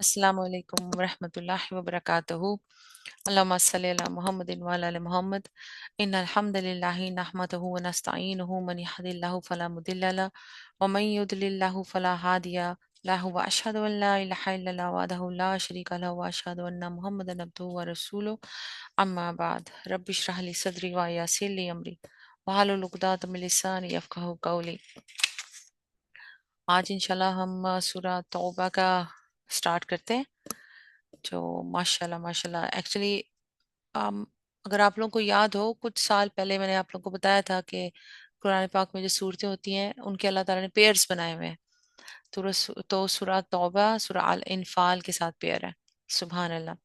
अस्सलामु अलैकुम वरहमतुल्लाहि वबरकातुहू। अल्लाहुम्मा सल्लि अला मुहम्मदिन व अला आलि मुहम्मद। इन्नल हम्दलिल्लाहि नहमदुहु व नस्तईनुहु मन यहदिल्लाहु फला मुदिल्ल लहु व मन युद्लिल्लाहु फला हादिया लहु व अशहदु अन ला इलाहा इल्लल्लाह वहदहु ला शरीका लहु व अशहदु अन्ना मुहम्मदन अब्दुहु व रसूलुहु। अम्मा बाद रब्बि इश्रह ली सदरी व यस्सिर ली अमरी वहलुल उक़दतम मिन लिसानी यफ़क़हू क़ौली। आज इंशाल्लाह हम सूरह तौबा का स्टार्ट करते हैं। जो माशाल्लाह माशाल्लाह एक्चुअली अगर आप लोगों को याद हो, कुछ साल पहले मैंने आप लोगों को बताया था कि कुरान पाक में जो सूरतें होती हैं उनके अल्लाह ताला ने पेयर्स बनाए हुए हैं। तो सूरह तौबा सूरह अल इनफाल के साथ पेयर है। सुभान अल्लाह।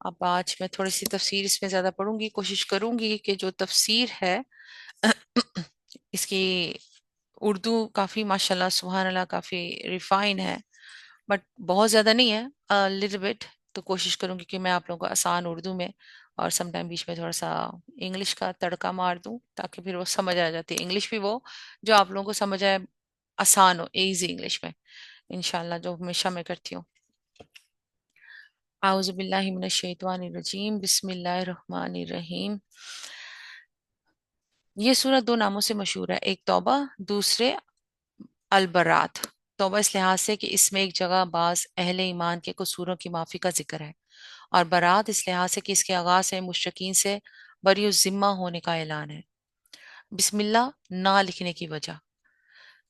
अब आज मैं थोड़ी सी तफसीर इसमें ज़्यादा पढ़ूंगी, कोशिश करूंगी कि जो तफसीर है इसकी उर्दू काफ़ी माशाल्लाह सुभान अल्लाह काफ़ी रिफाइन है, बट बहुत ज़्यादा नहीं है, लिटिल बिट। तो कोशिश करूंगी कि मैं आप लोगों को आसान उर्दू में और समटाइम बीच में थोड़ा सा इंग्लिश का तड़का मार दूं, ताकि फिर वो समझ आ जाती है। इंग्लिश भी वो जो आप लोगों को समझ आए, आसान हो, इजी इंग्लिश में, इंशाल्लाह, जो हमेशा मैं करती हूँ। आउज़ु बिल्लाहि मिनश शैतानिर रजीम, बिस्मिल्लाहिर रहमानिर रहीम। ये सूरत दो नामों से मशहूर है, एक तौबा, दूसरे अलबरात। तौबा इस लिहाज से कि इसमें एक जगह बाज अहले ईमान के कसूरों की माफ़ी का जिक्र है, और बरात इस लिहाज से कि इसके आगाज से मुशरिकीन से बरी ज़िम्मा होने का ऐलान है। बिस्मिल्लाह ना लिखने की वजह।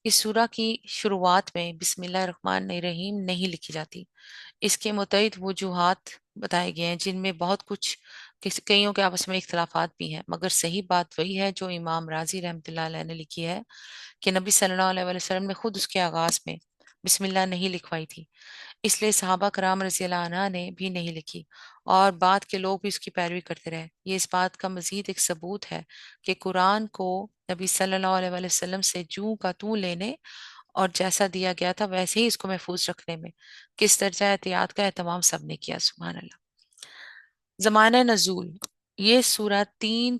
इस सूरा की शुरुआत में बिस्मिल्लाहिर्रहमानिर्रहीम नहीं लिखी जाती। इसके मुतअद्दिद वजूहात बताए गए हैं, जिनमें बहुत कुछ कईयों के आपस में इख्तलाफात भी हैं, मगर सही बात वही है जो इमाम राजी रहमतुल्लाह अलैह ने लिखी है कि नबी सल्लल्लाहु अलैहि वसल्लम ने खुद उसके आगाज में बिस्मिल्लाह नहीं लिखवाई थी, इसलिए सहाबा कराम रज़ियल्लाहु अन्हा ने भी नहीं लिखी, और बाद के लोग भी उसकी पैरवी करते रहे। ये इस बात का मजीद एक सबूत है कि कुरान को नबी सल्लल्लाहु अलैहि वसल्लम से जूं का तू लेने और जैसा दिया गया था वैसे ही इसको महफूज रखने में किस दर्जा एहतियात का एहतमाम सबने किया। सुभान अल्लाह। ज़माना नज़ूल। ये सूरह 3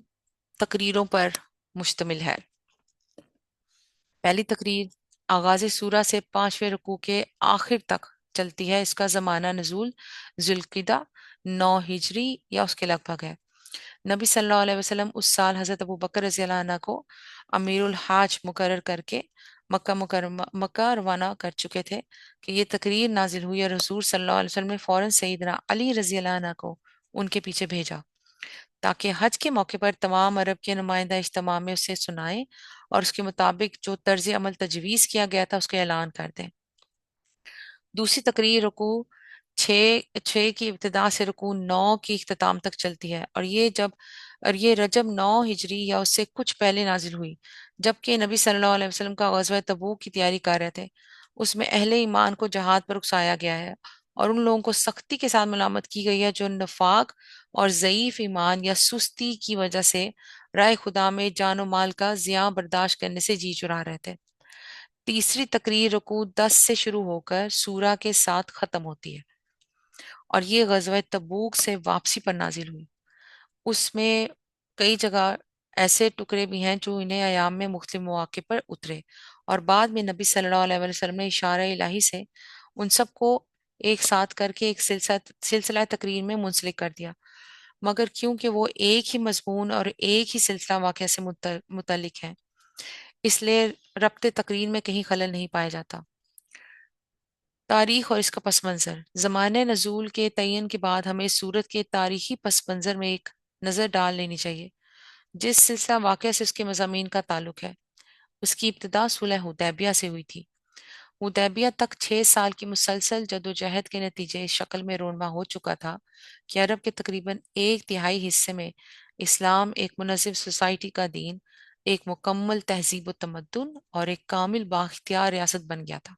तकरीरों पर मुश्तमिल है। पहली तकरीर आगाज़ सूरह से 5वें रुकू के आखिर तक चलती है। इसका ज़माना नज़ूल ज़ुल्क़िदा 9 हिजरी या उसके लगभग है। नबी सल्लल्लाहु अलैहि वसल्लम उस साल हज़रत अबू बकर रज़ियल्लाहु अन्हु को अमीरुल हाज मुकर्रर करके मक्का रवाना कर चुके थे कि ये तकरीर नाजिल हुई, और रसूल सल्लल्लाहु अलैहि वसल्लम ने फौरन सैयदना अली रज़ियल्लाहु अन्हु को उनके पीछे भेजा, ताकि हज के मौके पर तमाम अरब के नुमाइंदा इज्तिमा में उसे सुनाए और उसके मुताबिक जो तर्ज अमल तजवीज़ किया गया था उसका ऐलान कर दें। दूसरी तकरीर रुकू छः की इब्तिदा से रुकू 9 की इख्तिताम तक चलती है, और ये रजब 9 हिजरी या उससे कुछ पहले नाजिल हुई, जबकि नबी सल्लल्लाहु अलैहि वसल्लम का ग़ज़वा तबूक की तैयारी कर रहे थे। उसमें अहले ईमान को जहाद पर उकसाया गया है, और उन लोगों को सख्ती के साथ मलामत की गई है जो नफाक और ज़ईफ ईमान या सुस्ती की वजह से राय खुदा में जान और माल का ज़िया बर्दाश्त करने से जी चुरा रहे थे। तीसरी तकरीर रुकू 10 से शुरू होकर सूरा के साथ खत्म होती है, और ये ग़ज़वा तबूक से वापसी पर नाजिल हुई। उसमें कई जगह ऐसे टुकड़े भी हैं जो इन्हें अयाम में मुख्तलिफ मौके पर उतरे, और बाद में नबी सल्लल्लाहु अलैहि वसल्लम ने इशारा इलाही से उन सबको एक साथ करके एक सिलसिला तकरीर में मुंसलिक कर दिया, मगर क्योंकि वो एक ही मजमून और एक ही सिलसिला वाक़या से मुतल्लिक है, इसलिए रब्ते तकरीर में कहीं खलल नहीं पाया जाता। तारीख और इसका पस मंज़र। ज़माने नज़ूल के तयन के बाद हमें सूरत के तारीखी पस मंज़र में एक नज़र डाल लेनी चाहिए। जिस सिलसिला वाक़या से उसके मज़ामीन का ताल्लुक है, उसकी इब्तिदा सुलह हुदैबिया से हुई थी। हुदैबिया तक 6 साल की मुसलसल जदोजहद के नतीजे इस शक्ल में रोनमा हो चुका था कि अरब के तकरीबन एक तिहाई हिस्से में इस्लाम एक मुनज़्ज़म सोसाइटी का दीन, एक मुकम्मल तहज़ीब व तमद्दुन और एक कामिल बाख्तियार रियासत बन गया था।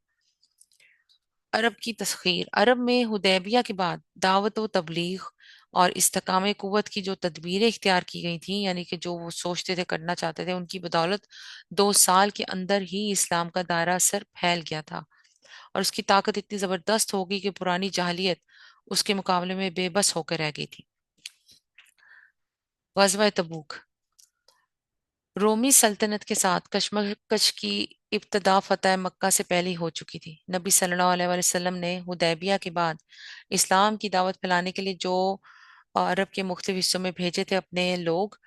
अरब की तस्खीर। अरब में हुदैबिया के बाद दावत व तबलीग और इस्तेकाम कुव्वत की जो तदबीरें इख्तियार की गई थीं, यानी कि जो वो सोचते थे करना चाहते थे, उनकी बदौलत 2 साल के अंदर ही इस्लाम का दायरा असर फैल गया था, और उसकी ताकत इतनी ज़बरदस्त हो गई कि पुरानी जाहिलियत उसके मुकाबले में बेबस होकर रह गई थी। ग़ज़वा तबूक। रोमी सल्तनत के साथ कशमकश की इब्तदा फतह मक्का से पहले ही हो चुकी थी। नबी सल्लल्लाहु अलैहि वसल्लम ने हुदैबिया के बाद इस्लाम की दावत फैलाने के लिए जो अरब के मुख्तलिफ हिस्सों में भेजे थे अपने लोग,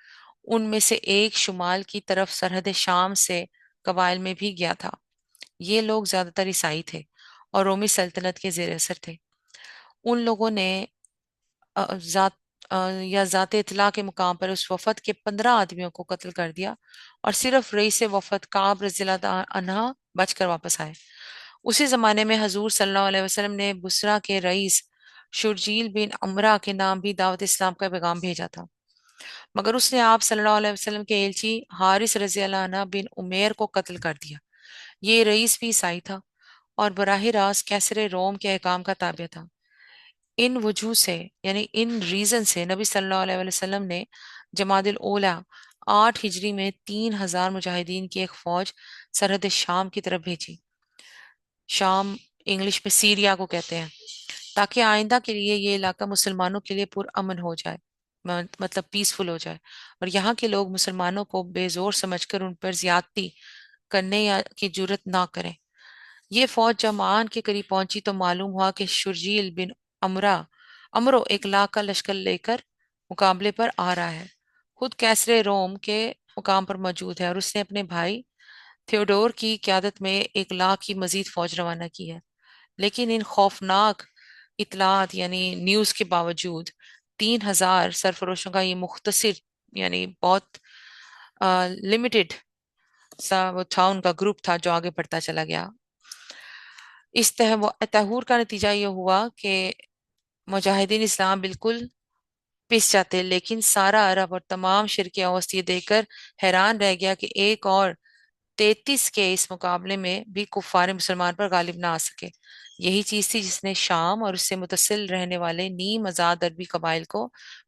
उनमें से एक शुमाल की तरफ सरहद शाम से कबाइल में भी गया था। ये लोग ज्यादातर ईसाई थे और रोमी सल्तनत के जेर असर थे। उन लोगों ने जात या जाते इतला के मुकाम पर उस वफद के 15 आदमियों को कत्ल कर दिया और सिर्फ रईस वफद काब रज़ियल्लाहु अन्हा बचकर वापस आए। उसी जमाने में हजूर सल्लल्लाहु अलैहि वसल्लम ने बुसरा के रईस शुरजील बिन अमरा के नाम भी दावत इस्लाम का पैगाम भेजा था, मगर उसने आप सल्लल्लाहु अलैहि वसल्लम के एलची हारिस रज़ियल्लाहु अन्हा बिन उमैर को कत्ल कर दिया। ये रईस भी ईसाई था और बराह रास्त कैसरे रोम के अहकाम का ताबे था। इन वजूह से, यानी इन रीजन से, नबी सल्लल्लाहु अलैहि वसल्लम ने जमादिल ओला 8 हिजरी में 3,000 मुजाहिदीन की एक फौज सरहद शाम की तरफ भेजी। शाम इंग्लिश में सीरिया को कहते हैं, ताकि आइंदा के लिए ये इलाका मुसलमानों के लिए पुरअमन हो जाए, मतलब पीसफुल हो जाए, और यहाँ के लोग मुसलमानों को बेजोर समझकर उन पर ज्यादती करने या की जुर्रत ना करें। ये फौज जब मान के करीब पहुंची तो मालूम हुआ कि शुरजील बिन अमरा अमरो 1 लाख का लश्कर लेकर मुकाबले पर आ रहा है। खुद कैसरे रोम के मुकाम पर मौजूद है और उसने अपने भाई थियोडोर की क्यादत में 1 लाख की मजीद फौज रवाना की है। लेकिन इन खौफनाक इतलात यानी न्यूज के बावजूद 3,000 सरफरोशों का ये मुख्तसर, यानी बहुत लिमिटेड सा वो था, उनका ग्रुप था जो आगे बढ़ता चला गया। इस तहूर का नतीजा ये हुआ कि मुजाहिदीन इस्लाम बिल्कुल पिस जाते, लेकिन सारा अरब और तमाम शिरकी अवस्थी ये देखकर हैरान रह गया कि एक और 33 के इस मुकाबले में भी कुफार मुसलमान पर गालिब ना आ सके। यही चीज थी जिसने शाम और उससे मुतसिल रहने वाले नीम आजाद अरबी कबाइल को,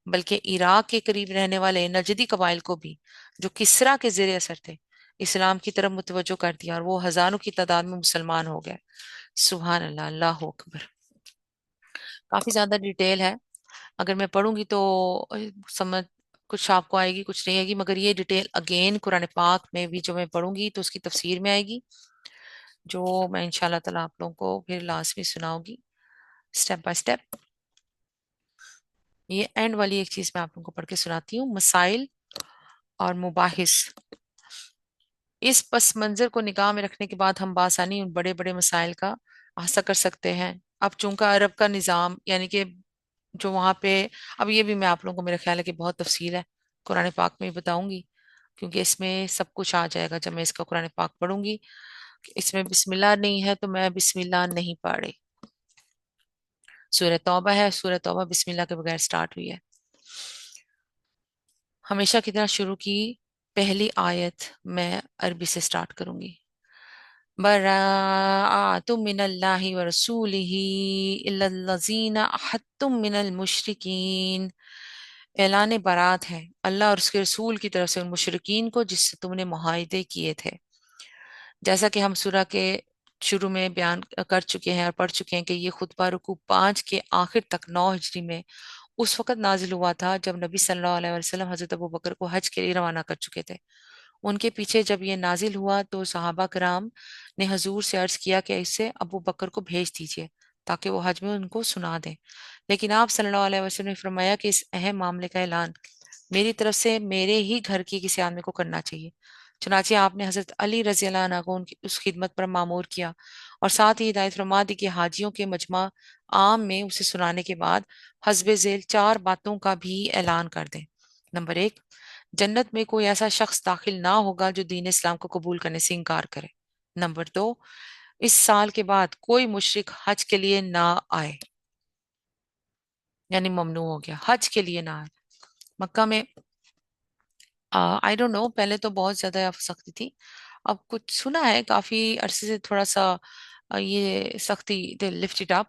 बल्कि इराक के करीब रहने वाले नजदी कबाइल को भी, जो किसरा के जेर असर थे, इस्लाम की तरफ मुतवज्जो कर दिया और वो हजारों की तादाद में मुसलमान हो गए। सुभान अल्लाह, अल्लाह अकबर। काफी ज्यादा डिटेल है, अगर मैं पढ़ूंगी तो समझ कुछ आपको आएगी, कुछ नहीं आएगी, मगर ये डिटेल अगेन कुरान पाक में भी जो मैं पढ़ूंगी तो उसकी तफसीर में आएगी, जो मैं इंशाल्लाह ताला आप लोगों को फिर लास्ट में सुनाऊंगी स्टेप बाय स्टेप। ये एंड वाली एक चीज मैं आप लोगों को पढ़ के सुनाती हूँ, मसाइल और मुबाहिस। इस पस मंजर को निगाह में रखने के बाद हम बासानी उन बड़े बड़े मसाइल का अहसा कर सकते हैं। अब चूंकि अरब का निज़ाम, यानी कि जो वहां पे, अब ये भी मैं आप लोगों को, मेरा ख्याल है कि बहुत तफसील है, कुरान पाक में ही बताऊंगी, क्योंकि इसमें सब कुछ आ जाएगा जब मैं इसका कुरान पाक पढ़ूंगी। इसमें बिस्मिल्लाह नहीं है तो मैं बिस्मिल्लाह नहीं पढ़ रही। सूरह तौबा है, सूरह तौबा बिस्मिल्लाह के बगैर स्टार्ट हुई है। हमेशा की तरह शुरू की पहली आयत मैं अरबी से स्टार्ट करूंगी। बराअतुम मिनल्लाहि व रसूलिही इल्लल्लज़ीना अहद्तुम मिनल मुशरिकीन। ऐलान बरात है अल्लाह और उसके रसूल की तरफ से उन मुशरिकीन को जिससे तुमने मुआहदे किए थे। जैसा कि हम सूरह के शुरू में बयान कर चुके हैं और पढ़ चुके हैं कि ये खुतबा रुकू 5 के आखिर तक 9 हिजरी में उस वक्त नाजिल हुआ था जब नबी सल्लल्लाहु अलैहि वसल्लम हजरत अबू बकर को हज के लिए रवाना कर चुके थे। उनके पीछे जब ये नाजिल हुआ तो सहाबा कराम ने हजूर से अर्ज किया कि इसे अबू बकर को भेज दीजिए ताकि वो हज में उनको सुना दें। लेकिन आप सल्लल्लाहु अलैहि वसल्लम ने फरमाया कि इस अहम मामले का ऐलान मेरी तरफ से मेरे ही घर की किसी आदमी को करना चाहिए। चुनाचे आपने हजरत अली रजी अल्लाह अन्हु को उनकी उस खिदमत पर मामूर किया और साथ ही हिदायत फरमा दी कि हाजियों के मजमा आम में उसे सुनाने के बाद हस्बे झेल 4 बातों का भी ऐलान कर दें। नंबर 1, जन्नत में कोई ऐसा शख्स दाखिल ना होगा जो दीन इस्लाम को कबूल करने से इनकार करे। नंबर 2, इस साल के बाद कोई मुशरिक हज के लिए ना आए, यानी ममनू हो गया, हज के लिए ना आए। मक्का में आई डोंट नो, पहले तो बहुत ज्यादा सख्ती थी, अब कुछ सुना है काफी अरसे से थोड़ा सा ये सख्ती दे लिफ्ट इट अप,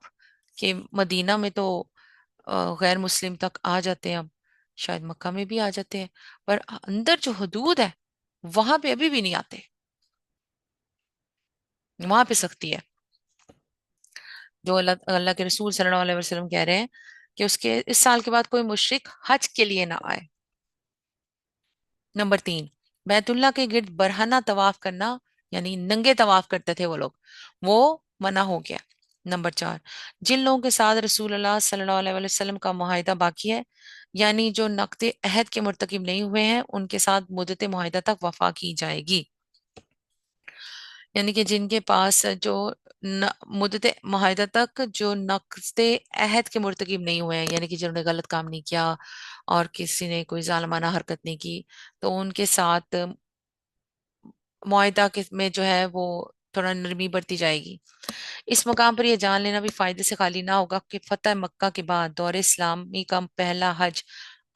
कि मदीना में तो गैर मुस्लिम तक आ जाते हैं अब, शायद मक्का में भी आ जाते हैं, पर अंदर जो हदूद है वहां पे अभी भी नहीं आते, वहां पे सख्ती है। जो अल्लाह अल्लाह के रसूल सल्लल्लाहु अलैहि वसल्लम कह रहे हैं कि उसके इस साल के बाद कोई मुशरिक हज के लिए ना आए। नंबर 3, बैतुल्ला के गिर्द बरहना तवाफ करना, यानी नंगे तवाफ करते थे वो लोग, वो मना हो गया। नंबर 4, जिन लोगों के साथ रसूल अल्लाह सल्लल्लाहु अलैहि वसल्लम का मुआहिदा बाकी है, यानी जो नक़्द अहद के मुर्तकिब नहीं हुए हैं, उनके साथ मुद्दत मुआहिदा तक वफा की जाएगी। यानी कि जिनके पास जो मुद्दत मुआहिदा तक जो नक़्द अहद के मुर्तकिब नहीं हुए हैं, यानी कि जिन्होंने गलत काम नहीं किया और किसी ने कोई जालिमाना हरकत नहीं की, तो उनके साथ मुआहिदा में जो है वो थोड़ा नरमी बरती जाएगी। इस मकाम पर यह जान लेना भी फायदे से खाली ना होगा कि फतह मक्का के बाद दौर इस्लामी का पहला हज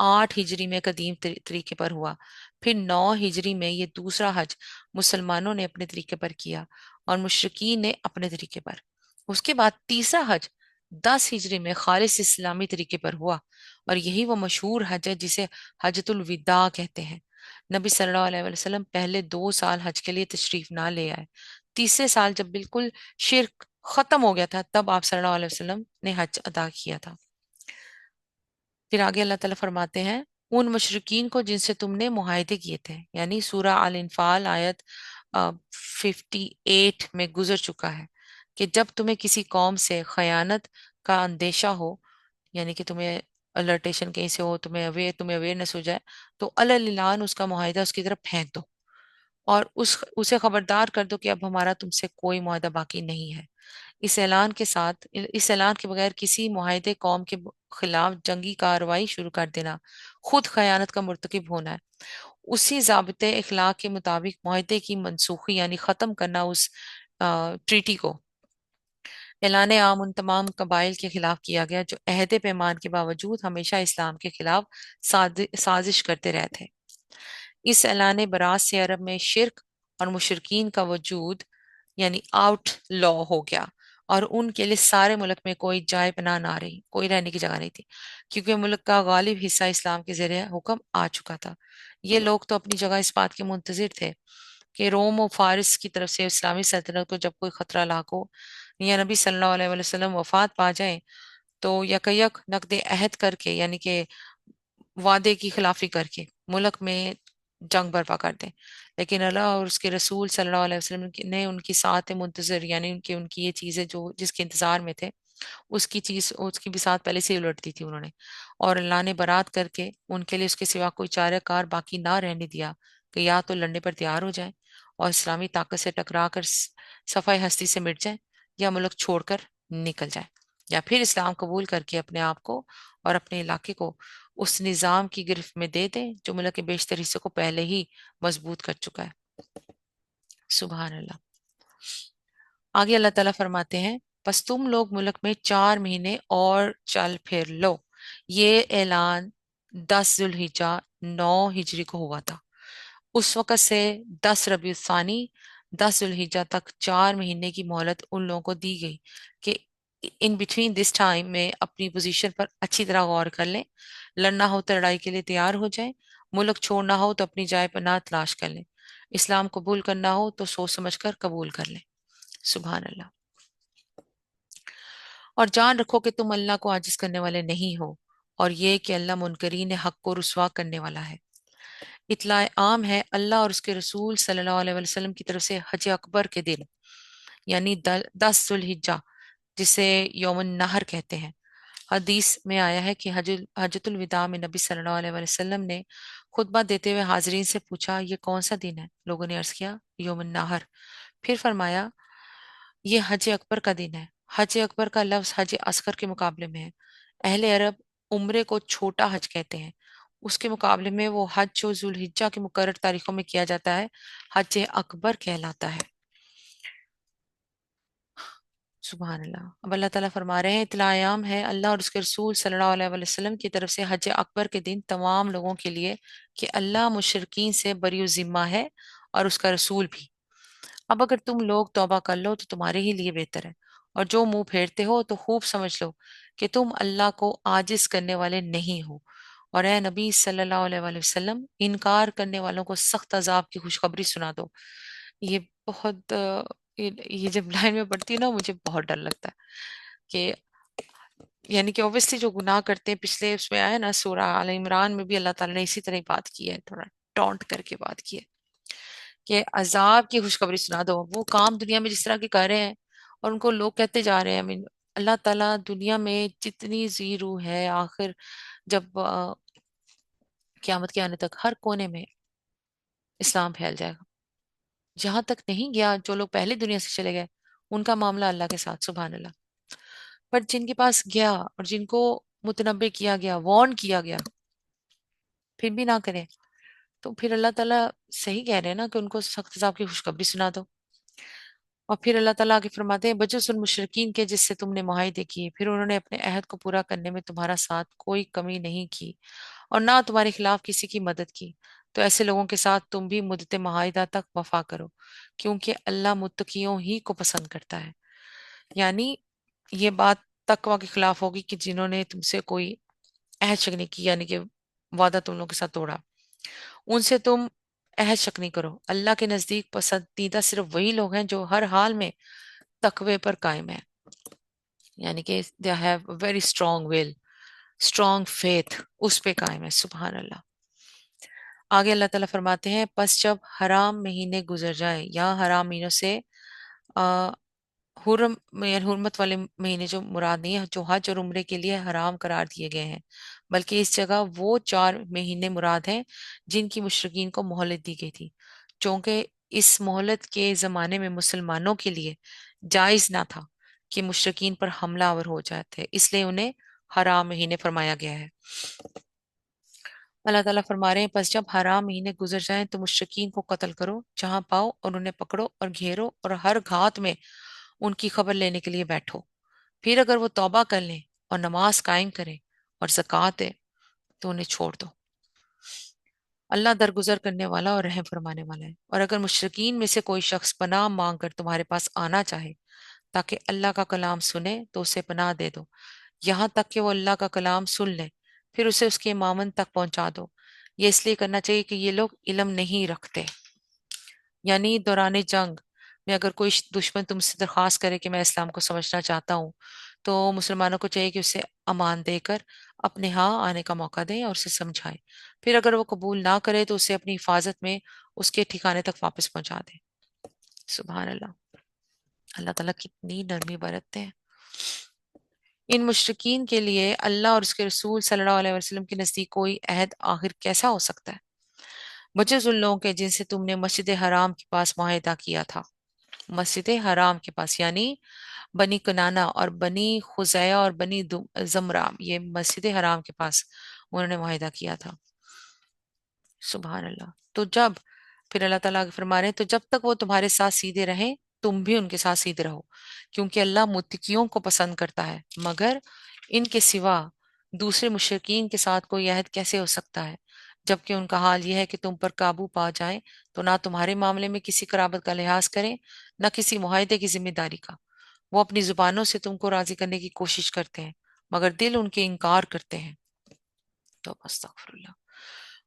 8 हिजरी में कदीम तरीके पर हुआ। फिर 9 हिजरी में ये दूसरा हज मुसलमानों ने अपने तरीके पर किया और मुशरिकीन ने अपने तरीके पर। उसके बाद तीसरा हज 10 हिजरी में खालिस इस्लामी तरीके पर हुआ, और यही वो मशहूर हज है जिसे हजतुल विदा कहते हैं। नबी सल्लल्लाहु अलैहि वसल्लम पहले 2 साल हज के लिए तशरीफ ना ले आए। तीसरे साल जब बिल्कुल शिरक खत्म हो गया था, तब आप सल्लल्लाहु अलैहि वसल्लम ने हज अदा किया था। फिर आगे अल्लाह ताला फरमाते हैं, उन मुशरिकीन को जिनसे तुमने मुआहिदे किए थे, यानी सूरह अल इंफाल आयत 58 में गुजर चुका है, कि जब तुम्हें किसी कौम से खयानत का अंदेशा हो, यानी कि तुम्हें अलर्टेशन कहीं से हो, तुम्हें अवेयरनेस हो जाए, तो अललान उसका मुआहिदा उसकी तरफ फेंक दो और उसे खबरदार कर दो कि अब हमारा तुमसे कोई मुआहिदा बाकी नहीं है। इस ऐलान के बगैर किसी मुआहिदे कौम के खिलाफ जंगी कार्रवाई शुरू कर देना खुद खयानत का मुर्तकिब होना है। उसी ज़ाबिते इखलाक के मुताबिक मुआहिदे की मनसूखी यानी खत्म करना उस ट्रीटी को ऐलान आम उन तमाम कबाइल के खिलाफ किया गया जो अहद पैमान के बावजूद हमेशा इस्लाम के खिलाफ साजिश करते रहे थे। इस ऐलान बरात से अरब में शिरक और मुशरकीन का वजूद यानी आउट लॉ हो गया, और उनके लिए सारे मुल्क में कोई जाए पनाह ना रही, कोई रहने की जगह नहीं थी, क्योंकि मुल्क का गालिब हिस्सा इस्लाम के जरिए हुक्म आ चुका था। ये लोग तो अपनी जगह इस बात के मुंतजिर थे कि रोम और फारिस की तरफ से इस्लामी सल्तनत को जब कोई खतरा लाक हो या नबी सल्लल्लाहु अलैहि वसल्लम वफात पा जाए, तो यकयक नकद अहद करके यानी कि वादे की खिलाफी करके मुल्क में जंग बर्पा कर दें। लेकिन अल्लाह और उसके रसूल सल्लल्लाहु अलैहि वसल्लम ने उनकी साथ मुंतजर यानी उनकी उनकी ये चीजें जो जिसके इंतजार में थे, उसकी भी साथ पहले से ही उलट दी थी उन्होंने, और अल्लाह ने बरात करके उनके लिए उसके सिवा कोई चाराकार बाकी ना रहने दिया कि या तो लड़ने पर तैयार हो जाए और इस्लामी ताकत से टकरा कर सफाई हस्ती से मिट जाए, या मुल्क छोड़कर निकल जाए, या फिर इस्लाम कबूल करके अपने आप को और अपने इलाके को उस निजाम की गिरफ्त में दे दें जो मुल्क के बेशतर हिस्से को पहले ही मजबूत कर चुका है। सुबहान अल्लाह। आगे अल्लाह ताला फरमाते हैं, बस तुम लोग मुल्क में 4 महीने और चल फिर लो। ये ऐलान 10 जुल्हिज्जा 9 हिजरी को हुआ था। उस वक़्त से 10 रबीउल सानी 10 जुल्हिज्जा तक 4 महीने की मोहलत उन लोगों को दी गई कि इन बिटवीन दिस टाइम में अपनी पोजीशन पर अच्छी तरह गौर कर लें। लड़ना हो तो लड़ाई के लिए तैयार हो जाएं, मुल्क छोड़ना हो तो अपनी जाय पनाह तलाश कर लें, इस्लाम कबूल करना हो तो सोच समझ कर कबूल कर लें। सुबहान अल्लाह। और जान रखो कि तुम अल्लाह को आजिज करने वाले नहीं हो, और ये कि अल्लाह मुनकरीन हक को रुसवा करने वाला है। इतला आम है, अल्लाह और उसके रसूल सल्लल्लाहु अलैहि वसल्लम की तरफ से हज अकबर के दिन यानी 10 जुल्हिज्जा, जिसे यौमुन नहर कहते हैं, हदीस में आया है कि हजतुल विदा में नबी सल्लल्लाहु अलैहि वसल्लम ने खुतबा देते हुए हाजरीन से पूछा, ये कौन सा दिन है? लोगों ने अर्ज किया, यौमुन नहर। फिर फरमाया, ये हज अकबर का दिन है। हज अकबर का लफ्ज हज असगर के मुकाबले में है। अहले अरब उम्रे को छोटा हज कहते हैं, उसके मुकाबले में वो हज जो जुल्हिज्जा की मुकर्रर तारीखों में किया जाता है, हज अकबर कहलाता है। सुबहान अल्लाह। अब अल्लाह ताला फरमा रहे हैं, इत्लायाम है अल्लाह और उसके रसूल सल्लल्लाहु अलैहि वसल्लम की तरफ से हज अकबर के दिन तमाम लोगों के लिए कि अल्लाह मुशरिकीन से बरी जिम्मा है और उसका रसूल भी। अब अगर तुम लोग तौबा कर लो तो तुम्हारे ही लिए बेहतर है, और जो मुंह फेरते हो तो खूब समझ लो कि तुम अल्लाह को आजिज करने वाले नहीं हो। और ए नबी सल्लल्लाहु अलैहि वसल्लम, इनकार करने वालों को सख्त अजाब की खुशखबरी सुना दो। ये बहुत ये जब लाइन में पढ़ती है ना, मुझे बहुत डर लगता है कि यानी कि ऑब्वियसली जो गुनाह करते हैं, पिछले उसमें आया ना सूरह आल इमरान में भी अल्लाह ताला ने इसी तरह ही बात की है, थोड़ा टॉन्ट करके बात की है। کہ عذاب کی خوشخبری سنا دو. وہ کام دنیا میں جس طرح کے کر رہے ہیں اور ان کو لوگ کہتے جا رہے ہیں. اللہ تعالیٰ دنیا میں جتنی زی روح ہے، آخر جب قیامت کے آنے تک ہر کونے میں اسلام پھیل جائے گا. جہاں تک نہیں گیا، جو لوگ پہلے دنیا سے چلے گئے ان کا معاملہ اللہ کے ساتھ، سبحان اللہ. پر جن کے پاس گیا اور جن کو متنبع کیا گیا، وارن کیا گیا، پھر بھی نہ کریں، تو پھر اللہ تعالیٰ صحیح کہہ رہے ہیں نا کہ ان کو سخت عذاب کی خوشخبری سنا دو. اور پھر اللہ تعالیٰ آگے فرماتے ہیں بچو سن مشرکین کے جس سے تم نے معاہدے کیے، پھر انہوں نے اپنے عہد کو پورا کرنے میں تمہارا ساتھ کوئی کمی نہیں کی اور نہ تمہارے خلاف کسی کی مدد کی. تو ایسے لوگوں کے ساتھ تم بھی مدت معاہدہ تک وفا کرو، کیونکہ اللہ متقیوں ہی کو پسند کرتا ہے. یعنی یہ بات تقوی کے خلاف ہوگی کہ جنہوں نے تم سے کوئی عہد شک نہیں کی، یعنی کہ وعدہ تم لوگوں کے ساتھ توڑا، ان سے تم عہد شک نہیں کرو. اللہ کے نزدیک پسندیدہ صرف وہی لوگ ہیں جو ہر حال میں تقوی پر قائم ہیں، یعنی کہ they have a very strong will, strong faith، اس پہ قائم ہے. سبحان اللہ. آگے اللہ تعالیٰ فرماتے ہیں پس جب حرام مہینے گزر جائے، یا حرام مہینوں سے حرم یعنی حرمت والے مہینے جو مراد نہیں ہے، جو حج اور عمرے کے لیے حرام قرار دیے گئے ہیں، بلکہ اس جگہ وہ 4 مہینے مراد ہیں جن کی مشرکین کو مہلت دی گئی تھی، چونکہ اس مہلت کے زمانے میں مسلمانوں کے لیے جائز نہ تھا کہ مشرکین پر حملہ آور ہو جاتے، اس لیے انہیں حرام مہینے فرمایا گیا ہے. اللہ تعالیٰ فرما رہے ہیں پس جب حرام مہینے گزر جائیں تو مشرکین کو قتل کرو جہاں پاؤ، اور انہیں پکڑو اور گھیرو اور ہر گھات میں ان کی خبر لینے کے لیے بیٹھو. پھر اگر وہ توبہ کر لیں اور نماز قائم کریں اور زکوٰۃ دیں تو انہیں چھوڑ دو. اللہ درگزر کرنے والا اور رحم فرمانے والا ہے. اور اگر مشرکین میں سے کوئی شخص پناہ مانگ کر تمہارے پاس آنا چاہے تاکہ اللہ کا کلام سنے تو اسے پناہ دے دو، یہاں تک کہ وہ اللہ کا کلام سن لے، پھر اسے اس کے امامن تک پہنچا دو. یہ اس لیے کرنا چاہیے کہ یہ لوگ علم نہیں رکھتے. یعنی دوران جنگ میں اگر کوئی دشمن تم سے درخواست کرے کہ میں اسلام کو سمجھنا چاہتا ہوں، تو مسلمانوں کو چاہیے کہ اسے امان دے کر اپنے ہاں آنے کا موقع دیں اور اسے سمجھائیں. پھر اگر وہ قبول نہ کرے تو اسے اپنی حفاظت میں اس کے ٹھکانے تک واپس پہنچا دیں. سبحان اللہ. اللہ تعالیٰ کتنی نرمی برتتے ہیں. ان مشرکین کے لیے اللہ اور اس کے رسول صلی اللہ علیہ وسلم کے نزدیک کوئی عہد آخر کیسا ہو سکتا ہے، بجز ان لوگوں کے جن سے تم نے مسجد حرام کے پاس معاہدہ کیا تھا. مسجد حرام کے پاس یعنی بنی کنانا اور بنی خزیہ اور بنی زمرہ، یہ مسجد حرام کے پاس انہوں نے معاہدہ کیا تھا. سبحان اللہ. تو جب پھر اللہ تعالیٰ فرما رہے ہیں تو جب تک وہ تمہارے ساتھ سیدھے رہیں تم بھی ان کے ساتھ سیدھے رہو، کیونکہ اللہ متقیوں کو پسند کرتا ہے. مگر ان کے سوا دوسرے مشرکین کے ساتھ کوئی عہد کیسے ہو سکتا ہے، جبکہ ان کا حال یہ ہے کہ تم پر قابو پا جائیں تو نہ تمہارے معاملے میں کسی قرابت کا لحاظ کریں، نہ کسی معاہدے کی ذمہ داری کا. وہ اپنی زبانوں سے تم کو راضی کرنے کی کوشش کرتے ہیں مگر دل ان کے انکار کرتے ہیں. تو استغفر اللہ.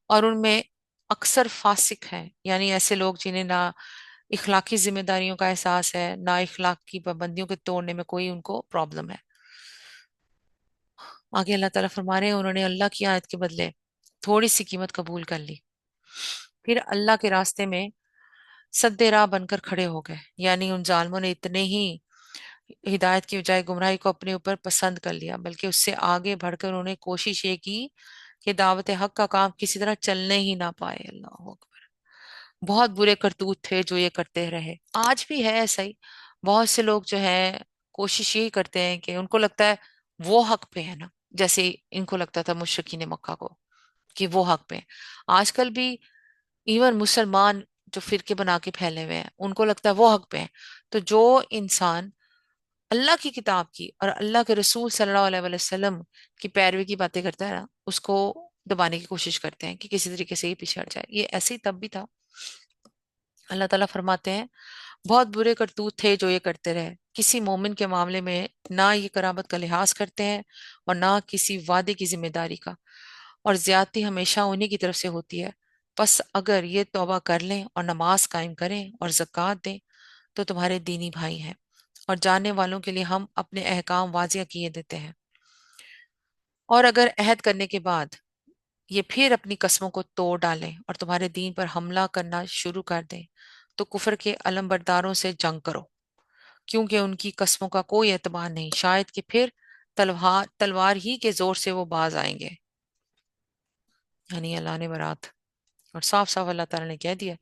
اور ان میں اکثر فاسق ہیں، یعنی ایسے لوگ جنہیں نہ اخلاقی ذمہ داریوں کا احساس ہے، نہ اخلاقی پابندیوں کے توڑنے میں کوئی ان کو پرابلم ہے. آگے اللہ تعالیٰ فرما رہے ہیں انہوں نے اللہ کی آیت کے بدلے تھوڑی سی قیمت قبول کر لی، پھر اللہ کے راستے میں سد راہ بن کر کھڑے ہو گئے. یعنی ان ظالموں نے اتنے ہی ہدایت کی بجائے گمراہی کو اپنے اوپر پسند کر لیا، بلکہ اس سے آگے بڑھ کر انہوں نے کوشش یہ کی کہ دعوت حق کا کام کسی طرح چلنے ہی نہ پائے. اللہ اکبر. بہت برے کرتوت تھے جو یہ کرتے رہے. آج بھی ہے ایسا ہی. بہت سے لوگ جو ہیں کوشش یہی کرتے ہیں کہ ان کو لگتا ہے وہ حق پہ ہے نا، جیسے ان کو لگتا تھا مشرکین مکہ کو کہ وہ حق پہ ہیں. آج کل بھی ایون مسلمان جو فرقے بنا کے پھیلے ہوئے ہیں ان کو لگتا ہے وہ حق پہ ہیں. تو جو انسان اللہ کی کتاب کی اور اللہ کے رسول صلی اللہ علیہ وسلم کی پیروی کی باتیں کرتا ہے نا، اس کو دبانے کی کوشش کرتے ہیں کہ کسی طریقے سے یہ پیچھے ہٹ جائے. یہ ایسے ہی تب بھی تھا. اللہ تعالیٰ فرماتے ہیں بہت برے کرتوت تھے جو یہ کرتے رہے. کسی مومن کے معاملے میں نہ یہ قرابت کا لحاظ کرتے ہیں اور نہ کسی وعدے کی ذمہ داری کا، اور زیادتی ہمیشہ انہی کی طرف سے ہوتی ہے. پس اگر یہ توبہ کر لیں اور نماز قائم کریں اور زکوٰۃ دیں تو تمہارے دینی بھائی ہیں، اور جاننے والوں کے لیے ہم اپنے احکام واضح کیے دیتے ہیں. اور اگر عہد کرنے کے بعد ये फिर अपनी कस्मों को तोड़ डालें और तुम्हारे दीन पर हमला करना शुरू कर दें, तो कुफर के अलमबरदारों से जंग करो, क्योंकि उनकी कस्मों का कोई एतबार नहीं, शायद कि फिर तलवार तलवार ही के जोर से वो बाज आएंगे। यानी अल्लाह ने बरात, और साफ साफ अल्लाह ताला ने कह दिया,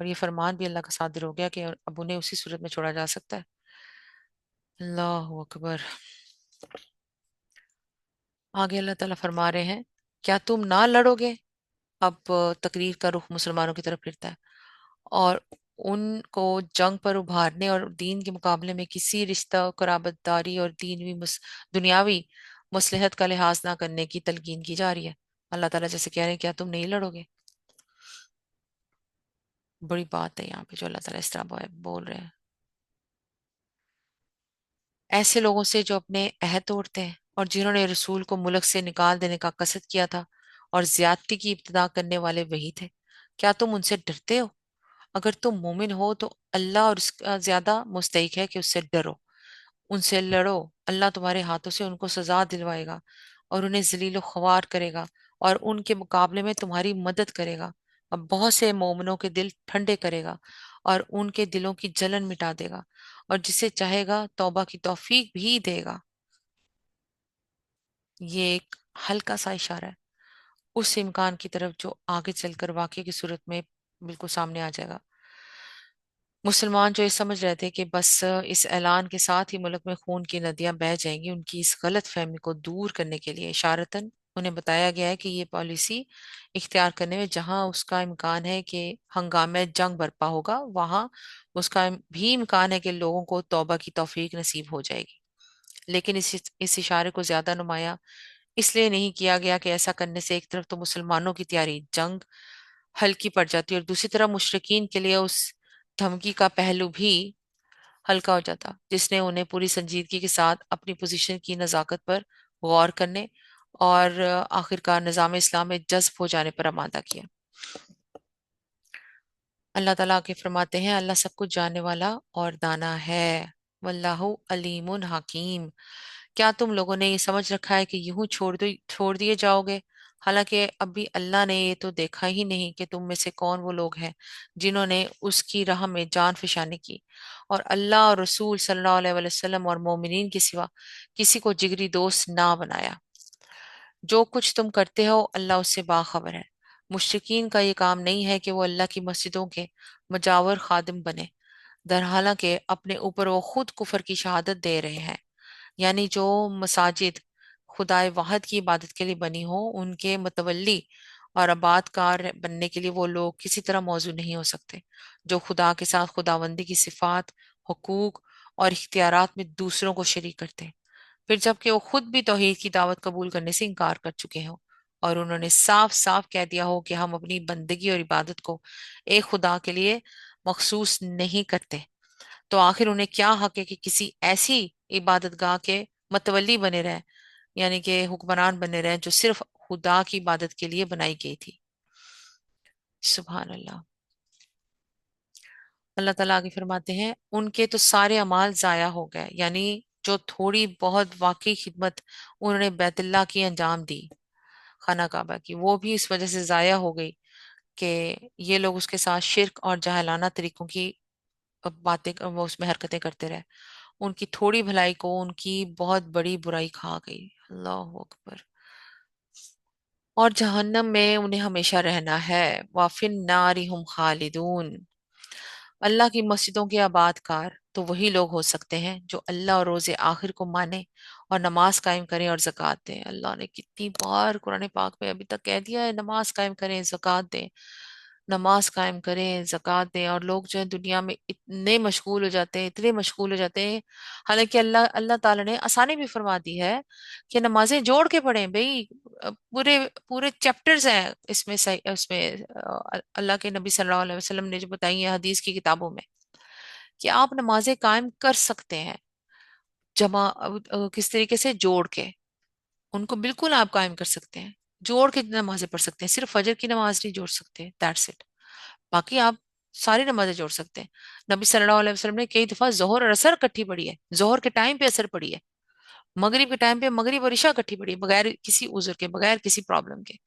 और ये फरमान भी अल्लाह का सादिर हो गया कि अब उन्हें उसी सूरत में छोड़ा जा सकता है। अल्लाह अकबर। आगे अल्लाह ताला फरमा रहे हैं, क्या तुम ना लड़ोगे? अब तकरीर का रुख मुसलमानों की तरफ फिरता है, और उनको जंग पर उभारने और दीन के मुकाबले में किसी रिश्ता कराबतदारी और दुनियावी मसलहत का लिहाज ना करने की तलकीन की जा रही है। अल्लाह ताला जैसे कह रहे हैं, क्या तुम नहीं लड़ोगे? बड़ी बात है यहाँ पे जो अल्लाह ताला इस तरह बोल रहे हैं। ऐसे लोगों से जो अपने अहद तोड़ते हैं और जिन्होंने रसूल को मुल्क से निकाल देने का कसद किया था, और ज्यादती की इब्तिदा करने वाले वही थे। क्या तुम उनसे डरते हो? अगर तुम मोमिन हो तो अल्लाह और उसका ज्यादा मुस्तहिक है कि उससे डरो। उनसे लड़ो, अल्लाह तुम्हारे हाथों से उनको सजा दिलवाएगा और उन्हें जलील ख्वार करेगा, और उनके मुकाबले में तुम्हारी मदद करेगा, और बहुत से मोमिनों के दिल ठंडे करेगा और उनके दिलों की जलन मिटा देगा, और जिसे चाहेगा तौबा की तौफीक भी देगा। ये एक हल्का सा इशारा है उस इम्कान की तरफ जो आगे चलकर वाकई की सूरत में बिल्कुल सामने आ जाएगा। मुसलमान जो ये समझ रहे थे कि बस इस ऐलान के साथ ही मुल्क में खून की नदियां बह जाएंगी, उनकी इस गलत फहमी को दूर करने के लिए इशारतन उन्हें बताया गया है कि ये पॉलिसी इख्तियार करने में जहां उसका इम्कान है कि हंगामे जंग बर्पा होगा, वहां उसका भी इम्कान है कि लोगों को तौबा की तौफीक नसीब हो जाएगी। लेकिन इस इशारे को ज्यादा नुमाया इसलिए नहीं किया गया कि ऐसा करने से एक तरफ तो मुसलमानों की तैयारी जंग हल्की पड़ जाती है, और दूसरी तरफ मुशरिकीन के लिए उस धमकी का पहलू भी हल्का हो जाता, जिसने उन्हें पूरी संजीदगी के साथ अपनी पोजीशन की नजाकत पर गौर करने और आखिरकार निजाम इस्लाम में जज्ब हो जाने पर आमादा किया। अल्लाह ताला आगे फरमाते हैं, अल्लाह सब कुछ जानने वाला और दाना है, वल्लाहु अलीमुन हकीम। क्या तुम लोगों ने ये समझ रखा है कि यूं छोड़ दिए जाओगे? हालांकि अभी अल्लाह ने ये तो देखा ही नहीं कि तुम में से कौन वो लोग हैं जिन्होंने उसकी राह में जान फिशानी की, और अल्लाह और रसूल सल्लल्लाहु अलैहि वसल्लम और मोमिनीन के सिवा किसी को जिगरी दोस्त ना बनाया। जो कुछ तुम करते हो अल्लाह उससे बाखबर है। मुशरिकीन का ये काम नहीं है कि वो अल्लाह की मस्जिदों के मुजावर खादिम बने, दरहाल के अपने ऊपर वो खुद कुफर की शहादत दे रहे हैं। यानी जो मसाजिद खुदाए वाहद की इबादत के लिए बनी हो, उनके मुतवल्ली और आबादकार बनने के लिए वो लोग किसी तरह मौजूद नहीं हो सकते जो खुदा के साथ खुदावंदी की सिफात, हुकूक और इख्तियारात में दूसरों को शरीक करते हैं, फिर जबकि वो खुद भी तौहीद की दावत कबूल करने से इनकार कर चुके हों, और उन्होंने साफ साफ कह दिया हो कि हम अपनी बंदगी और इबादत को एक खुदा के लिए मखसूस नहीं करते, तो आखिर उन्हें क्या हक है कि किसी ऐसी इबादत गाह के मतवली बने रहे, यानी कि हुक्मरान बने रहे जो सिर्फ खुदा की इबादत के लिए बनाई गई थी। सुभान अल्लाह। अल्लाह ताला आगे फरमाते हैं, उनके तो सारे अमाल जाया हो गए, यानी जो थोड़ी बहुत वाकई खिदमत उन्होंने बैतुल्लाह की अंजाम दी, खाना काबा की, वो भी इस वजह से जाया हो गई कि ये लोग उसके साथ शिर्क और जाहलाना तरीकों की बातें वो उसमें हरकतें करते रहे। उनकी थोड़ी भलाई को उनकी बहुत बड़ी बुराई खा गई। अल्लाह अकबर। और जहन्नम में उन्हें हमेशा रहना है, वाफिन नारी हम खालिदून। अल्लाह की मस्जिदों के आबादकार तो वही लोग हो सकते हैं जो अल्लाह और रोजे आखिर को माने और नमाज कायम करें और जक़ात दें। अल्लाह ने कितनी बार कुरान पाक में अभी तक कह दिया है, नमाज कायम करें जक़ात दें, नमाज कायम करें जक़ात दें। और लोग जो है दुनिया में इतने मशगूल हो जाते हैं, इतने मशगूल हो जाते हैं। हालांकि अल्लाह अल्लाह ताला ने आसानी भी फरमा दी है कि नमाजें जोड़ के पढ़ें भाई। पूरे पूरे चैप्टर्स हैं इसमें, सही उसमें अल्लाह के नबी सल्लल्लाहु अलैहि वसल्लम ने जो बताई है हदीस की किताबों में कि आप नमाजें कायम कर सकते हैं, जमा किस तरीके से जोड़ के उनको बिल्कुल आप कायम कर सकते हैं। जोड़ के नमाजें पढ़ सकते हैं, सिर्फ फजर की नमाज नहीं जोड़ सकते, दैट्स इट। बाकी आप सारी नमाजें जोड़ सकते हैं। नबी सल्लल्लाहु अलैहि वसल्लम ने कई दफा जोहर और असर इकट्ठी पढ़ी है, जोहर के टाइम पे असर पढ़ी है, मगरिब के टाइम पे मगरिब और इशा इकट्ठी पड़ी, बगैर किसी उज्र के, बगैर किसी प्रॉब्लम के।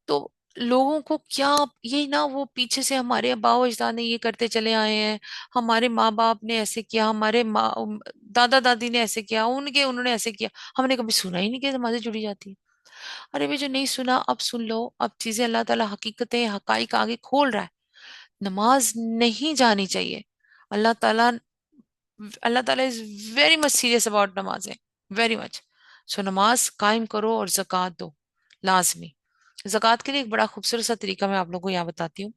तो लोगों को क्या, ये ना वो पीछे से हमारे आबा अजदाद ने ये करते चले आए हैं, हमारे माँ बाप ने ऐसे किया, हमारे माँ दादा दादी ने ऐसे किया, उनके उन्होंने ऐसे किया, हमने कभी सुना ही नहीं कि नमाजें जुड़ी जाती है। अरे भाई जो नहीं सुना अब सुन लो, अब चीजें अल्लाह ताला हकीकतें हकाइक आगे खोल रहा है। नमाज नहीं जानी चाहिए। अल्लाह ताला अल्लाह ताला is very much serious about नमाजें, वेरी मच। सो नमाज कायम करो और जक़ात दो, लाजमी। जक़ात के लिए एक बड़ा खूबसूरत सा तरीका मैं आप लोगों को यहाँ बताती हूँ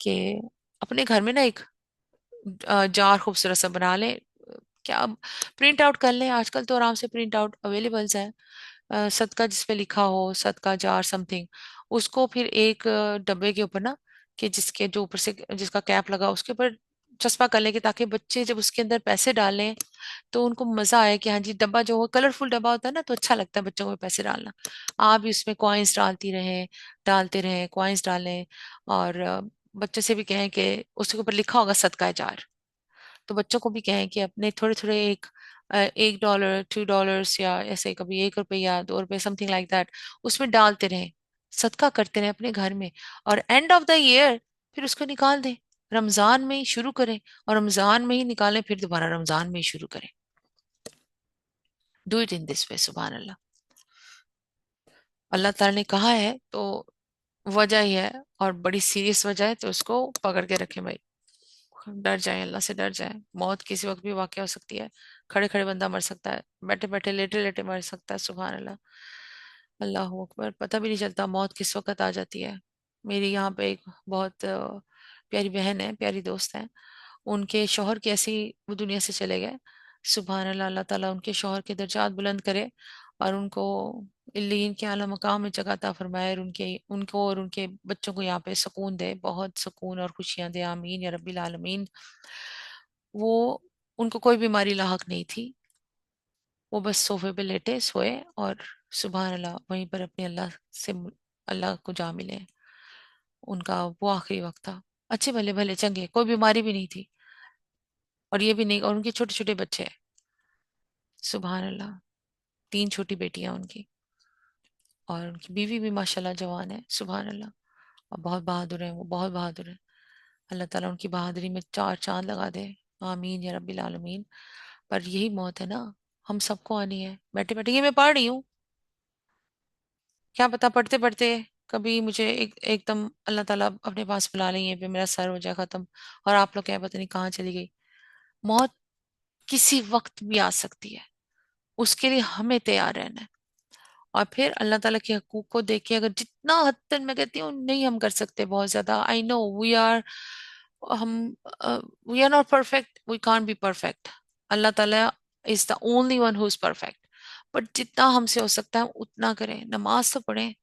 कि अपने घर में ना एक जार खूबसूरत सा बना लें। क्या, प्रिंट आउट कर लें, आजकल तो आराम से प्रिंट आउट अवेलेबल्स है। सदका जिसपे लिखा हो, सदका जार समथिंग, उसको फिर एक डब्बे के ऊपर ना, कि जिसके जो ऊपर से जिसका कैप लगा उसके ऊपर चस्पा कर लेंगे, ताकि बच्चे जब उसके अंदर पैसे डालें तो उनको मजा आए कि हाँ जी, डब्बा जो कलरफुल डब्बा होता है ना, तो अच्छा लगता है बच्चों को पैसे डालना। आप भी उसमें कॉइन्स डालती रहें, डालते रहें, कॉइन्स डालें। और बच्चों से भी कहें कि उसके ऊपर लिखा होगा सदका जार, तो बच्चों को भी कहें कि अपने थोड़े थोड़े $1, $2 या ऐसे कभी ₹1, ₹2, समथिंग लाइक दैट, उसमें डालते रहें, सदका करते रहें अपने घर में। और एंड ऑफ द ईयर फिर उसको निकाल दें, रमजान में ही शुरू करें, और रमजान में ही निकालें, फिर दोबारा रमजान में ही शुरू करें। Do it in this way, सुबहान अल्लाह। अल्लाह ताला ने कहा है तो वजह ही है, और बड़ी सीरियस वजह है, तो उसको पकड़ के रखें भाई। डर जाए, अल्लाह से डर जाए। मौत किसी वक्त भी वाक़या हो सकती है, खड़े खड़े बंदा मर सकता है, बैठे बैठे लेटे लेटे मर सकता है, सुभान अल्लाह। अल्लाह अकबर, पता भी नहीं चलता मौत किस वक्त आ जाती है। मेरी यहाँ पे एक बहुत प्यारी बहन है, प्यारी दोस्त है, उनके शौहर कैसे ही वो दुनिया से चले गए। सुभान अल्लाह, अल्लाह ताला उनके शौहर के दर्जात बुलंद करे, और उनको इल्लीन के आला मकाम में जगह अता फरमाए, और उनके उनको और उनके बच्चों को यहाँ पे सुकून दे, बहुत सुकून और खुशियां दे, आमीन या रब्बिल आलमीन। वो, उनको कोई बीमारी लाहक नहीं थी, वो बस सोफे पे लेटे सोए, और सुभान अल्लाह वहीं पर अपने अल्लाह से अल्लाह को जा मिले। उनका वो आखिरी वक्त था। अच्छे भले भले चंगे, कोई बीमारी भी नहीं थी, और ये भी नहीं, और उनके छोटे छोटे बच्चे हैं, सुभान अल्लाह। 3 छोटी बेटियां उनकी, और उनकी बीवी भी माशाल्लाह जवान है, सुभान अल्लाह। और बहुत बहादुर हैं, वो बहुत बहादुर हैं। अल्लाह ताला उनकी बहादुरी में 4 चांद लगा दे, आमीन या रब्बिल आलमीन। पर यही मौत है ना, हम सबको आनी है। बैठे बैठे ये मैं पढ़ रही हूँ, क्या पता पढ़ते पढ़ते कभी मुझे एकदम अल्लाह ताला अपने पास बुला लेंगे पे मेरा सर हो जाए खत्म, और आप लोग क्या पता नहीं कहाँ चली गई। मौत किसी वक्त भी आ सकती है, उसके लिए हमें तैयार रहना है। और फिर अल्लाह ताला के हकूक को देख के, अगर जितना हद तक मैं कहती हूँ नहीं हम कर सकते बहुत ज्यादा, आई नो वी आर, हम we are not perfect, we can't be perfect. Allah ताला is the only one who is perfect. But जितना हमसे हो सकता है हम उतना करें, नमाज तो पढ़ें।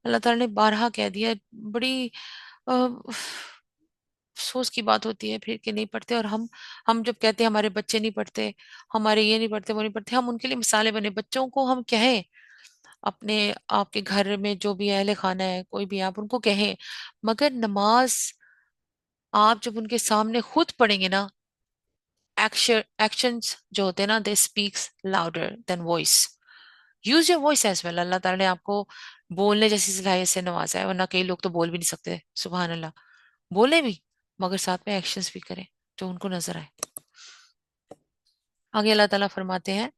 अल्लाह ताला ने बारहा कह दिया, बड़ी अफसोस की बात होती है फिर कि नहीं पढ़ते। और हम जब कहते हैं हमारे बच्चे नहीं पढ़ते, हमारे ये नहीं पढ़ते, वो नहीं पढ़ते, हम उनके लिए मिसालें बने, बच्चों को हम कहें, अपने आपके घर में जो भी अहले खाना है कोई भी, आप उनको कहें। मगर नमाज आप जब उनके सामने खुद पढ़ेंगे ना, एक्शंस जो होते हैं ना, they speaks louder than voice. Use your voice as well. Allah ताला ने आपको बोलने जैसी सलाहियत से नवाजा है, वरना कई लोग तो बोल भी नहीं सकते, सुबहान अल्लाह। बोले भी, मगर साथ में एक्शंस भी करें जो उनको नजर आए। आगे अल्लाह ताला फरमाते हैं,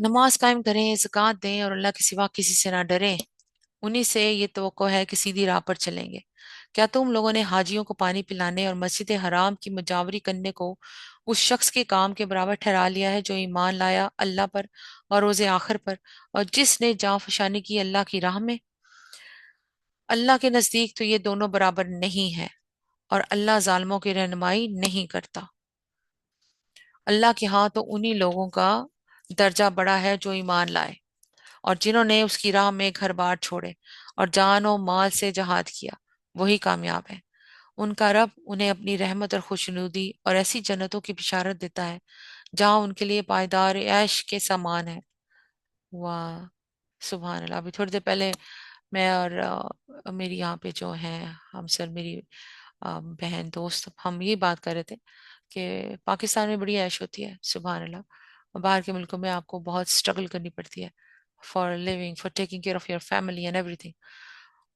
नमाज कायम करें, ज़कात दें, और अल्लाह के सिवा किसी से ना डरें। उन्हीं से ये तवक्को है कि सीधी राह पर चलेंगे। क्या तुम लोगों ने हाजियों को पानी पिलाने और मस्जिद हराम की मुजावरी करने को उस शख्स के काम के बराबर ठहरा लिया है जो ईमान लाया अल्लाह पर और रोज़े आखिर पर, और जिसने जान फशानी की अल्लाह की राह में? अल्लाह के नजदीक तो ये दोनों बराबर नहीं है, और अल्लाह जालिमों की रहनुमाई नहीं करता। अल्लाह के यहाँ तो उन्हीं लोगों का दर्जा बड़ा है जो ईमान लाए, और जिन्होंने उसकी राह में घर बार छोड़े, और जान और माल से जहाद किया, वही कामयाब है। उनका रब उन्हें अपनी रहमत और खुशनुदी और ऐसी जन्नतों की बिशारत देता है जहां उनके लिए पायदार ऐश के सामान है। वाह, सुभान अल्लाह। अभी थोड़ी देर पहले मैं और मेरी यहाँ पे जो है हम सर, मेरी बहन दोस्त, हम ये बात कर रहे थे कि पाकिस्तान में बड़ी ऐश होती है, सुभान अल्लाह। باہر کے ملکوں میں آپ کو بہت اسٹرگل کرنی پڑتی ہے for living, for taking care of your family and ایوری تھنگ.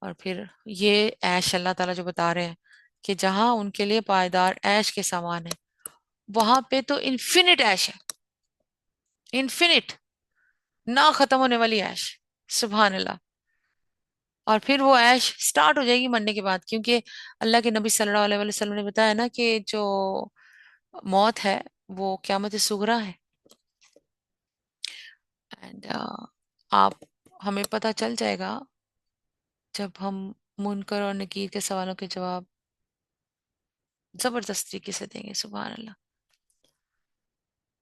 اور پھر یہ عیش اللہ تعالیٰ جو بتا رہے ہیں کہ جہاں ان کے لیے پائیدار عیش کے سامان ہے، وہاں پہ تو انفینٹ عیش ہے، انفینٹ، نہ ختم ہونے والی عیش. سبحان اللہ. اور پھر وہ عیش سٹارٹ ہو جائے گی مرنے کے بعد، کیونکہ اللہ کے نبی صلی اللہ علیہ وسلم نے بتایا نا کہ جو موت ہے وہ قیامت صغریٰ ہے. اینڈ آپ، ہمیں پتہ چل جائے گا جب ہم منکر اور نکیر کے سوالوں کے جواب زبردست طریقے سے دیں گے. سبحان اللہ.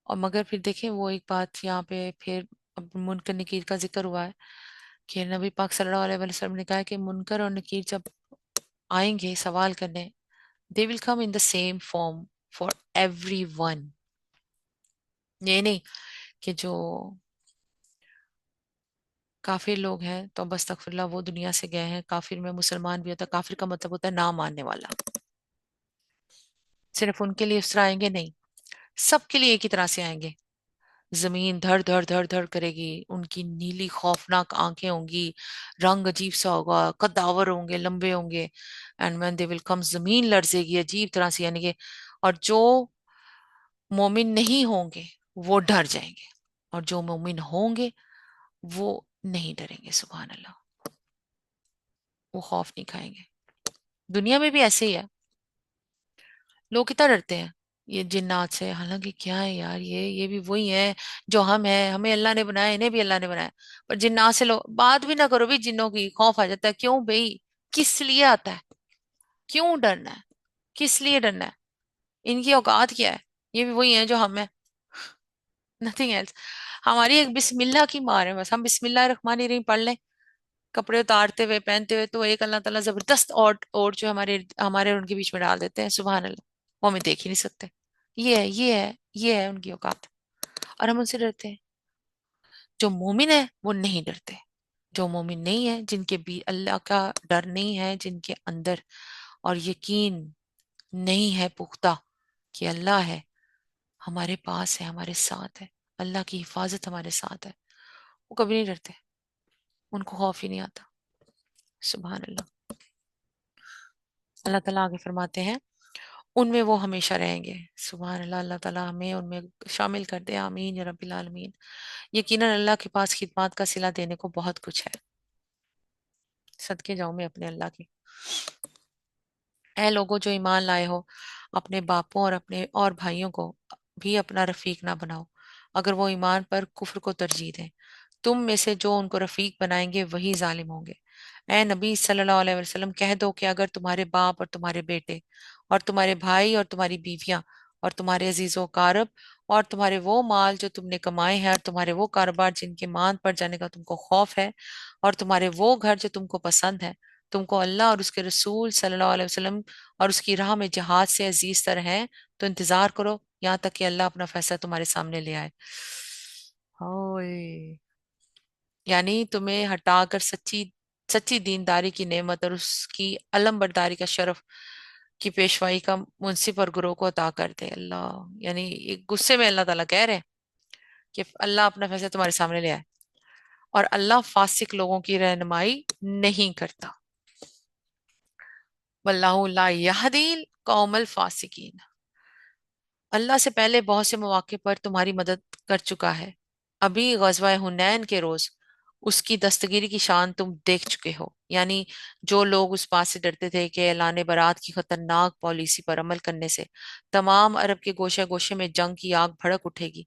اور مگر پھر دیکھیں وہ ایک بات یہاں پہ پھر اب منکر نکیر کا ذکر ہوا ہے کہ نبی پاک صلی اللہ علیہ وسلم نے کہا کہ منکر اور نکیر جب آئیں گے سوال کرنے، they will come in the same form for everyone. یہ نہیں کہ جو کافر لوگ ہیں تو بس استغفر اللہ وہ دنیا سے گئے ہیں. کافر میں مسلمان بھی ہوتا ہے، کافر کا مطلب ہوتا ہے نہ ماننے والا. صرف ان کے لیے اس طرح آئیں گے نہیں، سب کے لیے ایک ہی طرح سے آئیں گے. زمین دھڑ دھڑ دھڑ دھڑ کرے گی، ان کی نیلی خوفناک آنکھیں ہوں گی، رنگ عجیب سا ہوگا، قداور ہوں گے، لمبے ہوں گے. And when they will come زمین لرزے گی عجیب طرح سے، یعنی کہ اور جو مومن نہیں ہوں گے وہ ڈر جائیں گے، اور جو مومن ہوں گے وہ نہیں ڈریں گے. سبحان اللہ. وہ خوف نہیں کھائیں گے. دنیا میں بھی ایسے ہی ہے، لوگ کتنا ڈرتے ہیں یہ جنات سے، حالانکہ کیا ہے یار، یہ بھی وہی ہے جو ہم ہیں، ہمیں اللہ نے بنایا، انہیں بھی اللہ نے بنایا. پر جنات سے لو بات بھی نہ کرو بھی، جنوں کی خوف آ جاتا ہے. کیوں بھائی؟ کس لیے آتا ہے؟ کیوں ڈرنا ہے؟ کس لیے ڈرنا ہے؟ ان کی اوقات کیا ہے؟ یہ بھی وہی ہیں جو ہم ہیں، نتھنگ ایلس. ہماری ایک بسم اللہ کی مار ہے، بس ہم بسم اللہ الرحمن الرحیم پڑھ لیں کپڑے اتارتے ہوئے پہنتے ہوئے، تو ایک اللہ تعالیٰ زبردست اور جو ہمارے اور ان کے بیچ میں ڈال دیتے ہیں. سبحان اللہ. وہ ہمیں دیکھ ہی نہیں سکتے. یہ ہے ان کی اوقات، اور ہم ان سے ڈرتے ہیں. جو مومن ہے وہ نہیں ڈرتے. جو مومن نہیں ہے، جن کے بھی اللہ کا ڈر نہیں ہے، جن کے اندر اور یقین نہیں ہے پختہ کہ اللہ ہے، ہمارے پاس ہے، ہمارے ساتھ ہے، اللہ کی حفاظت ہمارے ساتھ ہے، وہ کبھی نہیں ڈرتے. ان کو خوف ہی نہیں آتا. سبحان اللہ. اللہ تعالیٰ آگے فرماتے ہیں ان میں وہ ہمیشہ رہیں گے. سبحان اللہ. اللہ تعالیٰ ہمیں ان میں شامل کر دے. آمین یا رب العالمین. یقیناً اللہ کے پاس خدمات کا صلہ دینے کو بہت کچھ ہے. صدقے جاؤں میں اپنے اللہ کی. اے لوگوں جو ایمان لائے ہو، اپنے باپوں اور اپنے اور بھائیوں کو بھی اپنا رفیق نہ بناؤ اگر وہ ایمان پر کفر کو ترجیح دیں. تم میں سے جو ان کو رفیق بنائیں گے وہی ظالم ہوں گے. اے نبی صلی اللہ علیہ وسلم کہہ دو کہ اگر تمہارے باپ اور تمہارے بیٹے اور تمہارے بھائی اور تمہاری بیویاں اور تمہارے عزیز و اقارب اور تمہارے وہ مال جو تم نے کمائے ہیں اور تمہارے وہ کاروبار جن کے مان پڑ جانے کا تم کو خوف ہے اور تمہارے وہ گھر جو تم کو پسند ہے، تم کو اللہ اور اس کے رسول صلی اللہ علیہ وسلم اور اس کی راہ میں جہاد سے عزیز تر ہیں، تو انتظار کرو یہاں تک کہ اللہ اپنا فیصلہ تمہارے سامنے لے آئے. ہوئے. یعنی تمہیں ہٹا کر سچی سچی دینداری کی نعمت اور اس کی علم برداری کا شرف کی پیشوائی کا منصف اور گروہ کو عطا کر دے. اللہ، یعنی ایک غصے میں اللہ تعالیٰ کہہ رہے ہیں کہ اللہ اپنا فیصلہ تمہارے سامنے لے آئے، اور اللہ فاسق لوگوں کی رہنمائی نہیں کرتا. واللہ لا یہدی القوم الفاسقین. اللہ سے پہلے بہت سے مواقع پر تمہاری مدد کر چکا ہے. ابھی غزوہ حنین کے روز اس کی دستگیری کی شان تم دیکھ چکے ہو. یعنی جو لوگ اس بات سے ڈرتے تھے کہ اعلان برات کی خطرناک پالیسی پر عمل کرنے سے تمام عرب کے گوشے گوشے میں جنگ کی آگ بھڑک اٹھے گی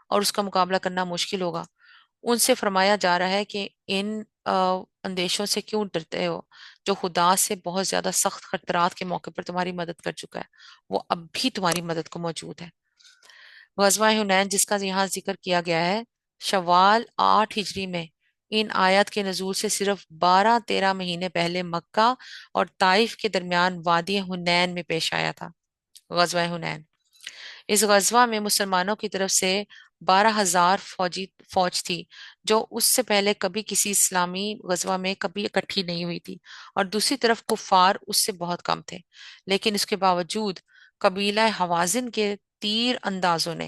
اور اس کا مقابلہ کرنا مشکل ہوگا، ان سے فرمایا جا رہا ہے کہ ان اندیشوں سے کیوں ڈرتے ہو جو خدا سے بہت زیادہ سخت خطرات کے موقع پر تمہاری مدد کر چکا ہے، وہ اب بھی تمہاری مدد کو موجود ہے. غزوہ حنین جس کا یہاں ذکر کیا گیا ہے شوال 8 ہجری میں ان آیات کے نزول سے صرف 12-13 مہینے پہلے مکہ اور طائف کے درمیان وادی حنین میں پیش آیا تھا. غزوہ حنین، اس غزوہ میں مسلمانوں کی طرف سے 12,000 فوج تھی جو اس سے پہلے کبھی کسی اسلامی غزوہ میں کبھی اکٹھی نہیں ہوئی تھی، اور دوسری طرف کفار اس سے بہت کم تھے. لیکن اس کے باوجود قبیلہ حوازن کے تیر اندازوں نے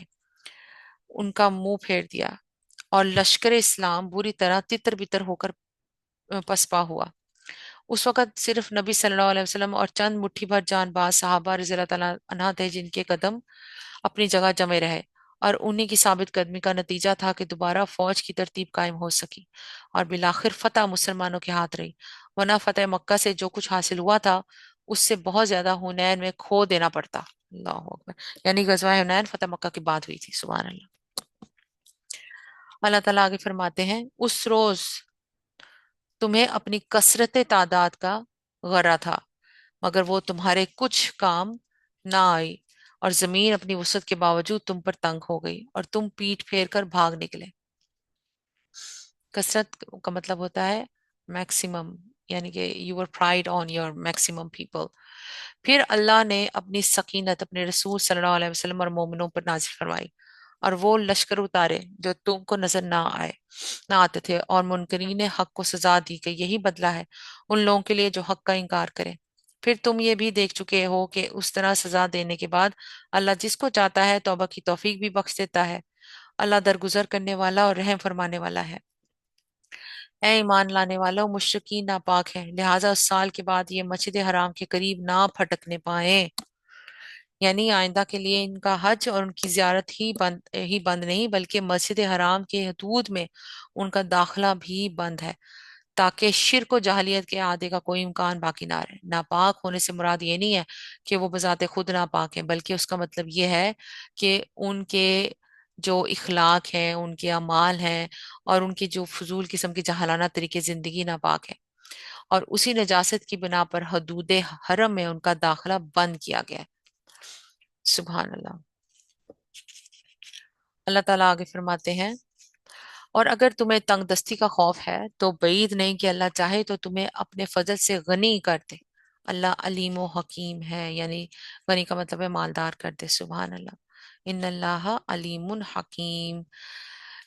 उनका मुंह फेर दिया और लश्कर इस्लाम बुरी तरह तितर बितर होकर पसपा हुआ। उस वक़्त सिर्फ नबी सल्लल्लाहु अलैहि वसल्लम और चंद मुट्ठी भर जानबाज सहाबा रज़ियल्लाहु ताला अन्हा थे जिनके कदम अपनी जगह जमे रहे, और उन्हीं की साबित कदमी का नतीजा था कि दोबारा फौज की तरतीब कायम हो सकी और बिलाखिर फतह मुसलमानों के हाथ रही। वरना फतेह मक्का से जो कुछ हासिल हुआ था उससे बहुत ज्यादा हुनैन में खो देना पड़ता। अल्लाह अकबर। यानी गजवा हुनैन फतेह मक्का की बात हुई थी। सुभान अल्लाह। अल्लाह ताला आगे फरमाते हैं, उस रोज तुम्हें अपनी कसरत तादाद का गरा था, मगर वो तुम्हारे कुछ काम ना आई, और जमीन अपनी वसअत के बावजूद तुम पर तंग हो गई और तुम पीठ फेर कर भाग निकले। कसरत का मतलब होता है मैक्सिमम, यानी कि you were pride on your maximum people. फिर अल्लाह ने अपनी सकीनत अपने रसूल सल्लल्लाहु अलैहि वसल्लम और मोमिनों पर नाजिल फरमाई, और वो लश्कर उतारे जो तुमको नजर ना आते थे, और मुनकरीन ने हक को सजा दी कि यही बदला है उन लोगों के लिए जो हक का इनकार करें। फिर तुम ये भी देख चुके हो कि उस तरह सजा देने के बाद अल्लाह जिसको चाहता है तौबा की तौफीक भी बख्श देता है। अल्लाह दरगुजर करने वाला और रहम फरमाने वाला है। ए ईमान लाने वालों, मुशरिकीन नापाक है, लिहाजा उस साल के बाद ये मस्जिद हराम के करीब ना फटकने पाए। यानी आइंदा के लिए इनका हज और उनकी जियारत ही बंद नहीं, बल्कि मस्जिद हराम के हदूद में उनका दाखिला भी बंद है, ताकि शिर्क और जाहलियत के आदे का कोई इम्कान बाकी ना रहे। नापाक होने से मुराद ये नहीं है कि वो बजाते खुद नापाक हैं, बल्कि उसका मतलब ये है कि उनके जो इखलाक हैं, उनके अमाल हैं, और उनकी जो फजूल किस्म की जहालाना तरीके जिंदगी नापाक है, और उसी नजासत की बिना पर हदूद हरम में उनका दाखिला बंद किया गया है। सुभान अल्लाह। अल्लाह ताला आगे फरमाते हैं, और अगर तुम्हें तंगदस्ती का खौफ है तो बईद नहीं कि अल्लाह चाहे तो तुम्हें अपने फजल से गनी कर दे। अल्लाह अलीम व हकीम है, यानी गनी का मतलब है मालदार कर दे। सुभान अल्लाह। इन्नल्लाह अलीमुन हकीम।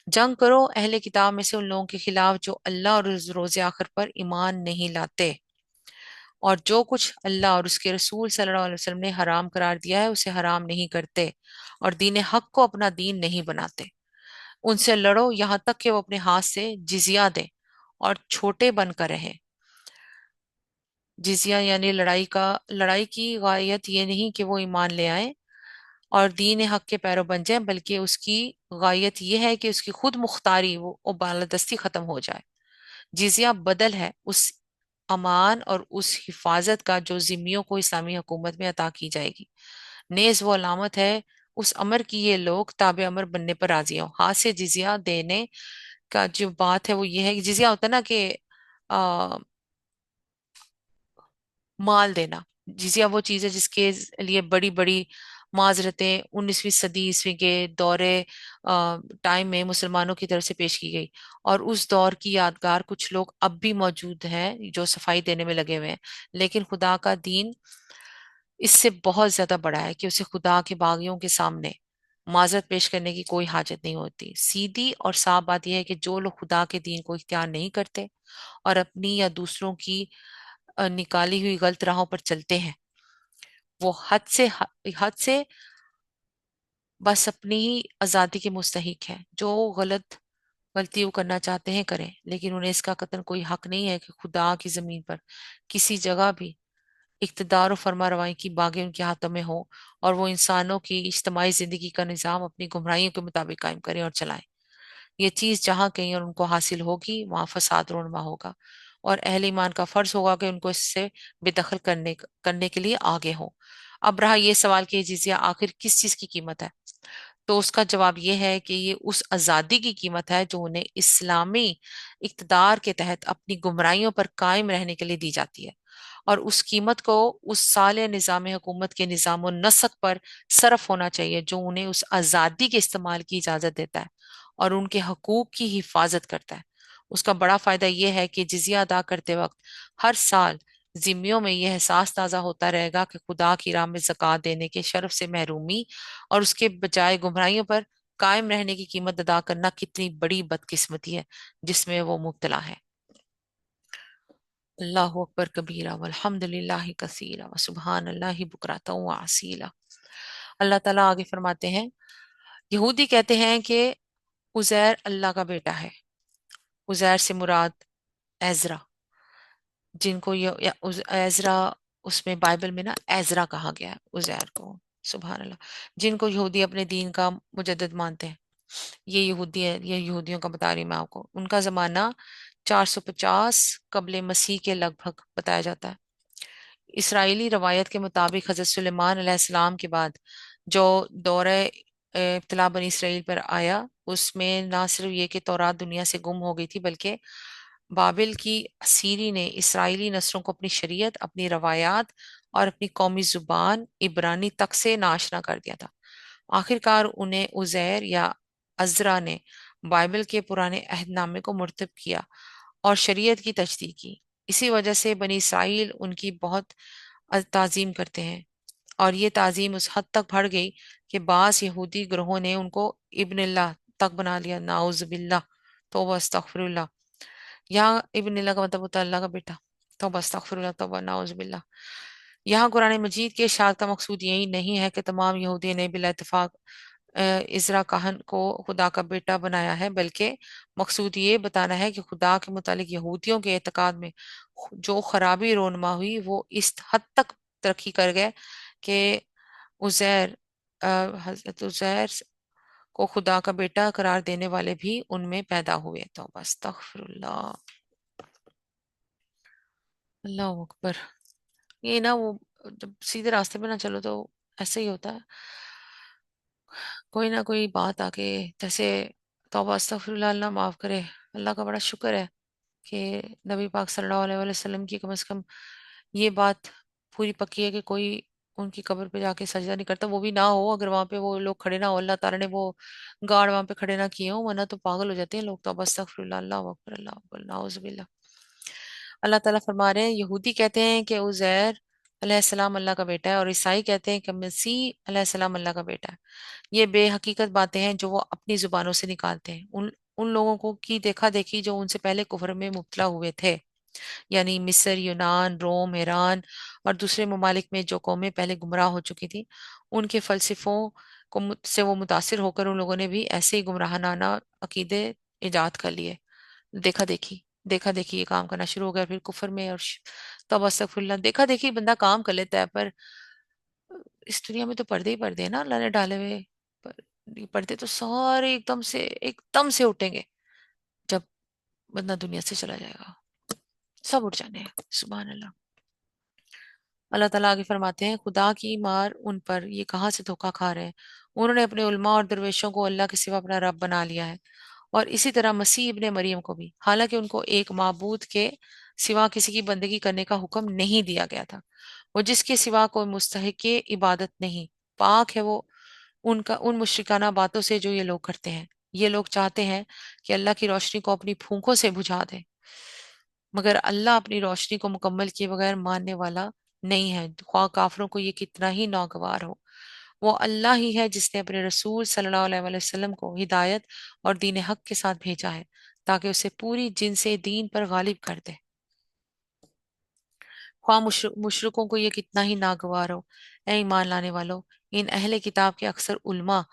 जंग करो अहले किताब में से उन लोगों के खिलाफ जो अल्लाह और रोज़े आखिर पर ईमान नहीं लाते, और जो कुछ अल्लाह और उसके रसूल सल्लल्लाहु अलैहि वसल्लम ने हराम करार दिया है उसे हराम नहीं करते, और दीन हक को अपना दीन नहीं बनाते। उनसे लड़ो यहां तक कि वो अपने हाथ से जिजिया दें और छोटे बनकर रहें। जिजिया यानी लड़ाई की गायत ये नहीं कि वो ईमान ले आए और दीन हक के पैरों बन जाए, बल्कि उसकी गायत ये है कि उसकी खुद मुख्तारी वो बालादस्ती खत्म हो जाए। जिजिया बदल है उस अमान और उस हिफाजत का जो जिम्मियों को इस्लामी हुकूमत में अता की जाएगी। नेज वो अलामत है उस अमर की ये लोग ताबे अमर बनने पर राजी हो। हाथ से जिजिया देने का जो बात है वो ये है कि जिजिया होता है ना कि आ, माल देना। जिजिया वो चीज है जिसके लिए बड़ी बड़ी माजरतें 19वीं सदी ईस्वी के दौरे टाइम में मुसलमानों की तरफ से पेश की गई, और उस दौर की यादगार कुछ लोग अब भी मौजूद हैं जो सफाई देने में लगे हुए हैं। लेकिन खुदा का दीन इससे बहुत ज्यादा बड़ा है कि उसे खुदा के बागियों के सामने माजरत पेश करने की कोई हाजत नहीं होती। सीधी और साफ बात यह है कि जो लोग खुदा के दीन को इख्तियार नहीं करते और अपनी या दूसरों की निकाली हुई गलत राहों पर चलते हैं, वो हद से बस अपनी ही आजादी के मुस्तहिक है। जो गलती वो करना चाहते हैं करें, लेकिन उन्हें इसका कतन कोई हक नहीं है कि खुदा की जमीन पर किसी जगह भी इख्तिदार और फरमा रवाई की बागें उनके हाथों में हो, और वो इंसानों की इज्तमाही जिंदगी का निजाम अपनी गुमराहियों के मुताबिक कायम करें और चलाएं। ये चीज जहां कहीं और उनको हासिल होगी वहां फसाद रोनमा होगा, और अहले ईमान का फर्ज होगा कि उनको इससे बेदखल करने के लिए आगे हो। अब रहा ये सवाल कि ये जिजिया आखिर किस चीज की कीमत है, तो उसका जवाब ये है कि ये उस आजादी की कीमत है जो उन्हें इस्लामी इक्तदार के तहत अपनी गुमराहियों पर कायम रहने के लिए दी जाती है, और उस कीमत को उस साले निजाम हुकूमत के निजाम नस्क पर सरफ होना चाहिए जो उन्हें उस आजादी के इस्तेमाल की इजाजत देता है और उनके हकूक की हिफाजत करता है। उसका बड़ा फायदा यह है कि जिजिया अदा करते वक्त हर साल जिम्मियों में यह एहसास ताजा होता रहेगा कि खुदा की राह में ज़कात देने के शर्फ से महरूमी और उसके बजाय गुमराहियों पर कायम रहने की कीमत अदा करना कितनी बड़ी बदकिस्मती है जिसमें वो मुब्तला है। अल्लाहु अकबर कबीरा वल्हम्दुलिल्लाहि कसीरा व सुब्हानल्लाहि बुकरतन व असीला। अल्लाह ताला आगे फरमाते हैं, यहूदी कहते हैं कि उजैर अल्लाह का बेटा है। उजैर से मुराद एजरा, जिनको ये एजरा, उसमें बाइबल में ना एजरा कहा गया है उजैर को। सुभान अल्लाह। जिनको यहूदी अपने दीन का मुजद्दिद मानते हैं, ये यहूदी है, ये यहूदियों का बता रही मैं आपको। उनका जमाना 450 कबल मसीह के लगभग बताया जाता है। इसराइली रवायत के मुताबिक हजरत सुलेमान अलैहिस्सलाम के बाद जो दौरे इब्तिला बनी इसराइल पर आया, उसमें ना सिर्फ ये कि तौरात दुनिया से गुम हो गई थी, बल्कि बाबिल की असीरी ने इसराइली नस्लों को अपनी शरीयत, अपनी रवायात और अपनी कौमी जुबान इब्रानी तक से नाशना कर दिया था। आखिरकार उन्हें उजैर या अजरा ने बाइबल के पुराने अहदनामे को मुर्तब किया और शरीयत की तजदीद की। इसी वजह से बनी इसराइल उनकी बहुत ताजीम करते हैं, और ये ताजीम उस हद तक बढ़ गई कि बास यहूदी ग्रोहों ने उनको इब्न तक बना लिया। नाउजुबिल्लाह, तौबा अस्तगफिरुल्लाह। यहाँ इब्न का मतलब होता है अल्लाह का बेटा। तौबा अस्तगफिरुल्लाह, तौबा नाउजुबिल्लाह। यहाँ कुरान मजीद के इरशाद का मकसूद यही नहीं है कि तमाम यहूदी ने बिला इत्तेफाक इजरा कहन को खुदा का बेटा बनाया है, बल्कि मकसूद ये बताना है कि खुदा के मुतालिक यहूदियों के एतकाद में जो खराबी रोनमा हुई, वो इस हद तक तरक्की कर गए कि उजैर हजरत उजैर को खुदा का बेटा करार देने वाले भी उनमें पैदा हुए। तो बस अस्तगफिरुल्लाह, अल्लाह अकबर। ये ना वो, जब सीधे रास्ते पे ना चलो तो ऐसे ही होता है, कोई ना कोई बात आके जैसे। तौबा अस्तगफिरुल्लाह, अल्लाह माफ करे। अल्लाह का बड़ा शुक्र है कि नबी पाक सल्लल्लाहु अलैहि वसल्लम की कम से कम ये बात पूरी पक्की है कि कोई उनकी कब्र पे जाके सजदा नहीं करता। वो भी ना हो, अगर वहां पे वो लोग खड़े ना हो, अल्लाह ताला ने वो गार्ड वहां पे खड़े ना किए हो, वरना तो पागल हो जाते हैं लोग। तो अस्तगफिरुल्लाह, अल्लाह अकबर, अल्लाह अकबर, नाउजुबिल्लाह। अल्लाह ताला फरमा रहे हैं, यहूदी कहते हैं कि उजैर अलैहिस्सलाम अल्लाह का बेटा है, और ईसाई कहते हैं कि मसीह अलैहिस्सलाम अल्लाह का बेटा है। ये बेहकीकत बातें हैं जो वो अपनी जुबानों से निकालते हैं, उन उन लोगों को की देखा देखी जो उनसे पहले कुफर में मुब्तला हुए थे, यानी मिस्र, यूनान, रोम, ईरान और दूसरे ममालिक में जो कौमें पहले गुमराह हो चुकी थी। उनके फलसफों से वो मुतासिर होकर उन लोगों ने भी ऐसे ही गुमराहाना अकीदे इजाद कर लिए। देखा देखी ये काम करना शुरू हो गया, फिर कुफर में। और तब अस्तगफिरुल्लाह, देखा देखी बंदा काम कर लेता है, पर इस दुनिया में तो पर्दे ही पर्दे हैं ना अल्लाह ने डाले हुए। पर ये पर्दे तो सारे एकदम से उठेंगे जब बंदा दुनिया से चला जाएगा। सब उठ जाने हैं। सुभान अल्लाह। अल्लाह ताला आगे फरमाते हैं, खुदा की मार उन पर, ये कहाँ से धोखा खा रहे हैं। उन्होंने अपने उलमा और दरवेशों को अल्लाह के सिवा अपना रब बना लिया है, और इसी तरह मसीह इब्ने मरियम को भी, हालांकि उनको एक माबूद के सिवा किसी की बंदगी करने का हुक्म नहीं दिया गया था। वो जिसके सिवा कोई मुस्तहिक इबादत नहीं, पाक है वो उनका उन मुशरिकाना बातों से जो ये लोग करते हैं। ये लोग चाहते हैं कि अल्लाह की रोशनी को अपनी फूंकों से बुझा दे, मगर अल्लाह अपनी रोशनी को मुकम्मल किए बगैर मानने वाला नहीं है, ख्वाह काफरों को ये कितना ही नागवार हो। वो अल्लाह ही है जिसने अपने रसूल सल्लल्लाहु अलैहि वसल्लम को हिदायत और दीन हक के साथ भेजा है, ताकि उसे पूरी जिन से दीन पर गालिब कर दे, ख्वाह मुशरिकों को ये कितना ही नागवार हो। ऐ ईमान लाने वालों, इन अहले किताब के अक्सर उल्मा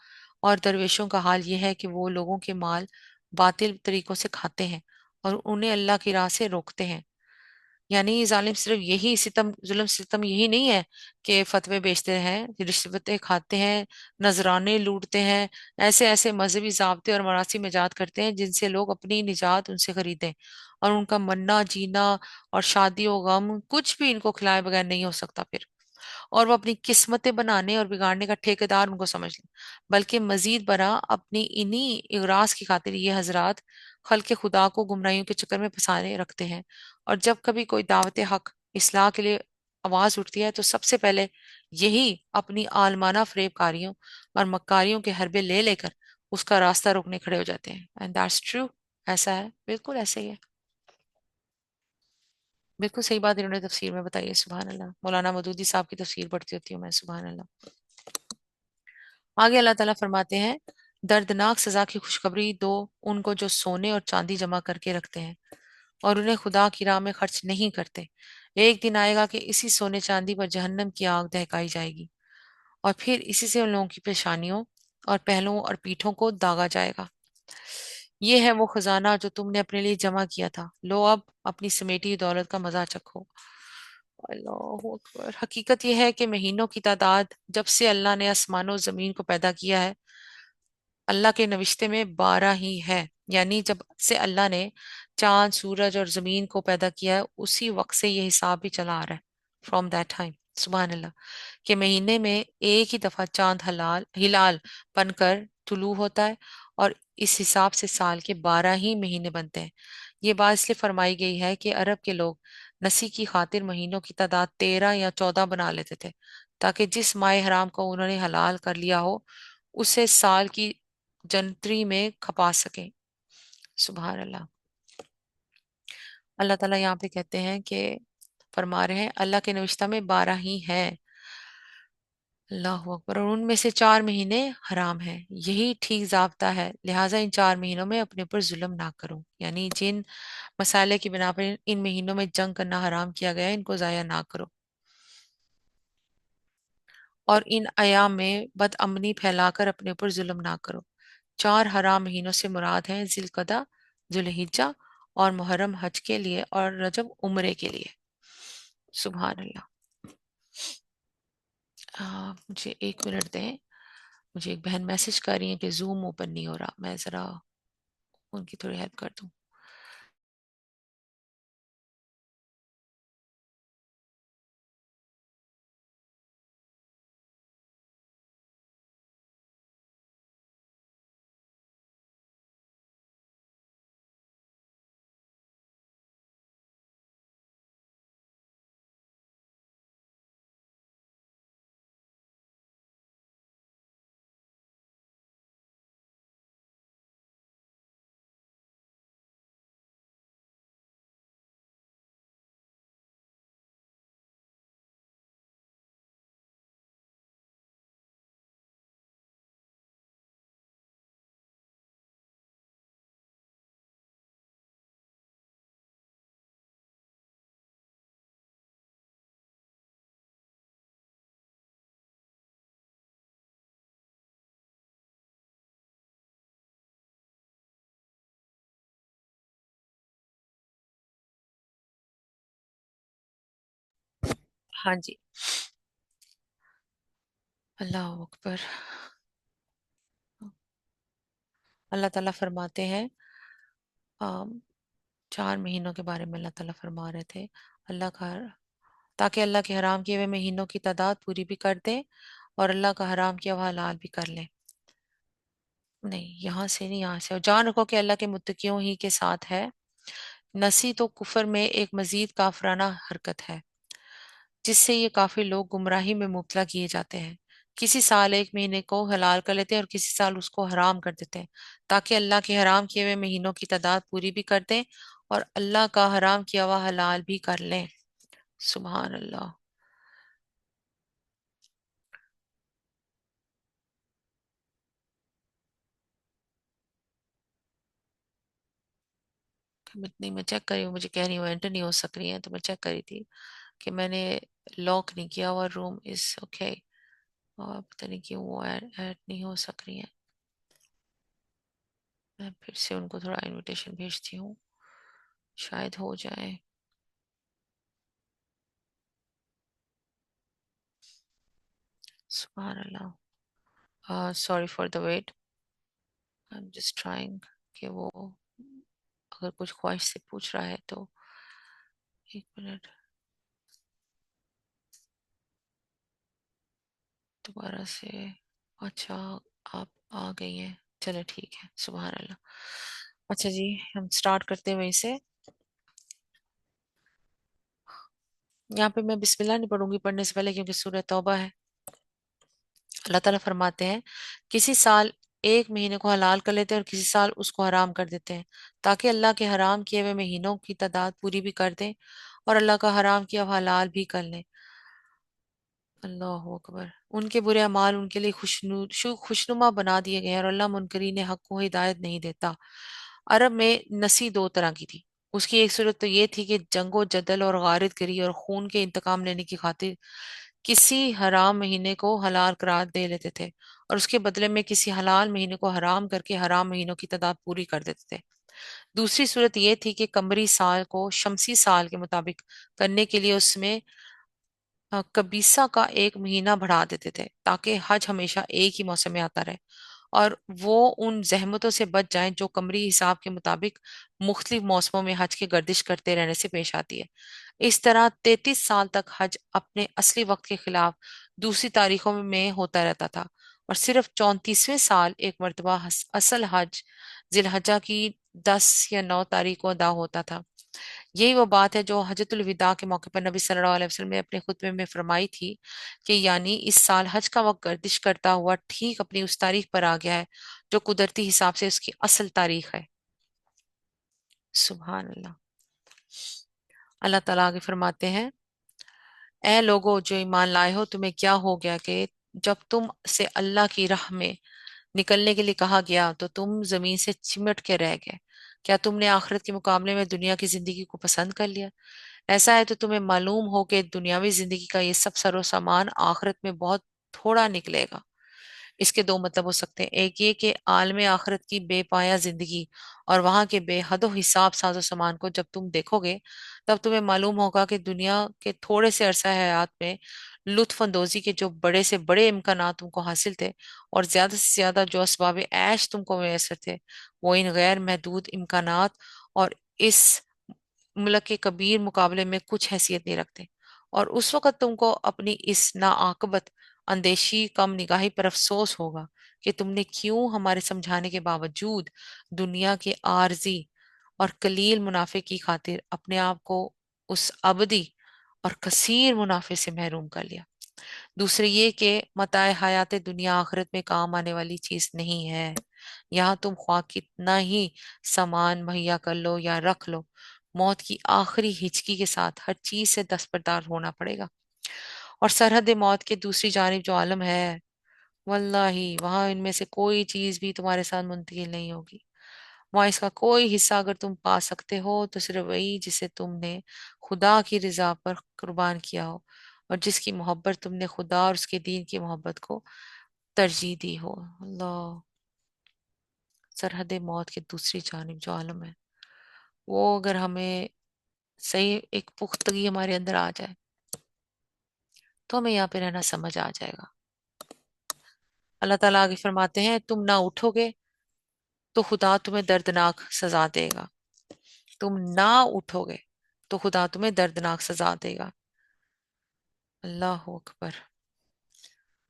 और दरवेशों का हाल यह है कि वो लोगों के माल बातिल तरीकों से खाते हैं और उन्हें अल्लाह की राह से रोकते हैं। यानी जालिम सिर्फ यही सितम जुल्म सितम यही नहीं है कि फतवे बेचते हैं, रिश्वतें खाते हैं, नजराने लूटते हैं, ऐसे ऐसे मजहबी ज़ाब्ते और मरासिम इजाद करते हैं जिनसे लोग अपनी निजात उनसे खरीदें, और उनका मरना जीना और शादी और गम कुछ भी इनको खिलाए बगैर नहीं हो सकता फिर। और वो अपनी किस्मतें बनाने और बिगाड़ने का ठेकेदार उनको समझ लें। बल्कि मजीद बरा, अपनी इन्हीं इगराज की खातिर ये हजरात खल्के खुदा को गुमराहियों के चक्कर में फंसाने रखते हैं। और जब कभी कोई दावत हक इस्लाह के लिए आवाज उठती है, तो सबसे पहले यही अपनी आलमाना फरेबकारियों और मक्कारियों के हरबे ले लेकर उसका रास्ता रोकने खड़े हो जाते हैं। And that's true. ऐसा है, बिल्कुल ऐसे ही है। बिल्कुल सही बात इन्होंने तफसीर में बताई है। सुभान अल्लाह। मौलाना मदूदी साहब की तफसीर पढ़ती होती हूँ मैं। सुभान अल्लाह। आगे अल्लाह ताला फरमाते हैं, दर्दनाक सजा की खुशखबरी दो उनको जो सोने और चांदी जमा करके रखते हैं और उन्हें खुदा की राह में खर्च नहीं करते। एक दिन आएगा कि इसी सोने चांदी पर जहन्नम की आग दहकाई जाएगी, और फिर इसी से उन लोगों की परेशानियों और पहलुओं और पीठों को दागा जाएगा। ये है वो खजाना जो तुमने अपने लिए जमा किया था, लो अब अपनी समेटी हुई दौलत का मजा चखो। अल्लाह अकबर। हकीकत यह है कि महीनों की तादाद जब से अल्लाह ने आसमानों जमीन को पैदा किया है, अल्लाह के नविश्ते में 12 ही है। यानी जब से अल्लाह ने चांद सूरज और जमीन को पैदा किया है, उसी वक्त से ये हिसाब भी चला आ रहा है। फ्रॉम दैट टाइम, सुबहान अल्लाह, के महीने में एक ही दफा चांद हलाल हिलाल बनकर तुलू होता है, और इस हिसाब से साल के 12 ही महीने बनते हैं। ये बात इसलिए फरमाई गई है कि अरब के लोग नसी की खातिर महीनों की तादाद 13 या 14 बना लेते थे, ताकि जिस माह हराम को उन्होंने हलाल कर लिया हो, उसे साल की जनवरी में खपा सके। सुबह अल्लाह। अल्लाह ताला यहाँ पे कहते हैं कि फरमा रहे हैं अल्लाह के नविश्ता में 12 ही हैं। अल्लाह अकबर। और उनमें से 4 महीने हराम हैं, यही ठीक जाब्ता है, लिहाजा इन 4 महीनों में अपने ऊपर जुल्म ना करो। यानी जिन मसाले की बिना पर इन महीनों में जंग करना हराम किया गया है, इनको जाया ना करो। और इन अयाम में बदअमनी फैलाकर अपने ऊपर जुल्म ना करो। 4 हराम महीनों से मुराद हैं जिलकदा, जुल्हिज्जा और मुहर्रम हज के लिए, और रजब उम्रे के लिए। सुभान अल्लाह। मुझे 1 मिनट दें, मुझे एक बहन मैसेज कर रही है कि जूम ओपन नहीं हो रहा, मैं जरा उनकी थोड़ी हेल्प कर दूं। हाँ जी। अल्लाह अकबर। अल्लाह ताला फरमाते हैं, अम, 4 महीनों के बारे में अल्लाह ताला फरमा रहे थे, अल्लाह का, ताकि अल्लाह के हराम किए हुए महीनों की तादाद पूरी भी कर दें और अल्लाह का हराम किया हुआ हलाल भी कर लें। नहीं, यहाँ से नहीं, यहाँ से। और जान रखो कि अल्लाह के मुत्तकियों ही के साथ है। नसी तो कुफर में एक मजीद काफराना हरकत है, जिससे ये काफी लोग गुमराही में मुब्तला किए जाते हैं। किसी साल एक महीने को हलाल कर लेते हैं और किसी साल उसको हराम कर देते हैं, ताकि अल्लाह के हराम किए हुए महीनों की तादाद पूरी भी कर दें और अल्लाह का हराम किया हुआ हलाल भी कर लें। सुबहान अल्लाह। नहीं, मैं चेक करी हूँ, मुझे कह रही हूँ एंटर नहीं हो सक रही है, तो मैं चेक करी थी कि मैंने लॉक नहीं किया हुआ, रूम इज ओके। और पता नहीं क्यों वो ऐड नहीं हो सक रही है। मैं फिर से उनको थोड़ा इनविटेशन भेजती हूँ, शायद हो जाए। सुबहान अल्लाह। Sorry for the wait, I am just trying कि वो अगर कुछ ख्वाहिश से पूछ रहा है तो। 1 मिनट, दोबारा से। अच्छा, आप आ गई हैं, चलो ठीक है, सुबहान अल्लाह। अच्छा जी, हम स्टार्ट करते हैं वहीं से। यहाँ पे मैं बिस्मिल्लाह नहीं पढ़ूंगी पढ़ने से पहले, क्योंकि सूरह तौबा है। अल्लाह ताला फरमाते हैं, किसी साल एक महीने को हलाल कर लेते हैं और किसी साल उसको हराम कर देते हैं, ताकि अल्लाह के हराम किए हुए महीनों की तादाद पूरी भी कर दें और अल्लाह का हराम किया हुआ हलाल भी कर लें। अल्लाह अकबर। उनके बुरे अमाल उनके लिए खुशनुमा बना दिए गए हैं, और अल्लाह मुनकरीन हक को हिदायत नहीं देता। अरब में नसी 2 तरह की थी। उसकी एक सूरत तो ये थी कि जंगो जदल और गारिद गिरी और खून के इंतकाम लेने की खातिर किसी हराम महीने को हलाल करार दे लेते थे और उसके बदले में किसी हलाल महीने को हराम करके हराम महीनों की तादाद पूरी कर देते थे। दूसरी सूरत ये थी कि कमरी साल को शमसी साल के मुताबिक करने के लिए उसमें कबीसा का एक महीना बढ़ा देते थे ताकि हज हमेशा एक ही मौसम में आता रहे और वो उन जहमतों से बच जाएं जो कमरी हिसाब के मुताबिक मुख्तलिफ मौसमों में हज की गर्दिश करते रहने से पेश आती है। इस तरह 33 साल तक हज अपने असली वक्त के खिलाफ दूसरी तारीखों में होता रहता था और सिर्फ 34वें साल एक मरतबा असल हज जिलहज्जा की 10 या 9 तारीख को अदा होता था। यही वो बात है जो हजतुल विदा के मौके पर नबी सल्लल्लाहु अलैहि वसल्लम ने अपने खुतबे में फरमाई थी कि यानी इस साल हज का वक्त गर्दिश करता हुआ ठीक अपनी उस तारीख पर आ गया है जो कुदरती हिसाब से उसकी असल तारीख है। सुभान अल्लाह। अल्लाह ताला आगे फरमाते हैं, ए लोगो जो ईमान लाए हो, तुम्हें क्या हो गया कि जब तुम से अल्लाह की राह में निकलने के लिए कहा गया तो तुम जमीन से चिमट के रह गए। क्या तुमने आखिरत के मुकाबले में दुनिया की जिंदगी को पसंद कर लिया? ऐसा है तो तुम्हें मालूम हो कि दुनियावी जिंदगी का ये सब सरो सामान आखिरत में बहुत थोड़ा निकलेगा। इसके दो मतलब हो सकते हैं, एक ये कि आलम आखिरत की बेपाया जिंदगी और वहां के बेहद हिसाब साजो सामान को जब तुम देखोगे तब तुम्हें मालूम होगा कि दुनिया के थोड़े से अरसा हयात में लुत्फ अंदोजी के जो बड़े से बड़े इम्कानात तुमको हासिल थे और ज्यादा से ज्यादा जो असबाब ऐश तुमको मैसर थे वो इन गैर महदूद इम्कानात और इस मुल्क के कबीर मुकाबले में कुछ हैसियत नहीं रखते। और उस वक्त तुमको अपनी इस नाआकबत अंदेशी कम निगाही पर अफसोस होगा कि तुमने क्यों हमारे समझाने के बावजूद दुनिया के आरजी और कलील मुनाफे की खातिर अपने आप को उस अबदी और कसीर मुनाफे से महरूम कर लिया। दूसरे ये कि मताए हयात दुनिया आखिरत में काम आने वाली चीज नहीं है। यहाँ तुम ख्वाह कितना ही सामान मुहैया कर लो या रख लो, मौत की आखिरी हिचकी के साथ हर चीज से दस्तबरदार होना पड़ेगा। और सरहद मौत के दूसरी जानिब जो आलम है, वल्लाही वहां इनमें से कोई चीज भी तुम्हारे साथ मुंतकिल नहीं होगी। वहां इसका कोई हिस्सा अगर तुम पा सकते हो तो सिर्फ वही जिसे तुमने खुदा की रजा पर कुर्बान किया हो और जिसकी मोहब्बत तुमने खुदा और उसके दीन की मोहब्बत को तरजीह दी हो। अल्लाह। सरहद मौत के दूसरी जानिब जो आलम है वो अगर हमें सही एक पुख्तगी हमारे अंदर आ जाए तो हमें यहाँ पे रहना समझ आ जाएगा। अल्लाह ताला आगे फरमाते हैं, तुम ना उठोगे तो खुदा तुम्हें दर्दनाक सजा देगा। तुम ना उठोगे तो खुदा तुम्हें दर्दनाक सजा देगा। अल्लाह अकबर।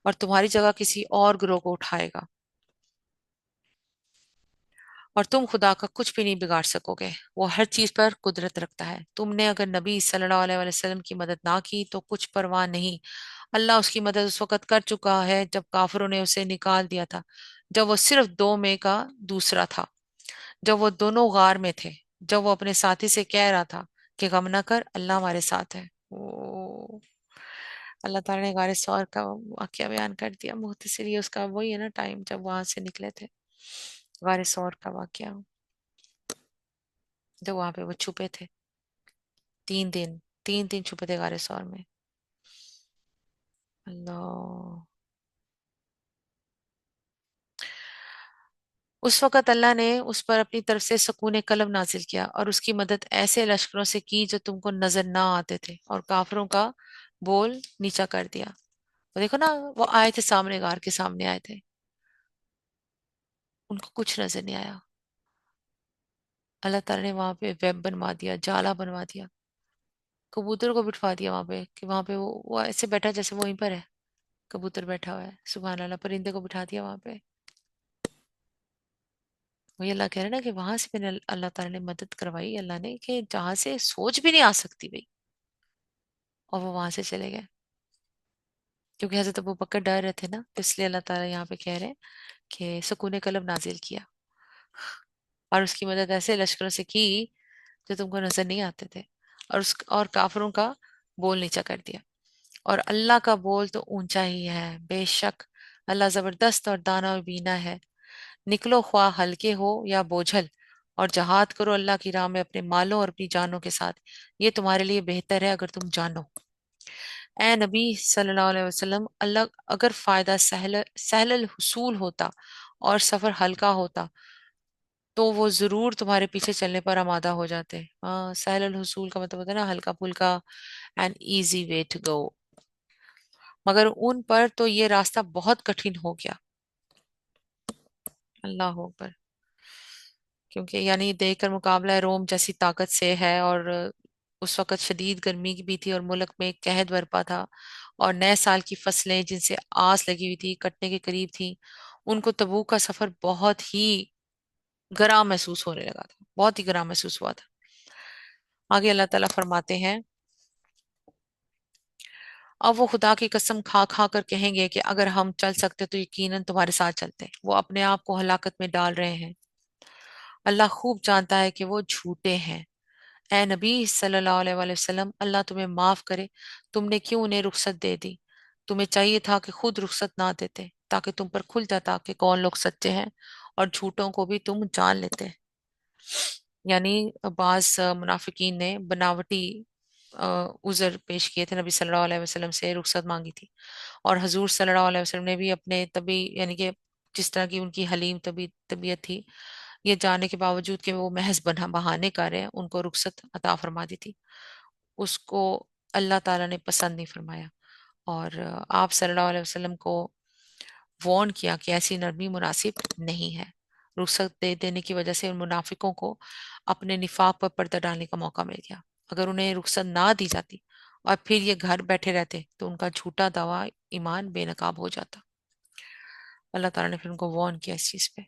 और तुम्हारी जगह किसी और ग्रोह को उठाएगा और तुम खुदा का कुछ भी नहीं बिगाड़ सकोगे। वो हर चीज पर कुदरत रखता है। तुमने अगर नबी सल्लल्लाहु अलैहि वसल्लम की मदद ना की तो कुछ परवाह नहीं, अल्लाह उसकी मदद उस वक्त कर चुका है जब काफिरों ने उसे निकाल दिया था, जब वो सिर्फ दो में का दूसरा था, जब वो दोनों गार में थे, जब वो अपने साथी से कह रहा था कि गम ना कर, अल्लाह हमारे साथ है। ओ, अल्लाह ताला ने गारे सौर का वाकया बयान कर दिया। मुख्तसर ये उसका वही है ना टाइम जब वहां से निकले थे। गारे सौर का वाकया जब वहां पे वो छुपे थे 3 दिन, 3 दिन छुपे थे गारे सौर में। अल्लाह। उस वक़्त अल्लाह ने उस पर अपनी तरफ से सुकून कलम नाजिल किया और उसकी मदद ऐसे लश्करों से की जो तुमको नजर ना आते थे और काफिरों का बोल नीचा कर दिया। वो देखो ना, वो आए थे सामने, गार के सामने आए थे, उनको कुछ नजर नहीं आया। अल्लाह ताला ने वहां पे वेब बनवा दिया, जाला बनवा दिया, कबूतर को बिठवा दिया वहां पे कि वहां पे वो ऐसे बैठा जैसे वो वहीं पर है, कबूतर बैठा हुआ है। सुबहान अल्लाह, परिंदे को बिठा दिया वहां पे। वही अल्लाह कह रहे हैं ना कि वहां से मैंने अल्लाह ताला ने मदद करवाई, अल्लाह ने, कि जहां से सोच भी नहीं आ सकती भाई, और वो वहां से चले गए। क्योंकि हजरत अबू बकर डर रहे थे ना, तो इसलिए अल्लाह ताला यहाँ पे कह रहे हैं कि सुकून कलम नाजिल किया और उसकी मदद ऐसे लश्करों से की जो तुमको नजर नहीं आते थे और उस और काफिरों का बोल नीचा कर दिया। और अल्लाह का बोल तो ऊंचा ही है, बेशक अल्लाह जबरदस्त और दाना और बीना है। निकलो ख्वाह हल्के हो या बोझल और जहाद करो अल्लाह की राह में अपने मालों और अपनी जानों के साथ। ये तुम्हारे लिए बेहतर है अगर तुम जानो। ए नबी सल्लल्लाहु अलैहि वसल्लम, अल्लाह अगर फायदा सहल सहल हुसूल होता और सफर हल्का होता तो वो जरूर तुम्हारे पीछे चलने पर आमादा हो जाते। हाँ, सहल हुसूल का मतलब होता है ना हल्का फुल्का, and easy way to go. मगर उन पर तो ये रास्ता बहुत कठिन हो गया। अल्लाह अकबर। क्योंकि यानी देखकर मुकाबला रोम जैसी ताकत से है, और उस वक़्त शदीद गर्मी की भी थी और मुल्क में कहत बरपा था, और नए साल की फसलें जिनसे आस लगी हुई थी कटने के करीब थी, उनको तबूक का सफर बहुत ही गरां महसूस होने लगा था, बहुत ही गरां महसूस हुआ था। आगे अल्लाह ताला फरमाते हैं, अब वो खुदा की कसम खा खा कर कहेंगे कि अगर हम चल सकते तो यकीनन तुम्हारे साथ चलते। वो अपने आप को हलाकत में डाल रहे हैं। अल्लाह खूब जानता है कि वो झूठे हैं। ए नबी सल्लल्लाहु अलैहि वसल्लम, अल्लाह तुम्हें माफ करे, तुमने क्यों उन्हें रुखसत दे दी? तुम्हें चाहिए था कि खुद रुखसत ना देते, ताकि तुम पर खुल जाता कि कौन लोग सच्चे हैं, और झूठों को भी तुम जान लेते। यानी बाज मुनाफिकीन ने बनावटी उज़र पेश किए थे, नबी सल्लल्लाहु अलैहि वसल्लम से रुखसत मांगी थी। और हजूर सल्लल्लाहु अलैहि वसल्लम ने भी अपने तभी यानी कि जिस तरह की उनकी हलीम तबीयत थी, ये जानने के बावजूद कि वो महज बना बहाने कर रहे हैं, उनको रुखसत अता फरमा दी थी। उसको अल्लाह ताला ने पसंद नहीं फरमाया, और आप सल्लल्लाहु अलैहि वसल्लम को वार्न किया कि ऐसी नरमी मुनासिब नहीं है। रुखसत दे देने की वजह से उन मुनाफिकों को अपने निफाक पर पर्दा डालने का मौका मिल गया। अगर उन्हें रुखसत ना दी जाती और फिर ये घर बैठे रहते तो उनका झूठा दावा ईमान बेनकाब हो जाता। अल्लाह ताला ने फिर उनको वार्न किया इस चीज पे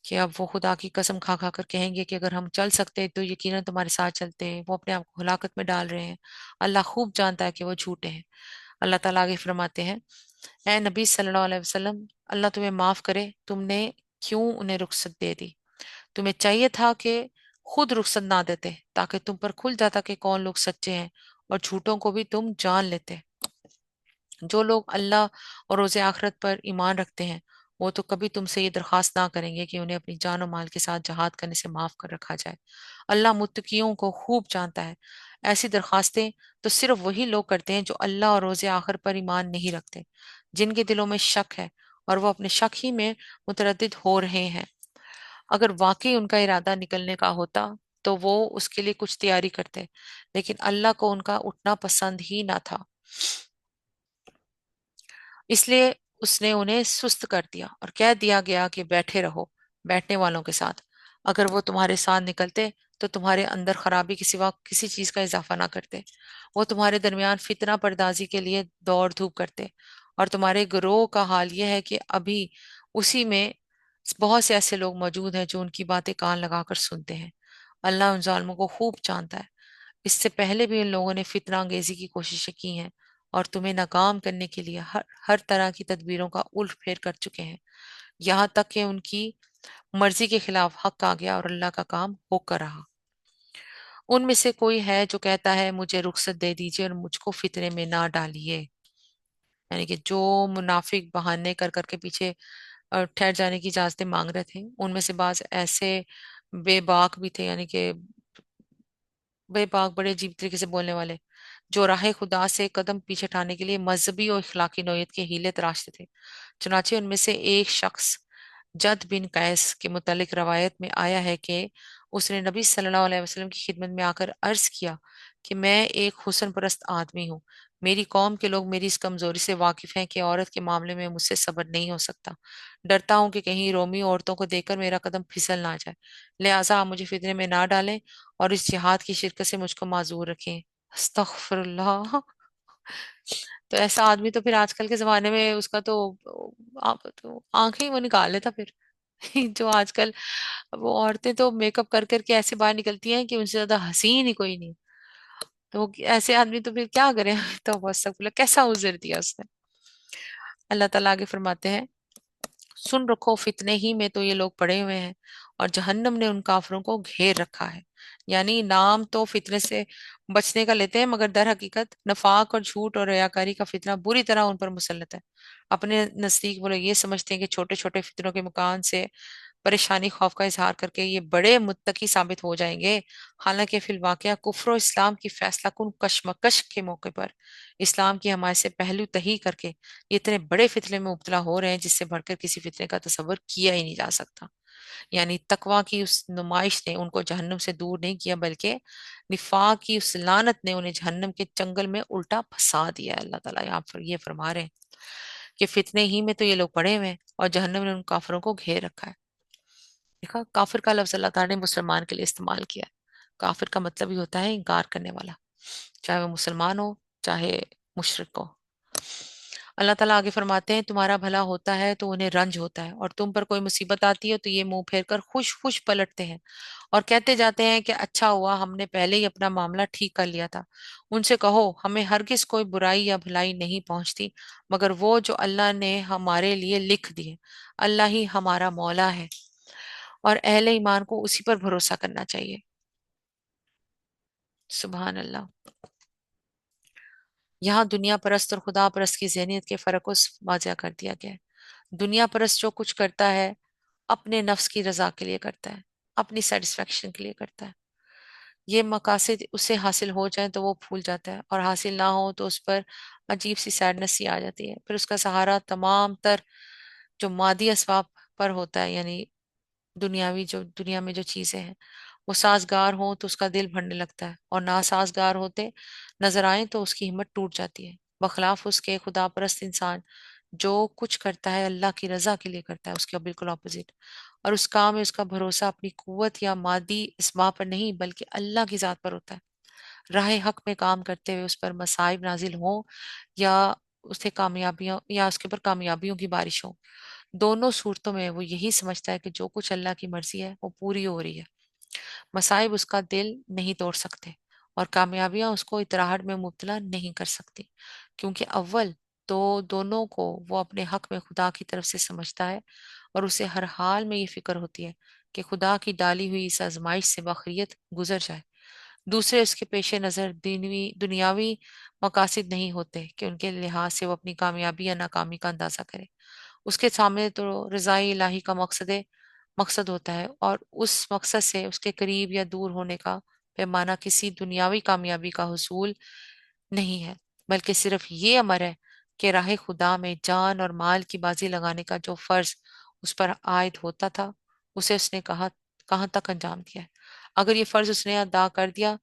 कि अब वो खुदा की कसम खा खा कर कहेंगे कि अगर हम चल सकते तो यकीनन तुम्हारे साथ चलते। वो अपने आप को हलाकत में डाल रहे हैं। अल्लाह खूब जानता है कि वो झूठे हैं। अल्लाह ताला आगे फरमाते हैं, ए नबी सल्लल्लाहु अलैहि वसल्लम, अल्लाह तुम्हें माफ करे, तुमने क्यों उन्हें रुखसत दे दी? तुम्हें चाहिए था कि खुद रुखसत ना देते, ताकि तुम पर खुल जाता कि कौन लोग सच्चे हैं, और झूठों को भी तुम जान लेते। जो लोग अल्लाह और रोज़े आखिरत पर ईमान रखते हैं, वो तो कभी तुमसे ये दरख्वास्त ना करेंगे कि उन्हें अपनी जान और माल के साथ जहाद करने से माफ कर रखा जाए। अल्लाह मुत्तकियों को खूब जानता है। ऐसी दरखास्तें तो सिर्फ वही लोग करते हैं जो अल्लाह और रोज़े आखिर पर ईमान नहीं रखते, जिनके दिलों में शक है और वो अपने शक ही में मुतरद्दिद हो रहे हैं। अगर वाकई उनका इरादा निकलने का होता तो वो उसके लिए कुछ तैयारी करते, लेकिन अल्लाह को उनका उठना पसंद ही ना था, इसलिए उसने उन्हें सुस्त कर दिया और कह दिया गया कि बैठे रहो बैठने वालों के साथ। अगर वो तुम्हारे साथ निकलते तो तुम्हारे अंदर खराबी के सिवा किसी चीज का इजाफा ना करते। वो तुम्हारे दरमियान फितना पर्दाजी के लिए दौड़ धूप करते, और तुम्हारे गिरोह का हाल यह है कि अभी उसी में बहुत से ऐसे लोग मौजूद हैं जो उनकी बातें कान लगाकर सुनते हैं। अल्लाह उन जालिमों को खूब जानता है। इससे पहले भी इन लोगों ने फितना अंगेजी की कोशिशें की हैं, और तुम्हें नाकाम करने के लिए हर हर तरह की तदबीरों का उल्ट फेर कर चुके हैं, यहाँ तक कि उनकी मर्जी के खिलाफ हक आ गया और अल्लाह का काम होकर रहा। उनमें से कोई है जो कहता है मुझे रुखसत दे दीजिए और मुझको फितने में ना डालिए। यानी कि जो मुनाफिक बहाने कर करके पीछे ठहर जाने की इजाजतें मांग रहे थे, उनमें से बाज ऐसे बेबाक भी थे, यानी कि बेबाक बड़े अजीब तरीके से बोलने वाले, जो राह खुदा से कदम पीछे हटाने के लिए मजहबी और इखलाकी नौयत के हीले तराशते थे। चुनाचे उनमें से एक शख्स जद बिन कैस के मुतालिक रवायत में आया है कि उसने नबी सल्लल्लाहु अलैहि वसल्लम की खिदमत में आकर अर्ज किया कि मैं एक हुस्न परस्त आदमी हूँ। मेरी कौम के लोग मेरी इस कमजोरी से वाकिफ हैं कि औरत के मामले में मुझसे सब्र नहीं हो सकता। डरता हूँ कि कहीं रोमी औरतों को देखकर मेरा कदम फिसल ना जाए, लिहाजा आप मुझे फितने में ना डालें और इस जिहाद की शिरकत से मुझको माजूर रखें। अस्तगफिरुल्लाह। तो ऐसा आदमी तो फिर आजकल के जमाने में उसका तो आप तो आंखें ही वो निकाल लेता फिर। जो आजकल वो औरतें तो मेकअप कर करके ऐसे बाहर निकलती हैं कि उनसे ज्यादा हसीन ही कोई नहीं। तो ऐसे आदमी तो फिर क्या करें। तो बस कैसा उज़र दिया उसने। अल्लाह ताला आगे फरमाते हैं, सुन रखो फितने ही में तो ये लोग पड़े हुए हैं, और जहन्नम ने उन काफरों को घेर रखा है। यानी नाम तो फितने से बचने का लेते हैं, मगर दर हकीकत नफाक और झूठ और रियाकारी का फितना बुरी तरह उन पर मुसल्लत है। अपने नजदीक वो लोग ये समझते हैं कि छोटे छोटे फितनों के मुकाम से परेशानी खौफ का इजहार करके ये बड़े मुत्तकी साबित हो जाएंगे। हालांकि फिल वाकया कुफ्र और इस्लाम की फैसला कुन कशमकश के मौके पर इस्लाम की हमायत से पहलू तही करके ये इतने बड़े फितने में मुब्तला हो रहे हैं जिससे बढ़कर किसी फितने का तसव्वुर किया ही नहीं जा सकता। यानी तकवा की उस नुमाइश ने उनको जहन्नुम से दूर नहीं किया, बल्कि निफाक की उस लानत ने उन्हें जहन्नुम के चंगल में उल्टा फंसा दिया। अल्लाह ताला यहाँ पर ये फरमा रहे हैं कि फितने ही में तो ये लोग पड़े हुए हैं और जहन्नुम ने उन काफिरों को घेर रखा है। देखा, काफिर का लफ्ज अल्लाह ताला ने मुसलमान के लिए इस्तेमाल किया है। काफिर का मतलब ही होता है इनकार करने वाला, चाहे वो मुसलमान हो चाहे मुशरिक हो। अल्लाह ताला आगे फरमाते हैं, तुम्हारा भला होता है तो उन्हें रंज होता है, और तुम पर कोई मुसीबत आती है तो ये मुंह फेर कर खुश खुश पलटते हैं और कहते जाते हैं कि अच्छा हुआ हमने पहले ही अपना मामला ठीक कर लिया था। उनसे कहो, हमें हरगिज कोई बुराई या भलाई नहीं पहुंचती मगर वो जो अल्लाह ने हमारे लिए लिख दिए। अल्लाह ही हमारा मौला है और अहले ईमान को उसी पर भरोसा करना चाहिए। सुभान अल्लाह। यहाँ दुनिया परस्त और खुदा परस्त की ज़हनियत के फर्क को वाज़ह कर दिया गया है। दुनिया परस्त जो कुछ करता है अपने नफ्स की रजा के लिए करता है, अपनी सेटिस्फेक्शन के लिए करता है। ये मकासद उसे हासिल हो जाए तो वो भूल जाता है, और हासिल ना हो तो उस पर अजीब सी सैडनेस सी आ जाती है। फिर उसका सहारा तमाम तर जो मादी असबाब पर होता है, यानी दुनियावी जो दुनिया में जो चीजें हैं वो साजगार हो तो उसका दिल भरने लगता है, और नासाजगार होते नजर आए तो उसकी हिम्मत टूट जाती है। बखलाफ उसके खुदा परस्त इंसान जो कुछ करता है अल्लाह की रजा के लिए करता है, उसके बिल्कुल ऑपोजिट। और उस काम में उसका भरोसा अपनी कुव्वत या मादी इसबाब पर नहीं बल्कि अल्लाह की जात पर होता है। राह हक में काम करते हुए उस पर मसाइब नाजिल हो या उसे कामयाबियां या उसके ऊपर कामयाबियों की बारिश हो, दोनों सूरतों में वो यही समझता है कि जो कुछ अल्लाह की मर्जी है वो पूरी हो रही है। मसाइब उसका दिल नहीं तोड़ सकते और कामयाबियां उसको इतराहट में मुब्तला नहीं कर सकती, क्योंकि अव्वल तो दोनों को वो अपने हक में खुदा की तरफ से समझता है और उसे हर हाल में ये फिक्र होती है कि खुदा की डाली हुई इस आजमाइश से बखरियत गुजर जाए। दूसरे उसके पेश नज़र दुनियावी मकासद नहीं होते कि उनके लिहाज से वो अपनी कामयाबी या नाकामी का अंदाजा करे। उसके सामने तो रज़ाई इलाही का मकसद होता है, और उस मकसद से उसके करीब या दूर होने का पैमाना किसी दुनियावी कामयाबी का हुसूल नहीं है, बल्कि सिर्फ ये अमर है कि राह खुदा में जान और माल की बाजी लगाने का जो फर्ज उस पर आयद होता था उसे उसने कहाँ तक अंजाम दिया है। अगर ये फर्ज उसने अदा कर दिया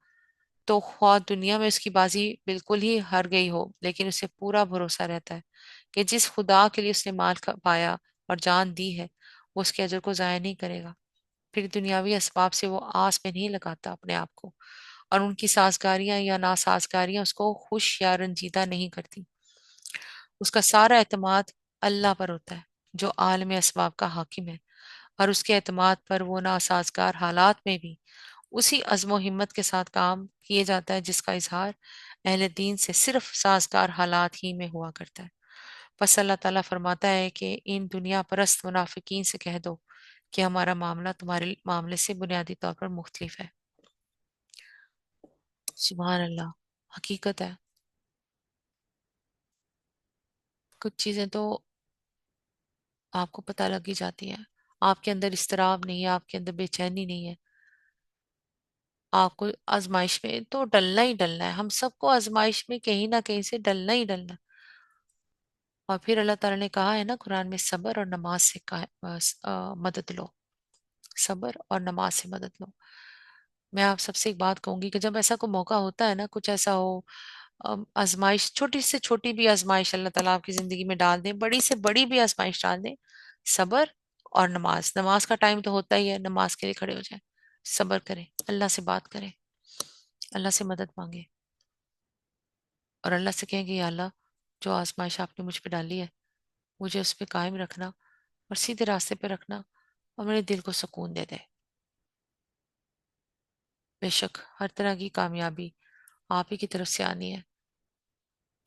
तो ख्वाह दुनिया में उसकी बाजी बिल्कुल ही हार गई हो, लेकिन उसे पूरा भरोसा रहता है कि जिस खुदा के लिए उसने पाया और जान दी है वो उसके अजर को जाया नहीं करेगा। फिर दुनियावी असबाब से वो आस में नहीं लगाता अपने आप को, और उनकी साजगारियां या नासाजगारियां उसको खुश या रंजीदा नहीं करती। उसका सारा एतमाद अल्लाह पर होता है जो आलम असबाब का हाकिम है, और उसके एतमाद पर वो नासाजगार हालात में भी उसी अज़्म हिम्मत के साथ काम किए जाता है जिसका इजहार अहले दीन से सिर्फ साजगार हालात ही में हुआ करता है। बस अल्लाह ताला फरमाता है कि इन दुनिया परस्त मुनाफिकीन से कह दो कि हमारा मामला तुम्हारे मामले से बुनियादी तौर पर मुख्तलिफ है। सुभान अल्लाह। हकीकत है, कुछ चीजें तो आपको पता लग ही जाती हैं। आपके अंदर इस्तराब नहीं है, आपके अंदर बेचैनी नहीं है, आपको आजमाइश में तो डलना ही डलना है। हम सबको आजमाइश में कहीं ना कहीं से डलना ही डलना है। और फिर अल्लाह ताला ने कहा है ना कुरान में, सबर और नमाज से मदद लो। सबर और नमाज से मदद लो। मैं आप सबसे एक बात कहूंगी कि जब ऐसा कोई मौका होता है ना, कुछ ऐसा हो, आजमाइश, छोटी से छोटी भी आजमाइश अल्लाह ताला आपकी जिंदगी में डाल दे, बड़ी से बड़ी भी आजमाइश डाल दे, सबर और नमाज। नमाज का टाइम तो होता ही है, नमाज के लिए खड़े हो जाए, सबर करें, अल्लाह से बात करें, अल्लाह से मदद मांगे, और अल्लाह से कहेंगे या अल्लाह, जो आजमाइश आपने मुझ पे डाली है मुझे उस पर कायम रखना और सीधे रास्ते पे रखना, और मेरे दिल को सुकून दे दे। बेशक हर तरह की कामयाबी आप ही की तरफ से आनी है।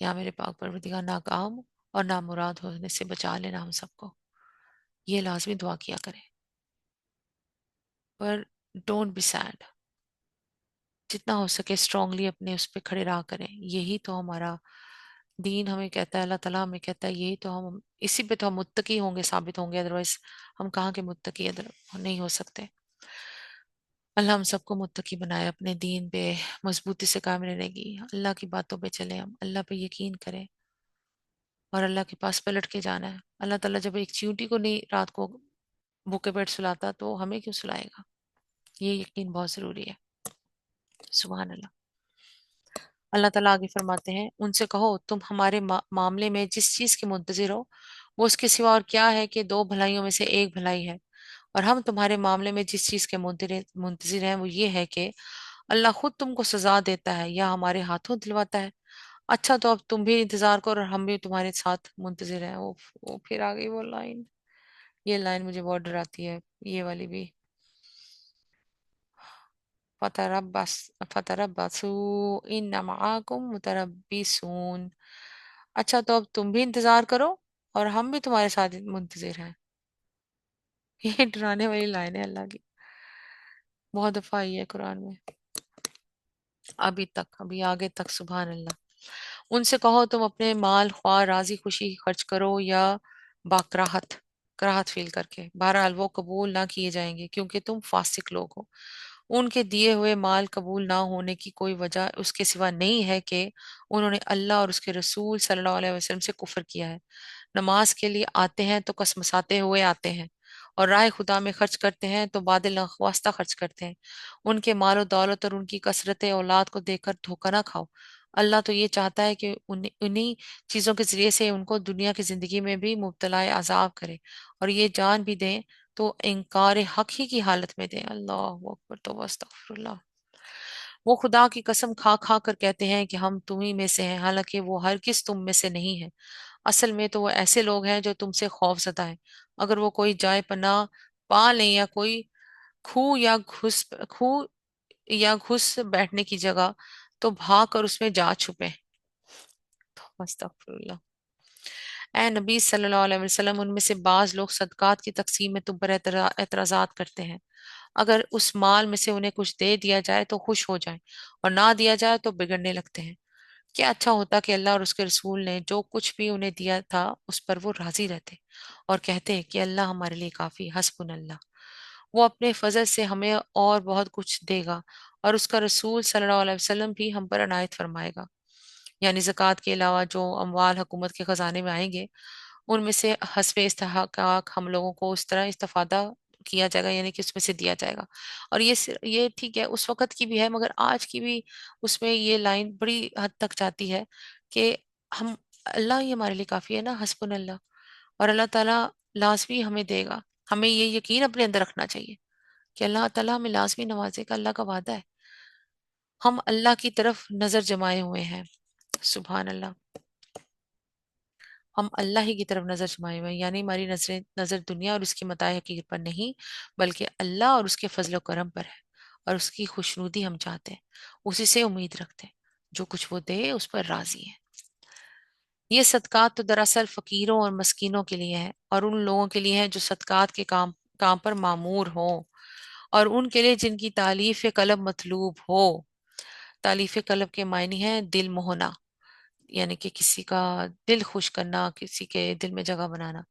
या मेरे पाक परवरदिगार नाकाम और नामुराद होने से बचा लेना हम सबको, ये लाजमी दुआ किया करें। पर डोंट बी सैड, जितना हो सके स्ट्रांगली अपने उस पर खड़े रहा करें। यही तो हमारा दीन हमें कहता है, अल्लाह ताला हमें कहता है, यही तो हम, इसी पे तो हम मुत्तकी होंगे, साबित होंगे, अदरवाइज हम कहाँ के मुत्तकी अदर नहीं हो सकते। अल्लाह हम सबको मुत्तकी बनाए, अपने दीन पे मजबूती से कायम रहने की, अल्लाह की बातों पे चले, हम अल्लाह पे यकीन करें और अल्लाह के पास पलट के जाना है। अल्लाह ताला जब एक चींटी को नहीं रात को भूखे पेट सुलाता तो हमें क्यों सुलाएगा? ये यकीन बहुत जरूरी है। सुभान अल्लाह। अल्लाह ताला आगे फरमाते हैं, उनसे कहो तुम हमारे मामले में जिस चीज के मुंतजिर हो वो उसके सिवा और क्या है कि दो भलाइयों में से एक भलाई है। और हम तुम्हारे मामले में जिस चीज के मुंतजिर हैं वो ये है कि अल्लाह खुद तुमको सजा देता है या हमारे हाथों दिलवाता है। अच्छा तो अब तुम भी इंतजार करो और हम भी तुम्हारे साथ मुंतजिर हैं। वो फिर आ गई वो लाइन। ये लाइन मुझे बहुत डराती है, ये वाली भी। फतरब्बस फतरब्बसू इन्ना मआकुम मुतरब्बिसून। अच्छा तो अब तुम भी इंतजार करो और हम भी तुम्हारे साथ मुंतजिर हैं। ये डराने वाली लाइन है अल्लाह की, बहुत दफा आई है कुरान में, अभी तक, अभी आगे तक। सुभान अल्लाह। उनसे कहो तुम अपने माल ख्वाह राजी खुशी खर्च करो या बाकराहत, कराहत फील करके, बहरहाल वो कबूल ना किए जाएंगे क्योंकि तुम फासिक लोग हो। उनके दिए हुए माल कबूल ना होने की कोई वजह उसके सिवा नहीं है कि उन्होंने अल्लाह और उसके रसूल सल्लल्लाहु अलैहि वसल्लम से कुफर किया है। नमाज के लिए आते हैं तो कसमसाते हुए आते हैं, और राह खुदा में खर्च करते हैं तो बादल नखवास्ता खर्च करते हैं। उनके मालो दौलत और उनकी कसरत औलाद को देखकर धोखा ना खाओ। अल्लाह तो ये चाहता है कि उन्हीं चीजों के जरिए से उनको दुनिया की जिंदगी में भी मुब्तला अजाब करे, और ये जान भी दें तो इनकार हक ही की हालत में दें। अल्लाह अकबर, तो अस्तगफिरुल्लाह। वो खुदा की कसम खा खा कर कहते हैं कि हम तुम्ही में से हैं, हालांकि वो हर किस तुम में से नहीं है। असल में तो वो ऐसे लोग हैं जो तुमसे खौफजदा हैं। अगर वो कोई जाए पनाह पा लें या कोई खूह या घुस बैठने की जगह, तो भाग कर उसमें जा छुपे। अस्तगफिरुल्लाह। ए नबी सल्लल्लाहु अलैहि वसल्लम, उनमें से बाज लोग सदकात की तकसीम में तुम पर एतराजात करते हैं। अगर उस माल में से उन्हें कुछ दे दिया जाए तो खुश हो जाए, और ना दिया जाए तो बिगड़ने लगते हैं। क्या अच्छा होता कि अल्लाह और उसके रसूल ने जो कुछ भी उन्हें दिया था उस पर वो राजी रहते और कहते कि अल्लाह हमारे लिए काफी, हस्बुन अल्लाह। वो अपने फजल से हमें और बहुत कुछ देगा, और उसका रसूल सल्लल्लाहु अलैहि वसल्लम भी हम पर अनायत फरमाएगा। यानी ज़कात के अलावा जो अमवाल हुकूमत के खजाने में आएंगे उनमें से हस्बे इस्तेहकाक हम लोगों को उस तरह इस्तेफादा किया जाएगा, यानी कि उसमें से दिया जाएगा। और ये ठीक है, उस वक्त की भी है, मगर आज की भी उसमें ये लाइन बड़ी हद तक जाती है कि हम, अल्लाह ही हमारे लिए काफी है ना, हस्बुन अल्लाह। और अल्लाह ताला लाजमी हमें देगा। हमें ये यकीन अपने अंदर रखना चाहिए कि अल्लाह ताला हमें लाजमी नवाजेगा, अल्लाह का वादा है। हम अल्लाह की तरफ नजर जमाए हुए हैं। सुभान अल्लाह। हम अल्लाह ही की तरफ नजर जमाए हुए हैं, यानी हमारी नजर दुनिया और उसकी मताए हकीकत पर नहीं, बल्कि अल्लाह और उसके फजल करम पर है। और उसकी खुशनुदी हम चाहते हैं, उसी से उम्मीद रखते हैं, जो कुछ वो दे उस पर राजी है। ये सदकात तो दरअसल फकीरों और मस्कीनों के लिए है, और उन लोगों के लिए है जो सदकात के काम पर मामूर हो, और उनके लिए जिनकी तालीफ कलब मतलूब हो। तालीफ कलब के मायने हैं दिल मोहना, यानी कि किसी का दिल खुश करना, किसी के दिल में जगह बनाना।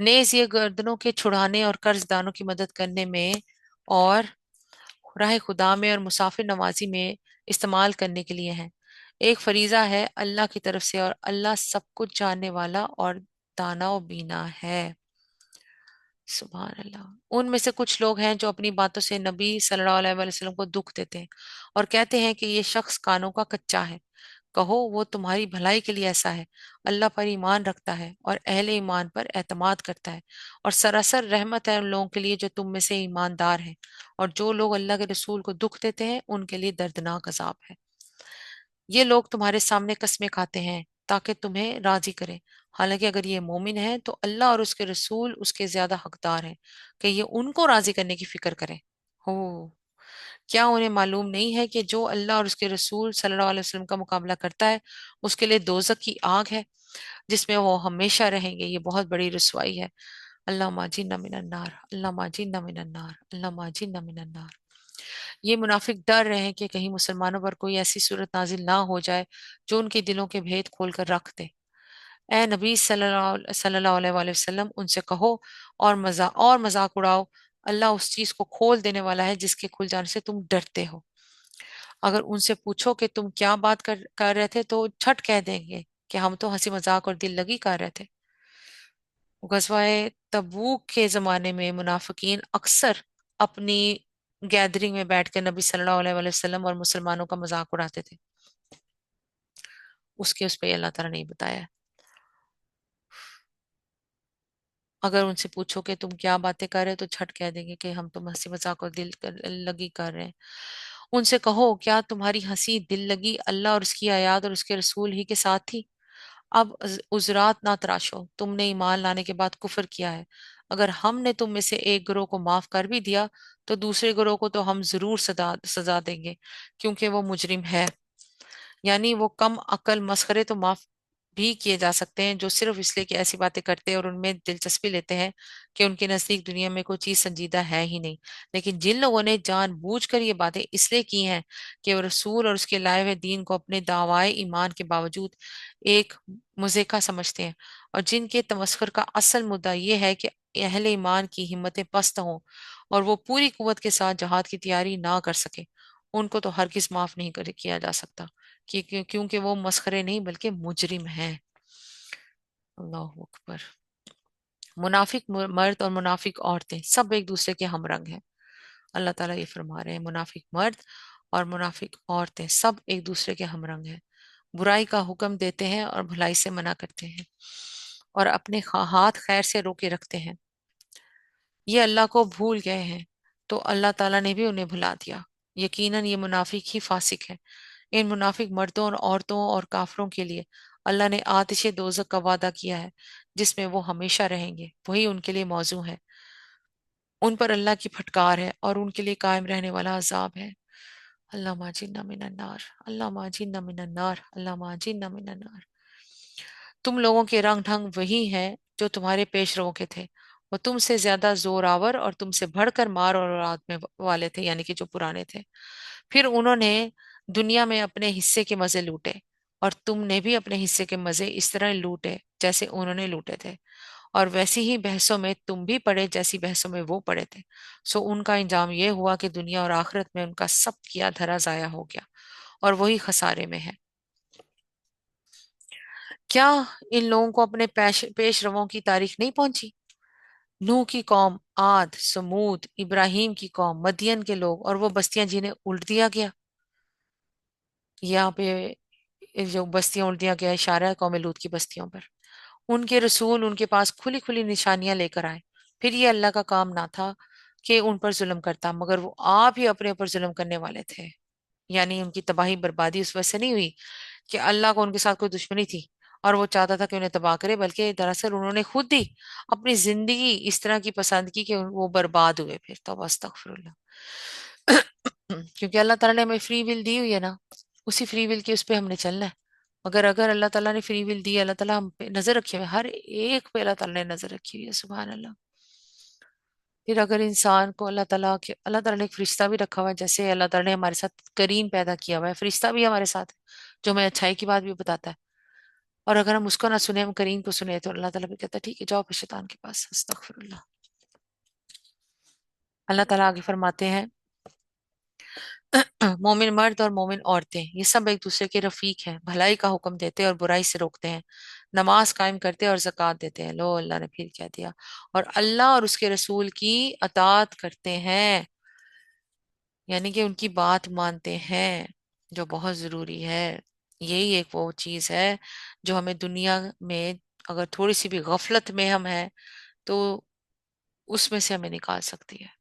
नेज ये गर्दनों के छुड़ाने और कर्जदानों की मदद करने में, और राह खुदा में और मुसाफिर नवाजी में इस्तेमाल करने के लिए है। एक फरीजा है अल्लाह की तरफ से, और अल्लाह सब कुछ जानने वाला और दाना और बीना है। सुभान अल्लाह। उनमें से कुछ लोग हैं जो अपनी बातों से नबी सल्लल्लाहु अलैहि वसल्लम को दुख देते हैं और कहते हैं कि ये शख्स कानों का कच्चा है। कहो वो तुम्हारी भलाई के लिए ऐसा है। अल्लाह पर ईमान रखता है और अहले ईमान पर एतमाद करता है, और सरासर रहमत है उन लोगों के लिए जो तुम में से ईमानदार हैं। और जो लोग अल्लाह के रसूल को दुख देते हैं उनके लिए दर्दनाक अजाब है। ये लोग तुम्हारे सामने कस्में खाते हैं ताकि तुम्हें राजी करें, हालांकि अगर ये मोमिन है तो अल्लाह और उसके रसूल उसके ज्यादा हकदार हैं कि ये उनको राजी करने की फिक्र करें। हो, क्या उन्हें मालूम नहीं है कि जो अल्लाह और उसके रसूल सल्लल्लाहु अलैहि वसल्लम का मुकाबला करता है उसके लिए दोजक की आग है जिसमें वो हमेशा रहेंगे। ये बहुत बड़ी रुसवाई है। अल्लाह माजिन्ना मिनन्नार, अल्लाह माजिन्ना मिनन्नार, अल्लाह माजिन्ना मिनन्नार। یہ منافق ڈر رہے ہیں کہ کہیں مسلمانوں پر کوئی ایسی صورت نازل نہ ہو جائے جو ان کے دلوں کے بھید کھول کر رکھ دے۔ اے نبی صلی اللہ علیہ وآلہ وسلم، ان سے کہو اور مذاق اڑاؤ، اللہ اس چیز کو کھول دینے والا ہے جس کے کھل جانے سے تم ڈرتے ہو۔ اگر ان سے پوچھو کہ تم کیا بات کر رہے تھے تو جھٹ کہہ دیں گے کہ ہم تو ہنسی مذاق اور دل لگی کر رہے تھے۔ غزوہ تبوک کے زمانے میں منافقین اکثر اپنی گیدرنگ میں بیٹھ کر نبی صلی اللہ علیہ وآلہ وسلم اور مسلمانوں کا مذاق اڑاتے تھے۔ اس پہ اللہ تعالیٰ نہیں بتایا۔ اگر ان سے پوچھو کہ تم کیا باتیں کر رہے ہو تو جھٹ کہہ دیں گے کہ ہم تو ہنسی مذاق اور لگی کر رہے ہیں۔ ان سے کہو کیا تمہاری ہنسی دل لگی اللہ اور اس کی آیات اور اس کے رسول ہی کے ساتھ تھی؟ اب عذرات نہ تراشو، تم نے ایمان لانے کے بعد کفر کیا ہے۔ اگر ہم نے تم میں سے ایک گروہ کو معاف کر بھی دیا تو دوسرے گروہ کو تو ہم ضرور سزا دیں گے، کیونکہ وہ مجرم ہے۔ یعنی وہ کم عقل مسخرے تو معاف بھی کیے جا سکتے ہیں جو صرف اس لیے کہ ایسی باتیں کرتے ہیں اور ان میں دلچسپی لیتے ہیں کہ ان کے نزدیک دنیا میں کوئی چیز سنجیدہ ہے ہی نہیں۔ لیکن جن لوگوں نے جان بوجھ کر یہ باتیں اس لیے کی ہیں کہ وہ رسول اور اس کے لائے ہوئے دین کو اپنے دعوائے ایمان کے باوجود ایک مضحکہ سمجھتے ہیں، اور جن کے تمسخر کا اصل مدعا یہ ہے کہ اہل ایمان کی ہمتیں پست ہوں اور وہ پوری قوت کے ساتھ جہاد کی تیاری نہ کر سکے، ان کو تو ہرگز معاف نہیں کیا جا سکتا، کیونکہ وہ مسخرے نہیں بلکہ مجرم ہیں۔ اللہ اکبر۔ منافق مرد اور منافق عورتیں سب ایک دوسرے کے ہم رنگ ہیں۔ اللہ تعالیٰ یہ فرما رہے ہیں منافق مرد اور منافق عورتیں سب ایک دوسرے کے ہم رنگ ہیں، برائی کا حکم دیتے ہیں اور بھلائی سے منع کرتے ہیں، اور اپنے ہاتھ خیر سے روکے رکھتے ہیں۔ یہ اللہ کو بھول گئے ہیں تو اللہ تعالیٰ نے بھی انہیں بھلا دیا۔ یقیناً یہ منافق ہی فاسق ہے۔ ان منافق مردوں اور عورتوں اور کافروں کے لیے اللہ نے آتش دوزخ کا وعدہ کیا ہے جس میں وہ ہمیشہ رہیں گے، وہی ان کے لیے موزوں ہے۔ ان پر اللہ کی پھٹکار ہے اور ان کے لیے قائم رہنے والا عذاب ہے۔ اللہ ماجنا من النار، اللہ ماجنا من النار، اللہ ماجنا من النار۔ تم لوگوں کے رنگ ڈھنگ وہی ہیں جو تمہارے پیش رو کے تھے، وہ تم سے زیادہ زور آور اور تم سے بڑھ کر مار اور اولاد میں والے تھے، یعنی کہ جو پرانے تھے۔ پھر انہوں نے دنیا میں اپنے حصے کے مزے لوٹے، اور تم نے بھی اپنے حصے کے مزے اس طرح لوٹے جیسے انہوں نے لوٹے تھے، اور ویسی ہی بحثوں میں تم بھی پڑے جیسی بحثوں میں وہ پڑے تھے۔ سو ان کا انجام یہ ہوا کہ دنیا اور آخرت میں ان کا سب کیا دھرا ضائع ہو گیا، اور وہی خسارے میں ہے۔ کیا ان لوگوں کو اپنے پیش رووں کی تاریخ نہیں پہنچی؟ نوح کی قوم، عاد، سمود، ابراہیم کی قوم، مدین کے لوگ اور وہ بستیاں جنہیں الٹ دیا گیا۔ یہاں پہ جو بستیاں الٹ دیا گیا اشارہ ہے قوم لوط کی بستیوں پر۔ ان کے رسول ان کے پاس کھلی کھلی نشانیاں لے کر آئے، پھر یہ اللہ کا کام نہ تھا کہ ان پر ظلم کرتا، مگر وہ آپ ہی اپنے اوپر ظلم کرنے والے تھے۔ یعنی ان کی تباہی بربادی اس وجہ سے نہیں ہوئی کہ اللہ کو ان کے ساتھ کوئی دشمنی تھی اور وہ چاہتا تھا کہ انہیں تباہ کرے، بلکہ دراصل انہوں نے خود ہی اپنی زندگی اس طرح کی پسند کی کہ وہ برباد ہوئے۔ پھر توبہ استغفر اللہ۔ کیونکہ اللہ تعالیٰ نے ہمیں فری ول دی ہوئی ہے نا، اسی فری ول کے اس پہ ہم نے چلنا ہے۔ مگر اگر اللہ تعالیٰ نے فری ول دی، اللہ تعالیٰ ہم پہ نظر رکھی ہوئی ہے، ہر ایک پہ اللہ تعالیٰ نے نظر رکھی ہوئی ہے، سبحان اللہ۔ پھر اگر انسان کو اللہ تعالیٰ نے ایک فرشتہ بھی رکھا ہوا ہے، جیسے اللہ تعالیٰ نے ہمارے ساتھ کریم پیدا کیا ہوا ہے، فرشتہ بھی ہمارے ساتھ ہے جو ہمیں اچھائی کی بات بھی بتاتا ہے، اور اگر ہم اس کو نہ سنیں، ہم کریم کو سنیں، تو اللہ تعالیٰ بھی کہتا ہے ٹھیک ہے جاؤ پھر شیطان کے پاس، استغفر اللہ۔ اللہ تعالیٰ آگے فرماتے ہیں مومن مرد اور مومن عورتیں یہ سب ایک دوسرے کے رفیق ہیں، بھلائی کا حکم دیتے اور برائی سے روکتے ہیں، نماز قائم کرتے اور زکوٰۃ دیتے ہیں۔ لو اللہ نے پھر کیا دیا، اور اللہ اور اس کے رسول کی اطاعت کرتے ہیں، یعنی کہ ان کی بات مانتے ہیں، جو بہت ضروری ہے۔ یہی ایک وہ چیز ہے جو ہمیں دنیا میں اگر تھوڑی سی بھی غفلت میں ہم ہیں تو اس میں سے ہمیں نکال سکتی ہے۔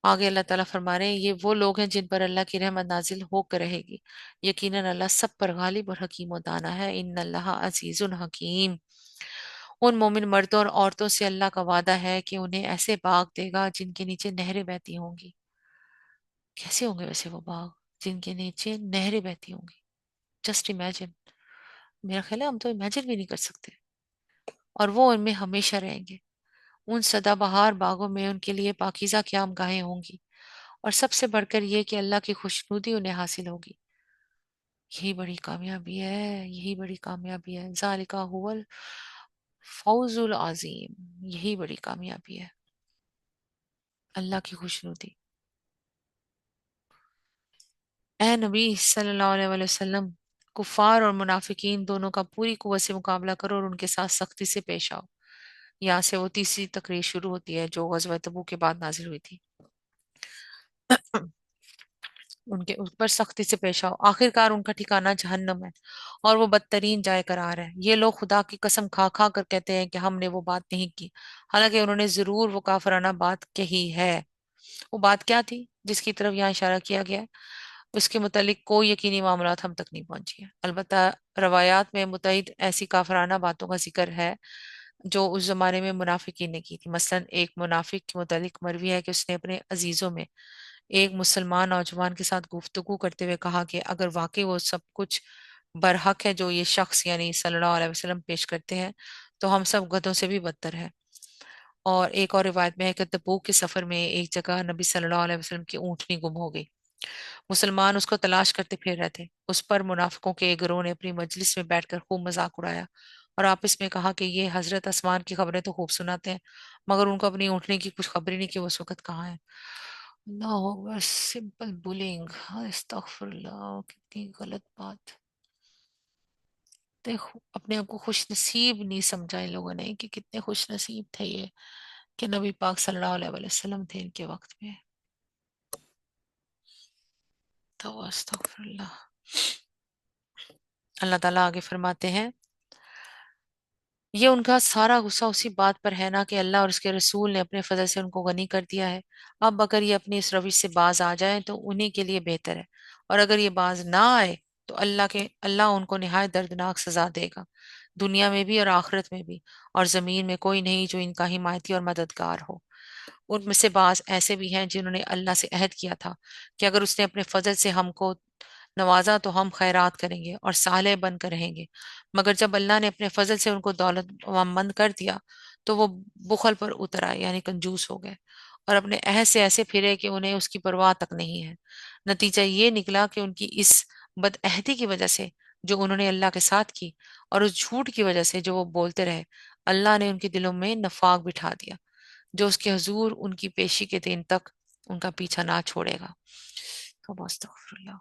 آگے اللہ تعالیٰ فرما رہے ہیں یہ وہ لوگ ہیں جن پر اللہ کی رحمت نازل ہو کر رہے گی، یقیناً اللہ سب پر غالب اور حکیم و دانا ہے، ان اللہ عزیز حکیم۔ ان مومن مردوں اور عورتوں سے اللہ کا وعدہ ہے کہ انہیں ایسے باغ دے گا جن کے نیچے نہریں بہتی ہوں گی۔ کیسے ہوں گے ویسے وہ باغ جن کے نیچے نہریں بہتی ہوں گی؟ جسٹ امیجن، میرا خیال ہے ہم تو امیجن بھی نہیں کر سکتے۔ اور وہ ان میں ہمیشہ رہیں گے، ان سدا بہار باغوں میں ان کے لیے پاکیزہ قیام گاہیں ہوں گی، और सबसे बढ़कर ये कि अल्लाह की खुशनुदी उन्हें हासिल होगी। यही बड़ी कामयाबी है, यही बड़ी कामयाबी है। ज़ालिका हुवल फौजुल आज़ीम, यही बड़ी कामयाबी है, अल्लाह की खुशनुदी। ए नबी सल्लल्लाहु अलैहि वसल्लम, कुफार और मुनाफिकीन दोनों का पूरी कुव्वत से मुकाबला करो और उनके साथ सख्ती से पेश आओ। यहाँ से वो तीसरी तकरीर शुरू होती है जो गज़वा तबूक के बाद नाजिल हुई थी। उनके ऊपर सख्ती से पेश आओ, आखिरकार उनका ठिकाना जहन्नम है और वो बदतरीन जाय करार है। ये लोग खुदा की कसम खा खा कर कहते हैं कि हमने वो बात नहीं की, हालांकि उन्होंने जरूर वो काफराना बात कही है। वो बात क्या थी जिसकी तरफ यहाँ इशारा किया गया है? उसके मुतालिक कोई यकीनी मामलात हम तक नहीं पहुंची है। अलबत्ता रवायात में मुतईद ऐसी काफराना बातों का जिक्र है जो उस जमाने में मुनाफिकीन ने की थी। मसलन एक मुनाफिक के मुतालिक मरवी है कि उसने अपने अजीजों में एक मुसलमान नौजवान के साथ गुफ्तगू करते हुए कहा कि अगर वाकई वो सब कुछ बरहक है जो ये शख्स यानी सल्लल्लाहु अलैहि वसल्लम पेश करते हैं, तो हम सब गधों से भी बदतर है। और एक और रिवायत में है कि तबूक के सफर में एक जगह नबी सल्लल्लाहु अलैहि वसल्लम की ऊँटनी गुम हो गई। मुसलमान उसको तलाश करते फिर रहे थे। उस पर मुनाफिकों के एक गिरोह ने अपनी मजलिस में बैठकर खूब मजाक उड़ाया और आपस में कहा कि ये हजरत आसमान की खबरें तो खूब सुनाते हैं, मगर उनको अपनी ऊँटनी की कुछ खबर ही नहीं कि वो उस वक्त कहाँ है। अल्लाह, सिंपल बुलिंग, अस्तगफुरुल्लाह, कितनी गलत बात। देखो, अपने आप को खुश नसीब नहीं समझा इन लोगों ने कि कितने खुश नसीब थे ये कि नबी पाक सल्लल्लाहु अलैहि वसल्लम थे इनके वक्त में। तो अस्तगफुरुल्लाह। अल्लाह ताला आगे फरमाते हैं, ये उनका सारा गुस्सा उसी बात पर है ना कि अल्लाह और उसके रसूल ने अपने फजल से उनको गनी कर दिया है। अब अगर ये अपनी इस रविश से बाज आ जाए तो उन्हीं के लिए बेहतर है, और अगर ये बाज ना आए तो अल्लाह उनको निहायत दर्दनाक सजा देगा, दुनिया में भी और आखिरत में भी। और जमीन में कोई नहीं जो इनका हिमायती और मददगार हो। उनमें से बाज ऐसे भी हैं जिन्होंने अल्लाह से अहद किया था कि अगर उसने अपने फजल से हमको नवाजा तो हम खैरात करेंगे और साले बनकर रहेंगे। मगर जब अल्लाह ने अपने फजल से उनको दौलतमंद कर दिया तो वो बुखल पर उतर आए यानी कंजूस हो गए और अपने अहद से ऐसे फिरे कि उन्हें उसकी परवाह तक नहीं है। नतीजा ये निकला कि उनकी इस बदअहदी की वजह से जो उन्होंने अल्लाह के साथ की और उस झूठ की वजह से जो वो बोलते रहे, अल्लाह ने उनके दिलों में नफाक बिठा दिया जो उसके हुजूर उनकी पेशी के दिन तक उनका पीछा ना छोड़ेगा। तो अस्तगफिरुल्लाह।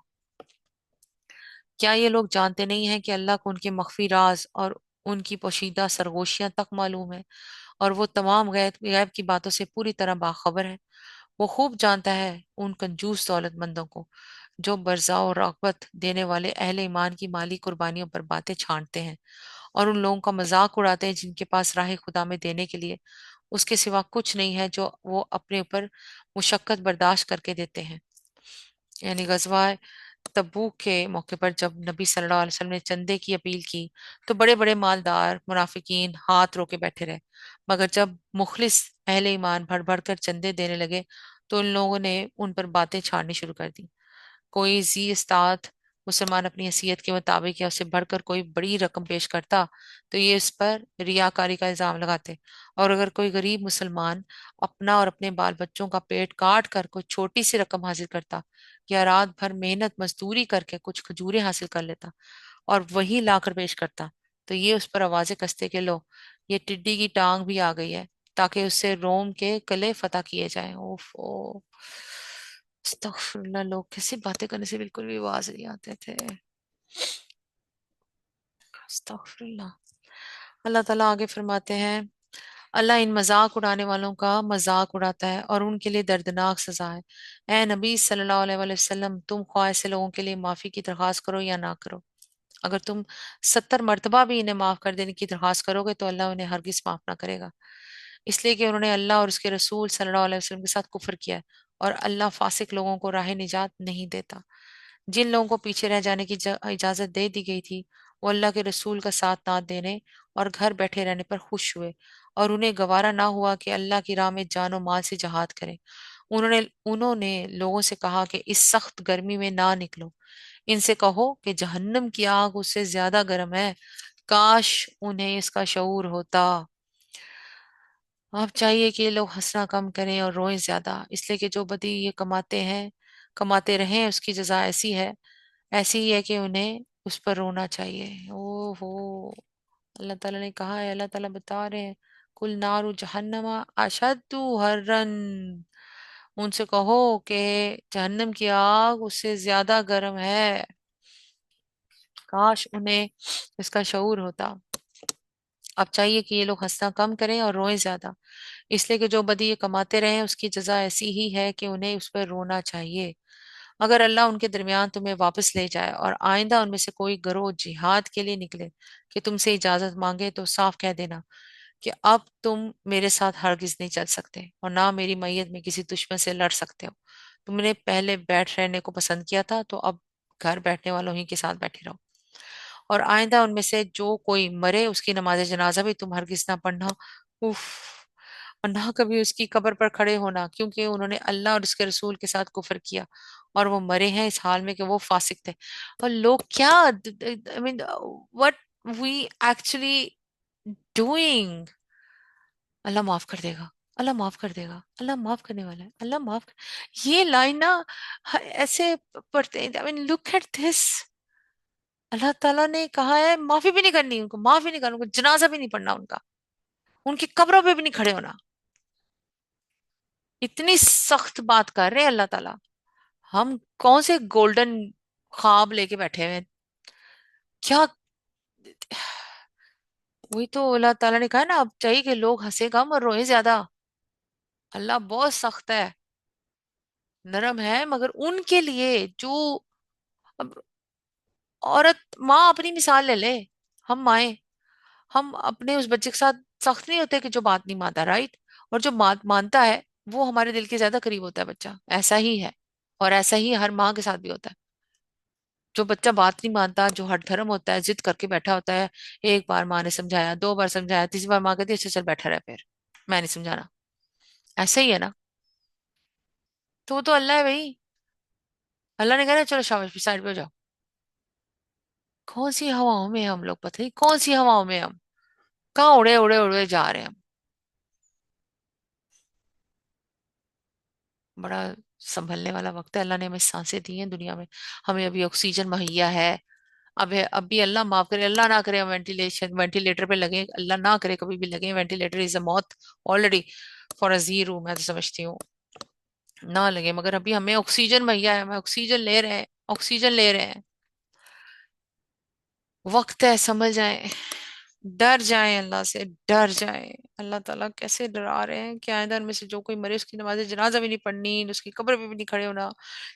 क्या ये लोग जानते नहीं हैं कि अल्लाह को उनके मख्फी राज और उनकी पोशीदा सरगोशियां तक मालूम है, और वो तमाम गैब गैब की बातों से पूरी तरह बाखबर है। वो खूब जानता है उन कंजूस दौलतमंदों को जो बर्जा और रगबत देने वाले अहले ईमान की माली कुर्बानियों पर बातें छांटते हैं, और उन लोगों का मजाक उड़ाते हैं जिनके पास राह खुदा में देने के लिए उसके सिवा कुछ नहीं है जो वो अपने ऊपर मुशक्कत बर्दाश्त करके देते हैं। यानी गजवा तबूक के मौके पर जब नबी सल्लल्लाहु अलैहि वसल्लम ने चंदे की अपील की तो बड़े बड़े मालदार मुनाफिकीन हाथ रोके बैठे रहे, मगर जब मुखलिस अहले ईमान भर भर कर चंदे देने लगे तो उन लोगों ने उन पर बातें छाड़नी शुरू कर दी। कोई जी इस्तात मुसलमान अपनी हैसियत के मुताबिक या उससे बढ़कर कोई बड़ी रकम पेश करता तो ये इस पर रियाकारी का इल्जाम लगाते, और अगर कोई गरीब मुसलमान अपना और अपने बाल बच्चों का पेट काट कर कोई छोटी सी रकम हासिल करता या रात भर मेहनत मजदूरी करके कुछ खजूरें हासिल कर लेता और वही लाकर पेश करता, तो ये उस पर आवाजें कसते कि लो, ये टिड्डी की टांग भी आ गई है ताकि उससे रोम के कले फतह किए जाएं। ओफ ओ, अस्तगफुरुल्लाह, लोग कैसी बातें करने से बिल्कुल भी आवाज नहीं आते थे। अस्तगफुरुल्लाह। अल्लाह ताला आगे फरमाते हैं, अल्लाह इन मजाक उड़ाने वालों का मजाक उड़ाता है और उनके लिए दर्दनाक सजा है। ए नबी सल्लल्लाहु अलैहि वसल्लम, तुम ख्वाह ऐसे लोगों के लिए माफी की दरखास्त करो या ना करो। अगर तुम 70 मरतबा भी इन्हें माफ कर देने की दरखास्त करोगे तो अल्लाह उन्हें हरगिज माफ ना करेगा, इसलिए कि उन्होंने अल्लाह और उसके रसूल सल्लल्लाहु अलैहि वसल्लम के साथ कुफर किया है और अल्लाह फासिक लोगों को राह निजात नहीं देता। जिन लोगों को पीछे रह जाने की इजाजत दे दी गई थी वो अल्लाह के रसूल का साथ ना देने और घर बैठे रहने पर खुश हुए, और उन्हें गवारा ना हुआ कि अल्लाह की राह में जानो माल से जहाद करें। उन्होंने उन्होंने लोगों से कहा कि इस सख्त गर्मी में ना निकलो, इनसे कहो कि जहन्नम की आग उससे ज्यादा गर्म है, काश उन्हें इसका शऊर होता। अब चाहिए कि ये लोग हंसना कम करें और रोएं ज्यादा, इसलिए कि जो बदी ये कमाते हैं, कमाते रहें, उसकी जजा ऐसी ही है कि उन्हें उस पर रोना चाहिए। ओहो, अल्लाह ताला ने कहा है, अल्लाह ताला बता रहे हैं, कुल नारु जहन्नमा अशद्दु हर्रन, उनसे कहो कि जहन्नम की आग उससे ज्यादा गर्म है। काश उन्हें इसका शऊर होता। अब चाहिए कि ये लोग हंसना कम करें और रोएं ज्यादा, इसलिए कि जो बदी ये कमाते रहे उसकी सजा ऐसी ही है कि उन्हें उस पर रोना चाहिए। अगर अल्लाह उनके दरमियान तुम्हें वापस ले जाए और आइंदा उनमें से कोई गिरोह जिहाद के लिए निकले कि तुमसे इजाजत मांगे, तो साफ कह देना कि अब तुम मेरे साथ हरगिज नहीं चल सकते और ना मेरी मैयत में किसी दुश्मन से लड़ सकते हो। तुमने पहले बैठ रहने को पसंद किया था, तो अब घर बैठने वालों ही के साथ बैठे रहो। और आइंदा उनमें से जो कोई मरे उसकी नमाज जनाजा भी तुम हरगिज ना पढ़ना। उफ। और ना कभी उसकी कब्र पर खड़े होना, क्योंकि उन्होंने अल्लाह और उसके रसूल के साथ कुफर किया और वो मरे हैं इस हाल में कि वो फासिक थे। और लोग क्या, I mean, what we actually doing. Allah माफ कर देगा, अल्लाह माफ कर देगा, अल्लाह माफ करने वाला है, अल्लाह माफ ये लाइन ना ऐसे पढ़ते हैं, I mean look at this. Allah ताला ने कहा है माफी भी नहीं करनी उनको, माफी नहीं करना उनको, जनाजा भी नहीं पढ़ना उनका, उनकी कब्रों पे भी नहीं खड़े होना। इतनी सख्त बात कर रहे हैं अल्लाह ताला। हम कौन से गोल्डन ख्वाब लेके बैठे हुए हैं? क्या, वही तो अल्लाह ताला ने कहा है ना, अब चाहिए कि लोग हंसे कम और रोए ज्यादा। अल्लाह बहुत सख्त है, नरम है, मगर उनके लिए जो, अब औरत, माँ अपनी मिसाल ले ले। हम माए, हम अपने उस बच्चे के साथ सख्त नहीं होते कि जो बात नहीं मानता, राइट? और जो बात मानता है वो हमारे दिल के ज्यादा करीब होता है बच्चा, ऐसा ही है। और ऐसा ही हर माँ के साथ भी होता है। जो बच्चा बात नहीं मानता, जो हठधर्म होता है, जिद करके बैठा होता है, एक बार माँ ने समझाया, दो बार समझाया, तीसरी बार माँ कहती है अच्छा चल बैठा रहे, फिर मैं नहीं समझाना। ऐसा ही है ना? तो वो तो अल्लाह है भाई। अल्लाह ने कहा ना, चलो शाबाश साइड पे हो जाओ। कौन सी हवाओं में हम लोग, पता ही कौन सी हवाओं में हम, कहाँ उड़े उड़े उड़े जा रहे हैं हम। बड़ा संभलने वाला वक्त है। अल्लाह ने हमें सांसें दी हैं दुनिया में, हमें अभी ऑक्सीजन मुहैया है। अब भी अल्लाह माफ करे, अल्लाह ना करे हम वेंटिलेटर पे लगे, अल्लाह ना करे कभी भी लगे। वेंटिलेटर इज अ मौत ऑलरेडी फॉर अ जीरो, मैं तो समझती हूँ, ना लगे। मगर अभी हमें ऑक्सीजन मुहैया है, हमें ऑक्सीजन ले रहे हैं, ऑक्सीजन ले रहे हैं। वक्त है, समझ जाए, डर जाए, अल्लाह से डर जाए। अल्लाह ताला कैसे डरा रहे हैं कि आइंदा में से जो कोई मरे उसकी नमाज जनाजा भी नहीं पढ़नी, उसकी कब्र पे भी नहीं खड़े होना,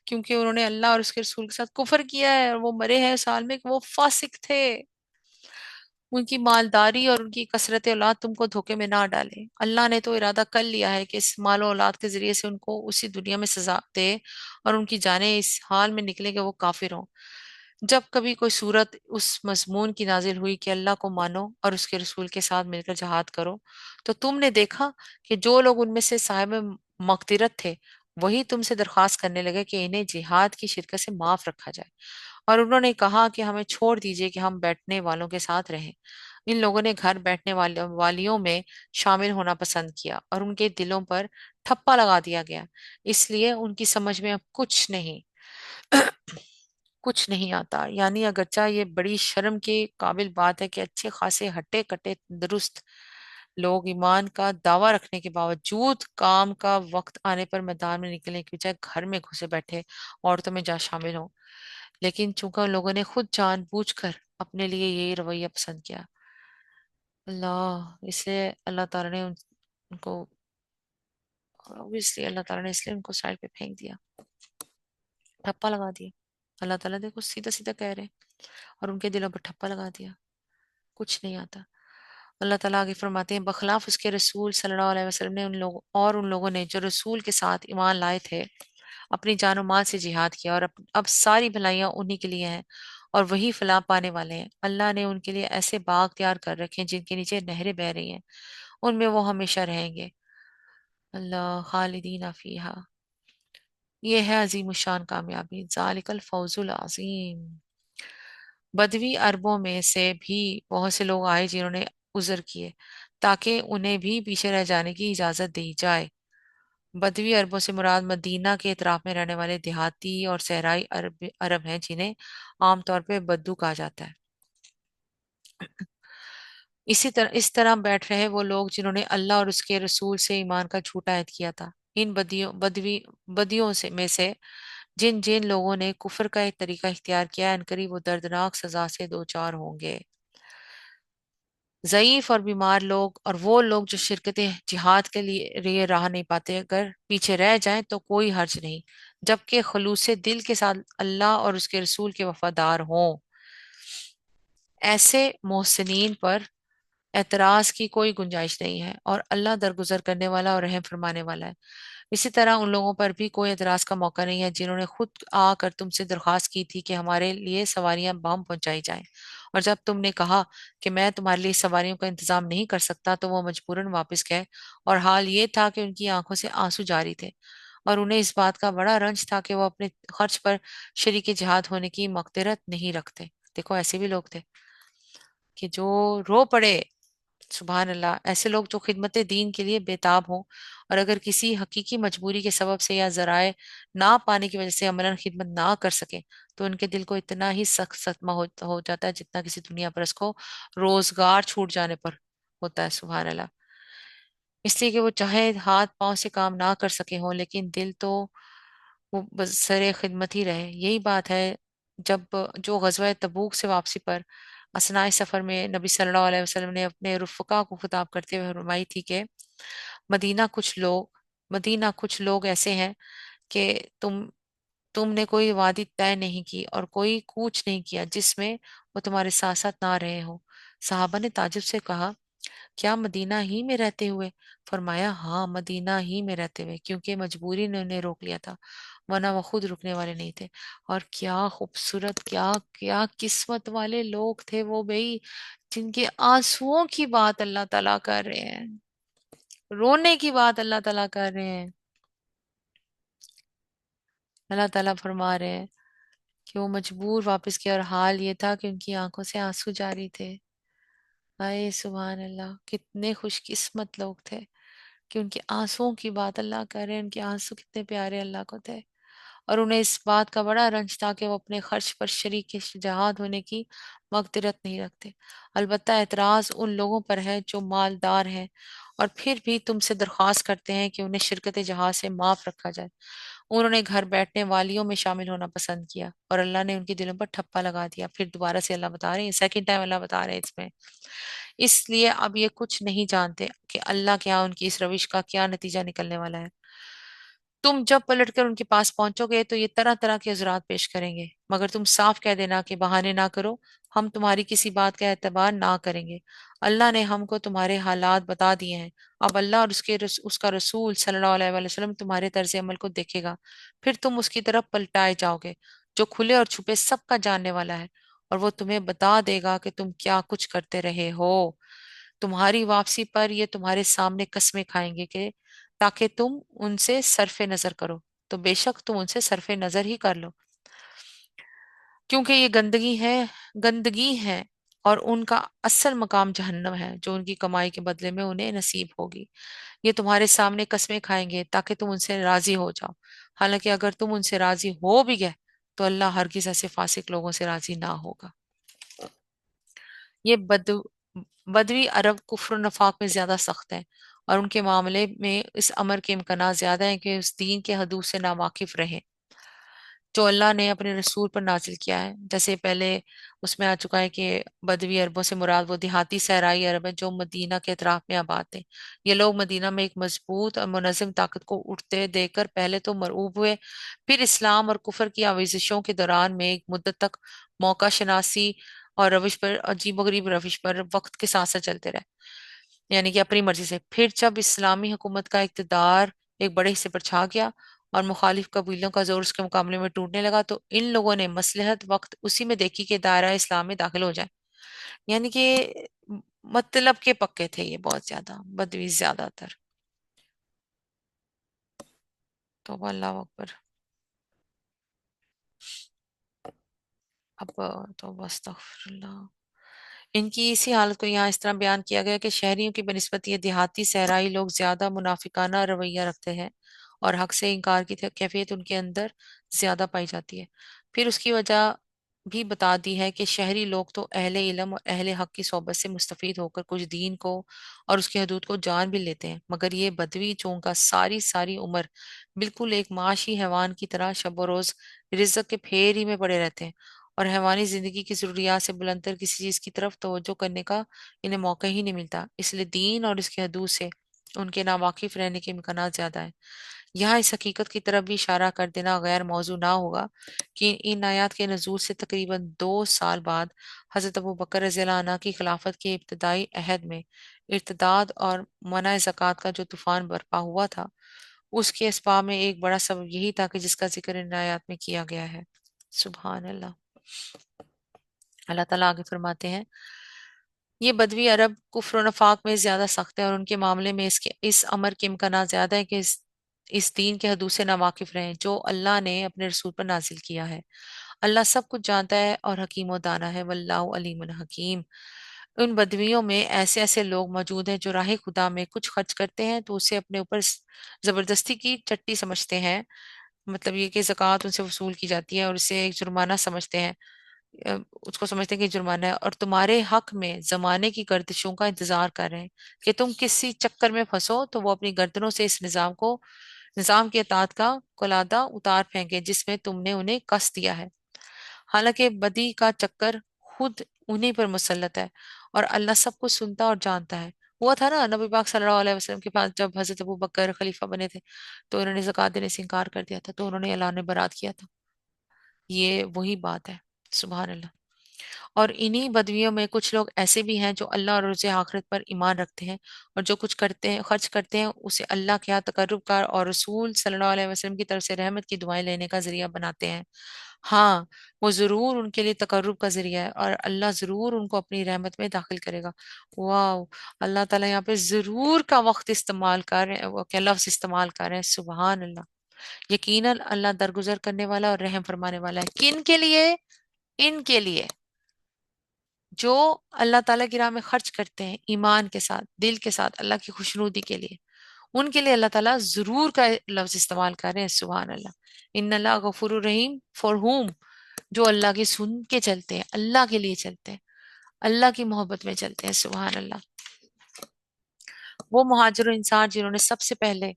क्योंकि उन्होंने अल्लाह और उसके रसूल के साथ कुफर किया है और वो मरे हैं इस हाल में कि वो फासिक थे। उनकी मालदारी और उनकी कसरत औलाद तुमको धोखे में ना डाले। अल्लाह ने तो इरादा कर लिया है कि इस माल और औलाद के जरिए से उनको उसी दुनिया में सजा दे और उनकी जानें इस हाल में निकले कि वो काफिर हों। जब कभी कोई सूरत उस मजमून की नाजिल हुई कि अल्लाह को मानो और उसके रसूल के साथ मिलकर जहाद करो, तो तुमने देखा कि जो लोग उनमें से साहिब मगफिरत थे, वही तुमसे दरख्वास्त करने लगे कि इन्हें जिहाद की शिरकत से माफ रखा जाए। और उन्होंने कहा कि हमें छोड़ दीजिए कि हम बैठने वालों के साथ रहें। इन लोगों ने घर बैठने वालियों में शामिल होना पसंद किया और उनके दिलों पर ठप्पा लगा दिया गया। इसलिए उनकी समझ में अब कुछ नहीं कुछ नहीं आता। यानी अगरचा ये बड़ी शर्म के काबिल बात है कि अच्छे खासे हट्टे कट्टे तंदुरुस्त लोग ईमान का दावा रखने के बावजूद काम का वक्त आने पर मैदान में निकलने की बजाय घर में घुसे बैठे औरतों में जा शामिल हों। लेकिन चूंकि उन लोगों ने खुद जानबूझकर अपने लिए यही रवैया पसंद किया, अल्लाह इसलिए अल्लाह ताला ने उनको, ऑब्वियसली अल्लाह ताला ने इसलिए उनको साइड पे फेंक दिया, ठप्पा लगा दिया। अल्लाह ताला देखो सीधा सीधा कह रहे हैं, और उनके दिलों पर ठप्पा लगा दिया, कुछ नहीं आता। अल्लाह ताला आगे फरमाते हैं, बखलाफ उसके रसूल सल्लल्लाहु अलैहि वसल्लम ने उन लोगों ने जो रसूल के साथ ईमान लाए थे, अपनी जान और माल से जिहाद किया, और अब सारी भलाइयां उन्हीं के लिए हैं और वही फलाह पाने वाले हैं। अल्लाह ने उनके लिए ऐसे बाग तैयार कर रखे हैं जिनके नीचे नहरें बह रही हैं, उनमें वो हमेशा रहेंगे। अल्लाह खालिदीन फीहा, ये है अजीम शान कामयाबी, जालिकल फौजुल अजीम। बदवी अरबों में से भी बहुत से लोग आए जिन्होंने उज़र किए, ताकि उन्हें भी पीछे रह जाने की इजाजत दी जाए। बदवी अरबों से मुराद मदीना के इतराफ में रहने वाले देहाती और सहराई अरब अरब हैं, जिन्हें आमतौर पर बद्दू कहा जाता है। इस तरह बैठ रहे वो लोग जिन्होंने अल्लाह और उसके रसूल से ईमान का झूठा ऐद किया था। इन बदियों से में से जिन जिन लोगों ने कुफर का एक तरीका इख्तियार किया, अनकरीब वो दर्दनाक सजा से दो चार होंगे। ज़ईफ और बीमार लोग और वो लोग जो शिरकत जिहाद के लिए राह नहीं पाते, अगर पीछे रह जाएं तो कोई हर्ज नहीं, जबकि खलूस दिल के साथ अल्लाह और उसके रसूल के वफादार हों। ऐसे मोहसिनीन पर एतराज की कोई गुंजाइश नहीं है, और अल्लाह दरगुजर करने वाला और रहम फरमाने वाला है। इसी तरह उन लोगों पर भी कोई एतराज का मौका नहीं है जिन्होंने खुद आकर तुमसे दरख्वास्त की थी कि हमारे लिए सवारियां बाम पहुंचाई जाएं, और जब तुमने कहा कि मैं तुम्हारे लिए सवारियों का इंतजाम नहीं कर सकता तो वो मजबूरन वापस गए, और हाल ये था कि उनकी आंखों से आंसू जारी थे, और उन्हें इस बात का बड़ा रंज था कि वो अपने खर्च पर शरीक जिहाद होने की मकदरत नहीं रखते। देखो, ऐसे भी लोग थे कि जो रो पड़े। सुभान अल्लाह, ऐसे लोग जो खिदमत दीन के लिए बेताब हों, और अगर किसी हकीकी मजबूरी के सबब से या जराए ना पाने की वजह से अमलन खिदमत ना कर सके, तो उनके दिल को इतना ही सख्त सदमा हो जाता है जितना किसी दुनिया पर उसको रोजगार छूट जाने पर होता है। सुभान अल्लाह। इसलिए कि वो चाहे हाथ पांव से काम ना कर सके हों, लेकिन दिल तो वो बस सरे खिदमत ही रहे। यही बात है जब जो गजवा तबूक से वापसी पर असनाए सफर में नबी सल्लल्लाहु अलैहि वसल्लम ने अपने रुफ़क़ा को खिताब करते हुए फरमाई थी कि मदीना कुछ लोग मदीना कुछ लोग ऐसे हैं कि तुमने कोई वादी तय नहीं की और कोई कूच नहीं किया जिसमें वो तुम्हारे साथ साथ ना रहे हो। साहबा ने ताजुब से कहा, क्या मदीना ही में रहते हुए? फरमाया, हाँ, मदीना ही में रहते हुए, क्योंकि मजबूरी ने उन्हें रोक लिया था, वरना वो खुद रुकने वाले नहीं थे। और क्या खूबसूरत, क्या क्या किस्मत वाले लोग थे वो भाई, जिनके आंसुओं की बात अल्लाह ताला कर रहे हैं, रोने की बात अल्लाह ताला कर रहे हैं। अल्लाह ताला फरमा रहे हैं कि वो मजबूर वापस किया, और हाल ये था कि उनकी आंखों से आंसू जारी थे। हाय सुभान अल्लाह, कितने खुशकिस्मत लोग थे कि उनके आंसुओं की बात अल्लाह कर रहे हैं। उनके आंसू कितने प्यारे अल्लाह को थे, और उन्हें इस बात का बड़ा रंज था कि वो अपने खर्च पर शरीक जहाद होने की मगफिरत नहीं रखते। अलबत्ता एतराज उन लोगों पर है जो मालदार हैं और फिर भी तुमसे दरख्वास्त करते हैं कि उन्हें शिरकत जहाज से माफ रखा जाए। उन्होंने घर बैठने वालियों में शामिल होना पसंद किया, और अल्लाह ने उनके दिलों पर ठप्पा लगा दिया। फिर दोबारा से अल्लाह बता रहे हैं, सेकंड टाइम अल्लाह बता रहे हैं इसमें, इसलिए अब ये कुछ नहीं जानते कि अल्लाह के यहाँ उनकी इस रविश का क्या नतीजा निकलने वाला है। तुम जब पलटकर उनके पास पहुंचोगे तो ये तरह तरह के अज़रात पेश करेंगे, मगर तुम साफ कह देना कि बहाने ना करो, हम तुम्हारी किसी बात का एतबार ना करेंगे। अल्लाह ने हमको तुम्हारे हालात बता दिए हैं। अब अल्लाह और उसका रसूल सल्लल्लाहु अलैहि वसल्लम तुम्हारे तर्ज अमल को देखेगा, फिर तुम उसकी तरफ पलटाए जाओगे, जो खुले और छुपे सबका जानने वाला है, और वो तुम्हें बता देगा कि तुम क्या कुछ करते रहे हो। तुम्हारी वापसी पर ये तुम्हारे सामने कस्में खाएंगे कि ताकि तुम उनसे सरफे नजर करो, तो बेशक तुम उनसे सरफे नजर ही कर लो, क्योंकि ये गंदगी है, और उनका असल मकाम जहन्नम है, जो उनकी कमाई के बदले में उन्हें नसीब होगी। ये तुम्हारे सामने कस्में खाएंगे ताकि तुम उनसे राजी हो जाओ। हालांकि अगर तुम उनसे राजी हो भी गए तो अल्लाह हरगिज ऐसे फासिक लोगों से राजी ना होगा। ये बदवी अरब कुफ्र नफाक में ज्यादा सख्त है, और उनके मामले में इस अमर के इम्कान ज्यादा है कि उस दीन के हदूद से नावाकिफ रहे जो अल्लाह ने अपने रसूल पर नाजिल किया है। जैसे पहले उसमें आ चुका है कि बदवी अरबों से मुराद वो देहाती सहराई अरब है जो मदीना के अतराफ में आबाद थे। ये लोग मदीना में एक मजबूत और मुनज़्ज़म ताकत को उठते देखकर पहले तो मरऊब हुए, फिर इस्लाम और कुफर की आवेजिशों के दौरान में एक मुद्दत तक मौका शनासी और रविश पर अजीबोगरीब रविश पर वक्त के साथ साथ चलते रहे, यानी कि अपनी मर्जी से। फिर जब इस्लामी हुकूमत का इक़्तिदार एक बड़े हिस्से पर छा गया और मुखालिफ कबीलों का जोर उसके मुकाबले में टूटने लगा, तो इन लोगों ने मसलहत वक्त उसी में देखी कि दायरा इस्लाम में दाखिल हो जाए। यानी कि मतलब के पक्के थे ये, बहुत ज्यादा बदवी ज्यादातर। तो अल्लाह अकबर। अब तो अस्तगफिरुल्लाह। इनकी इसी हालत को यहाँ इस तरह बयान किया गया कि शहरियों की बनिस्बत ये देहाती सहराई लोग ज्यादा मुनाफिकाना रवैया रखते हैं और हक से इनकार की कैफियत उनके अंदर ज्यादा पाई जाती है। फिर उसकी वजह भी बता दी है कि शहरी लोग तो अहले इल्म और अहले हक की सोबत से मुस्तफीद होकर कुछ दीन को और उसकी हदूद को जान भी लेते हैं, मगर ये बदवी चोंका सारी सारी उम्र बिल्कुल एक माशी हैवान की तरह शब रोज रिज्क के फेर ही में पड़े रहते हैं और हैवानी जिंदगी की जरूरियात से बुलंदर किसी चीज की तरफ तवज्जो करने का इन्हें मौका ही नहीं मिलता। इसलिए दीन और इसकी हदूद से उनके नावाकिफ रहने के इम्कान ज्यादा है। यहाँ इस हकीकत की तरफ भी इशारा कर देना गैर मौजू ना होगा कि इन आयात के नजूल से तकरीबन 2 साल बाद हजरत अबू बकर रज़ियल्लाहु अन्हु की खिलाफत के इब्तदाई अहद में इर्तदाद और मना ज़कात का जो तूफान बर्पा हुआ था, उसके असबाब में एक बड़ा सबब यही था कि जिसका जिक्र इन आयात में किया गया है। सुभान अल्लाह। अल्लाह ताला आगे फरमाते हैं, ये बदवी अरब कुफ्र और नफाक में ज्यादा सख्त है और उनके मामले में इसके इस अमर के इम्कान ज्यादा है कि इस दीन के हदूद से नावाकिफ रहें जो अल्लाह ने अपने रसूल पर नाजिल किया है। अल्लाह सब कुछ जानता है और हकीम व दाना है, वल्लाहु अलीमुन हकीम। उन बदवियों में ऐसे ऐसे लोग मौजूद हैं जो राह खुदा में कुछ खर्च करते हैं तो उसे अपने ऊपर जबरदस्ती की चट्टी समझते हैं। मतलब ये कि ज़कात उनसे वसूल की जाती है और इसे एक जुर्माना समझते हैं। अ, उसको समझते हैं कि जुर्माना है और तुम्हारे हक में जमाने की गर्दिशों का इंतजार कर रहे हैं कि तुम किसी चक्कर में फंसो तो वो अपनी गर्दनों से इस निजाम के अतात का कुलादा उतार फेंके जिसमें तुमने उन्हें कस दिया है। हालांकि बदी का चक्कर खुद उन्हीं पर मुसल्लत है और अल्लाह सब कुछ सुनता और जानता है। हुआ था ना नबी पाक सल्लल्लाहु अलैहि वसल्लम के पास जब हजरत अबू बकर खलीफा बने थे तो उन्होंने ज़कात देने से इनकार कर दिया था तो उन्होंने अल्लाह ने बरात किया था। ये वही बात है। सुभान अल्लाह। और इन्हीं बदवियों में कुछ लोग ऐसे भी हैं जो अल्लाह और रोज़े आखिरत पर ईमान रखते हैं और जो कुछ करते हैं खर्च करते हैं उसे अल्लाह के यहाँ तकर्रुब का और रसूल सल्लल्लाहु अलैहि वसल्लम की तरफ से रहमत की दुआएं लेने का जरिया बनाते हैं। हाँ, वो जरूर उनके लिए तकर्रुब का जरिया है और अल्लाह जरूर उनको अपनी रहमत में दाखिल करेगा। वाह, अल्लाह ताला यहाँ पे जरूर का वक्त इस्तेमाल कर रहे हैं, वो क्या लफ्ज इस्तेमाल कर रहे हैं। सुबहान अल्लाह। यकीनन अल्लाह दरगुजर करने वाला और रहम फरमाने वाला है। किन के लिए? इनके लिए जो अल्लाह ताला की राह में खर्च करते हैं ईमान के साथ, दिल के साथ, अल्लाह की खुशनुदी के लिए। उनके लिए अल्लाह ताला जरूर का लफ्ज इस्तेमाल कर रहे हैं। सुभान अल्लाह। इन अल्लाह गफूर रहीम फॉर हुम, जो अल्लाह की सुन के चलते हैं, अल्लाह के लिए चलते हैं, अल्लाह की मोहब्बत में चलते हैं। सुभान अल्लाह। वो मुहाजिर इंसान जिन्होंने सबसे पहले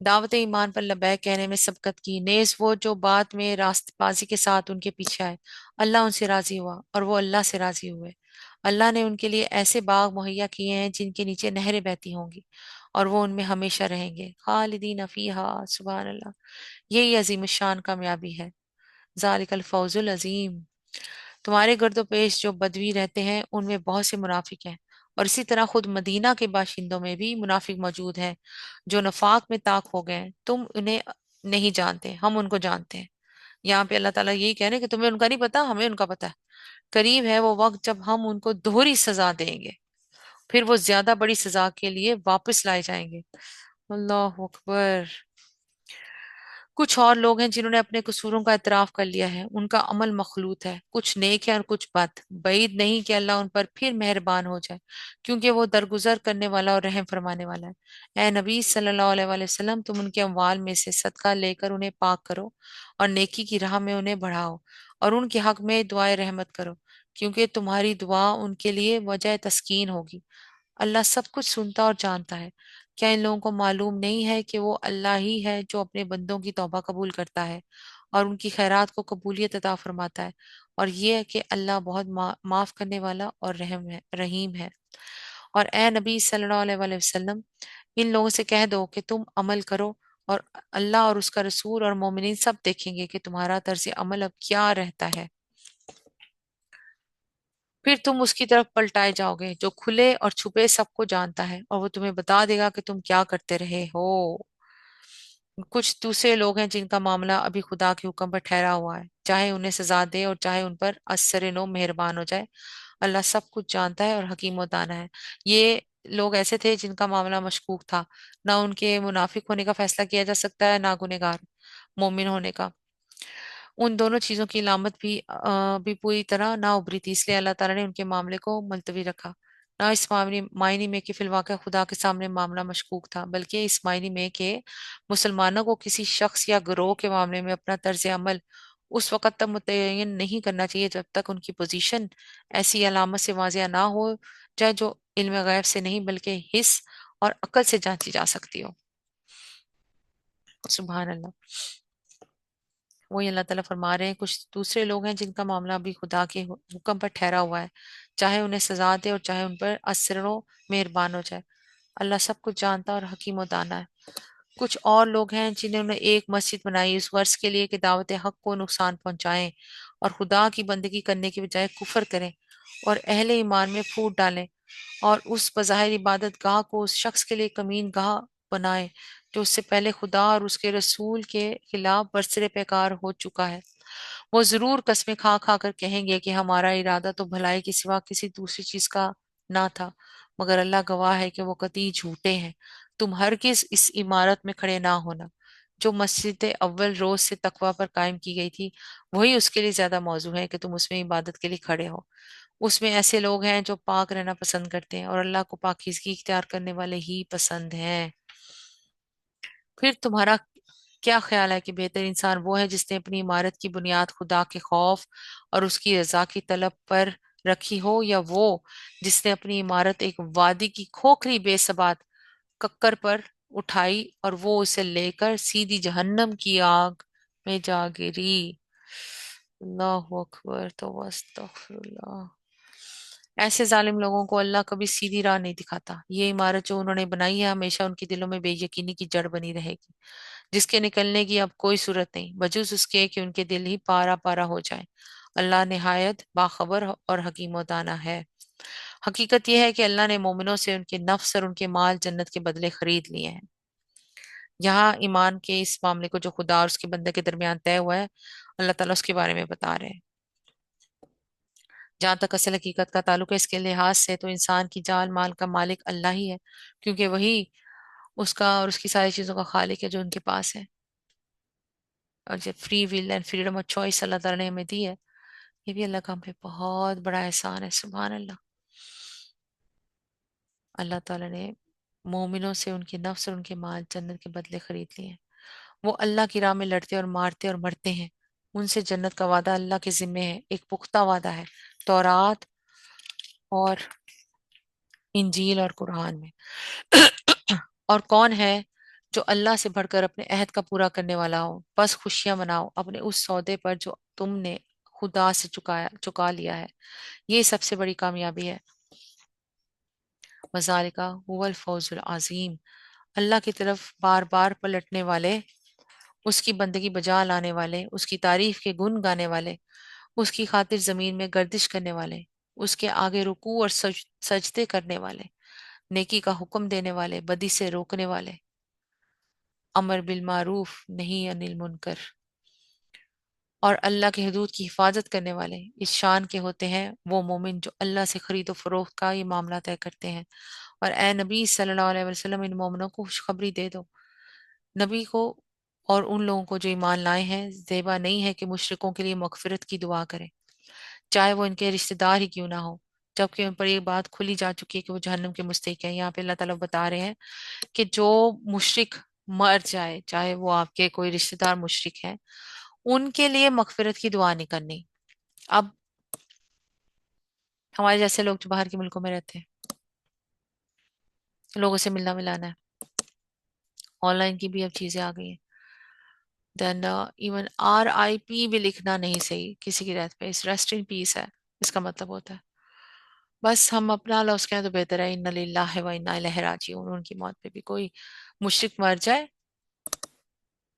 दावत ईमान पर लबैक कहने में सबकत की, नेज वो जो बाद में रास्तबाजी के साथ उनके पीछे आए। अल्लाह उनसे राजी हुआ और वो अल्लाह से राजी हुए। अल्लाह ने उनके लिए ऐसे बाग मुहैया किए हैं जिनके नीचे नहरें बहती होंगी और वो उनमें हमेशा रहेंगे, खालिदीन फीहा। सुभान अल्लाह। यही अजीम शान कामयाबी है। जालिकल फौजुल अजीम। तुम्हारे गर्दो पेश जो बदवी रहते हैं उनमें बहुत से मुनाफिक हैं और इसी तरह खुद मदीना के बाशिंदों में भी मुनाफिक मौजूद हैं जो नफाक में ताक हो गए हैं। तुम उन्हें नहीं जानते, हम उनको जानते हैं। यहाँ पे अल्लाह ताला यही कह रहे हैं कि तुम्हें उनका नहीं पता, हमें उनका पता है। करीब है वो वक्त जब हम उनको दोहरी सजा देंगे, फिर वो ज्यादा बड़ी सजा के लिए वापस लाए जाएंगे। अल्लाह अकबर। कुछ और लोग हैं जिन्होंने अपने कसूरों का इतराफ कर लिया है, उनका अमल मखलूत है, कुछ नेक है और कुछ बद। बैद नहीं कि अल्लाह उन पर फिर मेहरबान हो जाए, क्योंकि वो दरगुजर करने वाला और रहम फरमाने वाला है। ए नबी सल्लल्लाहु अलैहि वसल्लम, तुम उनके अमवाल में से सदका लेकर उन्हें पाक करो और नेकी की राह में उन्हें बढ़ाओ और उनके हक में दुआए रहमत करो, क्योंकि तुम्हारी दुआ उनके लिए वजह तस्कीन होगी। अल्लाह सब कुछ सुनता और जानता है। क्या इन लोगों को मालूम नहीं है कि वो अल्लाह ही है जो अपने बंदों की तौबा कबूल करता है और उनकी खैरात को कबूलियत अता फरमाता है। और ये है कि अल्लाह बहुत माफ करने वाला और रहम है, रहीम है। और ए नबी सल्लल्लाहु अलैहि वसल्लम, इन लोगों से कह दो कि तुम अमल करो और अल्लाह और उसका रसूल और मोमिनीन सब देखेंगे कि तुम्हारा तर्ज अमल अब क्या रहता है। फिर तुम उसकी तरफ पलटाए जाओगे जो खुले और छुपे सबको जानता है और वो तुम्हें बता देगा कि तुम क्या करते रहे हो। कुछ दूसरे लोग हैं जिनका मामला अभी खुदा के हुक्म पर ठहरा हुआ है, चाहे उन्हें सजा दे और चाहे उन पर असर नो मेहरबान हो जाए। अल्लाह सब कुछ जानता है और हकीम दाना है। ये लोग ऐसे थे जिनका मामला मशकूक था। ना उनके मुनाफिक होने का फैसला किया जा सकता है, ना गुनेगार मोमिन होने का। उन दोनों चीजों की अलामत भी पूरी तरह ना उभरी थी, इसलिए अल्लाह ताला ने उनके मामले को मुलतवी रखा। ना इस मायने में कि फिलवाक़ा खुदा के सामने मामला मशकूक था, बल्कि इस मायने में कि मुसलमानों को किसी शख्स या गिरोह के मामले में अपना तर्ज अमल उस वक़्त तक मुतय्यन नहीं करना चाहिए जब तक उनकी पोजीशन ऐसी अलामत से वाज़िया ना हो जाए जो इल्म गैब से नहीं बल्कि हिस्स और अक्ल से जांची जा सकती हो। सुभान अल्लाह। वही अल्लाह ताला फरमा रहे हैं, कुछ दूसरे लोग हैं जिनका मामला अभी खुदा के हुक्म पर ठहरा हुआ है, चाहे उन्हें सजा दे और चाहे उन पर असर मेहरबान हो जाए। अल्लाह सब कुछ जानता और हकीम और दाना है। कुछ और लोग हैं जिन्होंने एक मस्जिद बनाई इस वर्ष के लिए कि दावत हक को नुकसान पहुंचाएं और खुदा की बंदगी करने की बजाय कुफर करें और अहले ईमान में फूट डालें और उस बज़ाहिर इबादत गाह को उस शख्स के लिए कमीन गाह बनाए जो उससे पहले खुदा और उसके रसूल के खिलाफ बरसरे पैकार हो चुका है। वो जरूर कस्में खा खा कर कहेंगे कि हमारा इरादा तो भलाई के सिवा किसी दूसरी चीज का ना था, मगर अल्लाह गवाह है कि वो कतई झूठे हैं। तुम हरगिज इस इमारत में खड़े ना होना जो मस्जिद अव्वल रोज से तकवा पर कायम की गई थी, वही उसके लिए ज्यादा मौजू है कि तुम उसमें इबादत के लिए खड़े हो। उसमें ऐसे लोग हैं जो पाक रहना पसंद करते हैं और अल्लाह को पाकीज़गी इख्तियार करने वाले ही पसंद हैं। फिर तुम्हारा क्या ख्याल है कि बेहतर इंसान वो है जिसने अपनी इमारत की बुनियाद खुदा के खौफ और उसकी रजा की तलब पर रखी हो, या वो जिसने अपनी इमारत एक वादी की खोखली बेसबात कक्कर पर उठाई और वो उसे लेकर सीधी जहन्नम की आग में जा गिरी। अल्लाह अकबर। तो अस्तगफिरुल्लाह। ऐसे जालिम लोगों को अल्लाह कभी सीधी राह नहीं दिखाता। ये इमारत जो उन्होंने बनाई है हमेशा उनके दिलों में बेयकीनी की जड़ बनी रहेगी, जिसके निकलने की अब कोई सूरत नहीं बजूस उसके कि उनके दिल ही पारा पारा हो जाए। अल्लाह निहायत बाखबर और हकीम और दाना है। हकीकत यह है कि अल्लाह ने मोमिनों से उनके नफ्स और उनके माल जन्नत के बदले खरीद लिए हैं। यहाँ ईमान के इस मामले को जो खुदा और उसके बंदे के दरमियान तय हुआ है, अल्लाह ताला उसके बारे में बता रहे हैं। जहां तक असल हकीकत का ताल्लुक है इसके लिहाज से तो इंसान की जान माल का मालिक अल्लाह ही है, क्योंकि वही उसका और उसकी सारी चीजों का खालिक है जो उनके पास है। और जो free will and freedom of choice Allah ताला ने हमें दी है, ये भी अल्लाह का हम पे बहुत बड़ा एहसान है। सुभान अल्लाह। अल्लाह ताला ने मोमिनों से उनके नफ्स और उनके माल जन्नत के बदले खरीद लिए हैं। वो अल्लाह की राह में लड़ते और मारते और मरते हैं, उनसे जन्नत का वादा अल्लाह के जिम्मे है, एक पुख्ता वादा है तौरात और इंजील और कुरान में। और कौन है जो अल्लाह से बढ़कर अपने अहद का पूरा करने वाला हो? बस खुशियां मनाओ अपने उस सौदे पर जो तुमने खुदा से चुका लिया है। ये सबसे बड़ी कामयाबी है। वज़ालिका हुवल फौजुल अजीम। अल्लाह की तरफ बार बार पलटने वाले, उसकी बंदगी बजा लाने वाले, उसकी तारीफ के गुण गाने वाले, उसकी खातिर जमीन में गर्दिश करने वाले, उसके आगे रुकू और सजदे करने वाले, नेकी का हुक्म देने वाले, बदी से रोकने वाले, अमर बिल मारूफ नहीं अनिल मुनकर, और अल्लाह के हदूद की हिफाजत करने वाले इस शान के होते हैं वो मोमिन जो अल्लाह से खरीदो फरोख्त का ये मामला तय करते हैं। और ए नबी सल्लल्लाहु अलैहि वसल्लम इन मोमिनों को खुशखबरी दे दो। नबी को और उन लोगों को जो ईमान लाए हैं ज़ेबा नहीं है कि मुशरिकों के लिए मगफिरत की दुआ करें, चाहे वो इनके रिश्तेदार ही क्यों ना हो, जबकि उन पर ये बात खुली जा चुकी है कि वो जहन्नम के मुस्तहिक है। यहाँ पे अल्लाह ताला बता रहे हैं कि जो मुशरिक मर जाए, चाहे वो आपके कोई रिश्तेदार मुशरिक है, उनके लिए मगफिरत की दुआ नहीं करनी। अब हमारे जैसे लोग जो बाहर के मुल्कों में रहते हैं, लोगों से मिलना मिलाना है, ऑनलाइन की भी अब चीजें आ गई हैं। देन इवन RIP भी लिखना नहीं सही किसी की डेथ पे, इस रेस्ट इन पीस है इसका मतलब होता है। बस हम अपना लफ्ज कहें तो बेहतर है, इन्ना लिल्लाहि व इन्ना इलैहि राजिऊन। उनकी मौत पे भी कोई मुशरिक मर जाए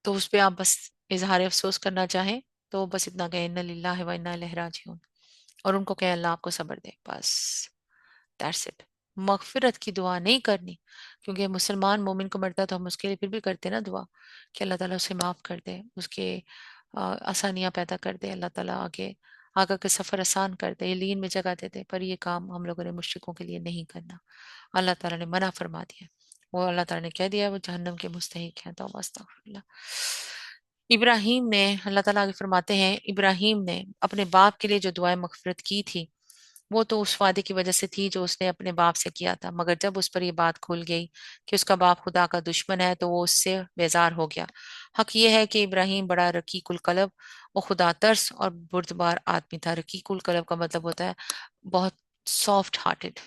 तो उस पे आप बस इजहार अफसोस करना चाहें तो बस इतना कहें, इन्ना लिल्लाहि व इन्ना इलैहि राजिऊन, और उनको कहें अल्लाह आपको सब्र दे, बस दैट्स इट। मगफिरत की दुआ नहीं करनी, क्योंकि मुसलमान मोमिन को मरता है तो हम उसके लिए फिर भी करते हैं ना दुआ कि अल्लाह ताला उसे माफ कर दे, उसके आसानियां पैदा कर दे, अल्लाह ताला आगे आगे के सफर आसान कर दे, लीन में जगह दे दे। पर ये काम हम लोगों ने मुश्रिकों के लिए नहीं करना, अल्लाह ताला ने मना फरमा दिया। वो अल्लाह ताला ने कह दिया वो जहन्नम के मुस्तहिक हैं। तौबा अस्तगफिरुल्लाह। इब्राहिम ने, अल्लाह ताला आगे फरमाते हैं, इब्राहिम ने अपने बाप के लिए जो दुआएं मगफिरत की थी वो तो उस वादे की वजह से थी जो उसने अपने बाप से किया था, मगर जब उस पर ये बात खुल गई कि उसका बाप खुदा का दुश्मन है तो वो उससे बेजार हो गया। हक ये है कि इब्राहिम बड़ा रकीकुल कलब और खुदा तरस और बुर्दबार आदमी था। रकीकुल कलब का मतलब होता है बहुत सॉफ्ट हार्टेड।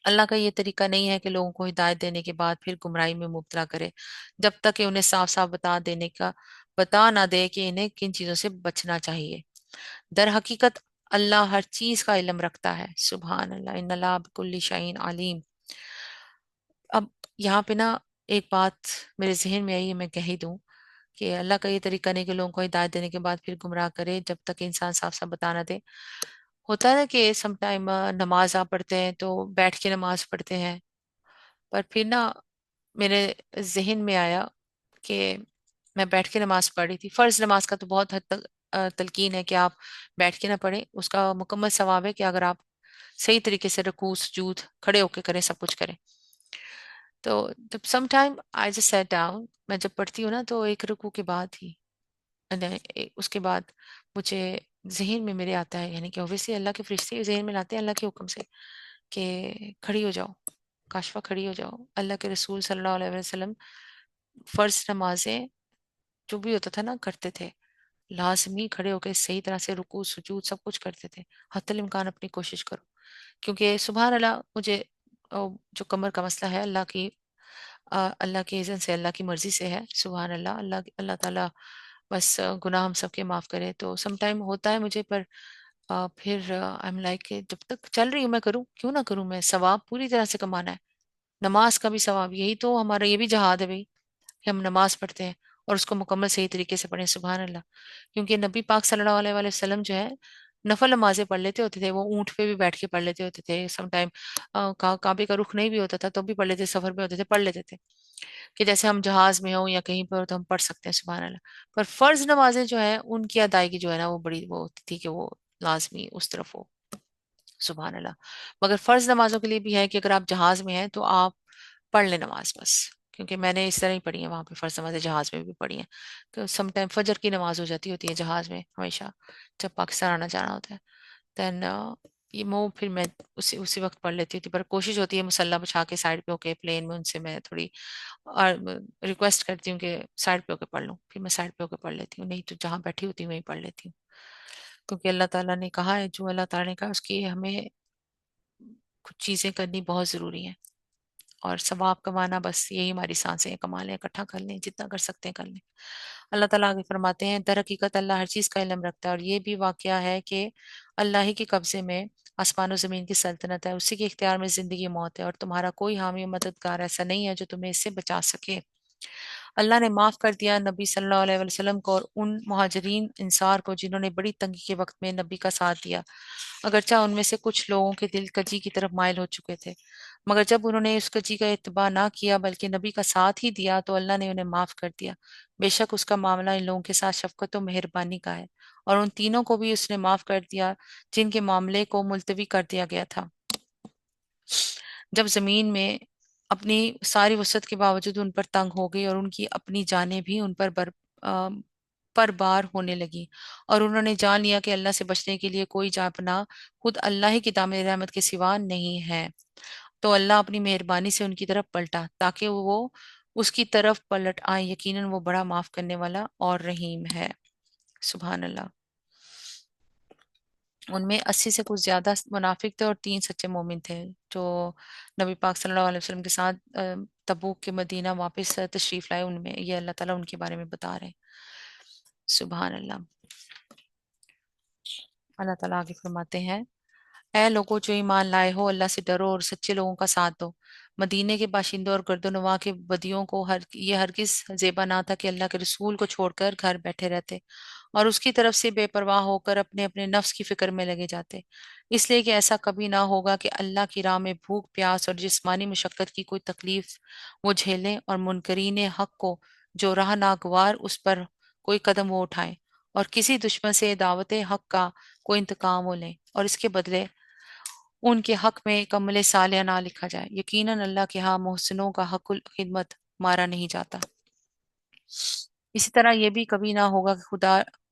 अल्लाह का ये तरीका नहीं है कि लोगों को हिदायत देने के बाद फिर गुमराही में मुब्तला करे, जब तक कि उन्हें साफ साफ बता ना दे कि इन्हें किन चीजों से बचना चाहिए। दर हकीकत अल्लाह हर चीज का इल्म रखता है। सुभान अल्लाह, इन्नल्लाह बिकुल्ली शैइन अलीम। अब यहाँ पे ना एक बात मेरे जहन में आई है, मैं कह ही दूं कि अल्लाह का ये तरीका नहीं कि लोगों को हिदायत देने के बाद फिर गुमराह करे, जब तक इंसान साफ साफ बता ना दे। होता है ना कि सम टाइम नमाज आप पढ़ते हैं तो बैठ के नमाज पढ़ते हैं, पर फिर ना मेरे जहन में आया कि मैं बैठ के नमाज पढ़ रही थी। फर्ज नमाज का तो बहुत हद तक तलकीन है कि आप बैठ के ना पढ़ें, उसका मुकम्मल सवाब है कि अगर आप सही तरीके से रुकू सुजूद खड़े होके करें, सब कुछ करें। तो जब some time I just set down, मैं जब पढ़ती हूँ ना तो एक रुकू के बाद ही उसके बाद मुझे जहन में मेरे आता है, यानी कि ऑब्वियसली अल्लाह के फरिश्ते जहन में लाते हैं अल्लाह के हुक्म से कि खड़ी हो जाओ, काशफा खड़ी हो जाओ। अल्लाह के रसूल सल्लल्लाहु अलैहि वसल्लम फर्ज नमाजें जो भी होता था ना करते थे, लाजमी खड़े होकर सही तरह से रुकू सुजूद सब कुछ करते थे। हत्तल इम्कान अपनी कोशिश करो, क्योंकि सुबहान अल्लाह मुझे जो कमर का मसला है अल्लाह के इज़्ज़त से, अल्लाह की मर्जी से है। सुबहान अल्लाह, अल्लाह अल्लाह ताला बस गुनाह हम सबके माफ करे। तो सम टाइम होता है मुझे, पर फिर आई एम लाइक जब तक चल रही हूँ मैं करूँ, क्यों ना करूँ, मैं सवाब पूरी तरह से कमाना है। नमाज का भी सवाब, यही तो हमारा ये भी जहाद है भाई कि हम नमाज पढ़ते हैं और उसको मुकम्मल सही तरीके से पढ़ें। सुबहान अल्लाह। क्योंकि नबी पाक सल्लल्लाहु अलैहि वसल्लम जो है नफल नमाजें पढ़ लेते होते थे, वो ऊंट पे भी बैठ के पढ़ लेते होते थे। सम टाइम काबे का रुख नहीं भी होता था तो भी पढ़ लेते, सफर में होते थे पढ़ लेते थे, कि जैसे हम जहाज में हो या कहीं पर हो तो हम पढ़ सकते हैं। सुबहान अल्लाह। पर फर्ज नमाजें जो है उनकी अदायगी जो है ना वो बड़ी वो होती थी कि वो लाजमी उस तरफ हो। सुबहान अल्लाह। मगर फर्ज नमाजों के लिए भी है कि अगर आप जहाज में हैं तो आप पढ़ लें नमाज बस, क्योंकि मैंने इस तरह ही पढ़ी है वहां पे फर्ज नमाजें, जहाज में भी पढ़ी है। तो सम टाइम फजर की नमाज हो जाती होती है जहाज में हमेशा, जब पाकिस्तान आना जाना होता है। देन ये वो फिर मैं उसी उसी वक्त पढ़ लेती थी, पर कोशिश होती है मुसल्ला बिछा के साइड पे होके प्लेन में उनसे मैं थोड़ी रिक्वेस्ट करती हूँ कि साइड पे होके पढ़ लूँ, फिर मैं साइड पे होके पढ़ लेती हूँ, नहीं तो जहाँ बैठी होती हूँ वहीं पढ़ लेती हूँ। क्योंकि अल्लाह ताला ने कहा है, जो अल्लाह ताला ने कहा उसकी हमें कुछ चीजें करनी बहुत जरूरी है, और सवाब कमाना बस यही हमारी सांसें हैं, कमा लें इकट्ठा कर लें जितना कर सकते हैं कर लें। अल्लाह ताला आगे फरमाते हैं, दर हकीकत अल्लाह हर चीज का इल्म रखता है और ये भी वाकया है कि अल्लाह ही के कब्जे में आसमान और जमीन की सल्तनत है, उसी के इख्तियार में जिंदगी मौत है, और तुम्हारा कोई हामी मददगार ऐसा नहीं है जो तुम्हें इससे बचा सके। अल्लाह ने माफ कर दिया नबी सल्लल्लाहु अलैहि वसल्लम को और उन मुहाजिरीन इंसार को जिन्होंने बड़ी तंगी के वक्त में नबी का साथ दिया, अगरचा उनमें से कुछ लोगों के दिल कजी की तरफ माइल हो चुके थे। मगर जब उन्होंने उस कजी का इत्तबा ना किया बल्कि नबी का साथ ही दिया तो अल्लाह ने उन्हें माफ कर दिया। बेशक उसका मामला इन लोगों के साथ शफकत और मेहरबानी का है, और उन तीनों को भी उसने माफ कर दिया जिनके मामले को मुलतवी कर दिया गया था, जब जमीन में अपनी सारी वसअत के बावजूद उन पर तंग हो गई और उनकी अपनी जानें भी उन अ, पर बार होने लगी, और उन्होंने जान लिया कि अल्लाह से बचने के लिए कोई जापना खुद अल्लाह ही की दामिन रहमत के सिवा नहीं है। तो अल्लाह अपनी मेहरबानी से उनकी तरफ पलटा ताकि वो उसकी तरफ पलट आए, यकीनन वो बड़ा माफ करने वाला और रहीम है। सुभान अल्लाह। उनमें 80 से कुछ ज्यादा मुनाफिक थे और 3 सच्चे मोमिन थे जो नबी पाक सल्लल्लाहु अलैहि वसल्लम के साथ तबूक के मदीना वापस तशरीफ लाए। उनमें ये अल्लाह ताला उनके बारे में बता रहे हैं। सुभान अल्लाह। अल्लाह ताला आगे फरमाते हैं, ऐ लोगों जो ईमान लाए हो, अल्लाह से डरो और सच्चे लोगों का साथ दो। मदीने के बाशिंदों और गर्दनवा के बदियों को ये हरगिज जेबा ना था कि अल्लाह के रसूल को छोड़कर घर बैठे रहते और उसकी तरफ से बेपरवाह होकर अपने अपने नफ्स की फिक्र में लगे जाते। इसलिए कि ऐसा कभी ना होगा कि अल्लाह की राह में भूख प्यास और जिस्मानी मुशक्कत की कोई तकलीफ वो झेलें, और मुनकरीन हक को जो राह नागवार उस पर कोई कदम वो उठाएं, और किसी दुश्मन से दावत हक का कोई इंतकाम वो लें और इसके बदले उनके हक में एक अमल सालिह ना लिखा जाए। यकीनन अल्लाह के यहाँ मोहसिनों का हकुल खिदमत मारा नहीं जाता। اسی طرح یہ بھی کبھی نہ ہوگا کہ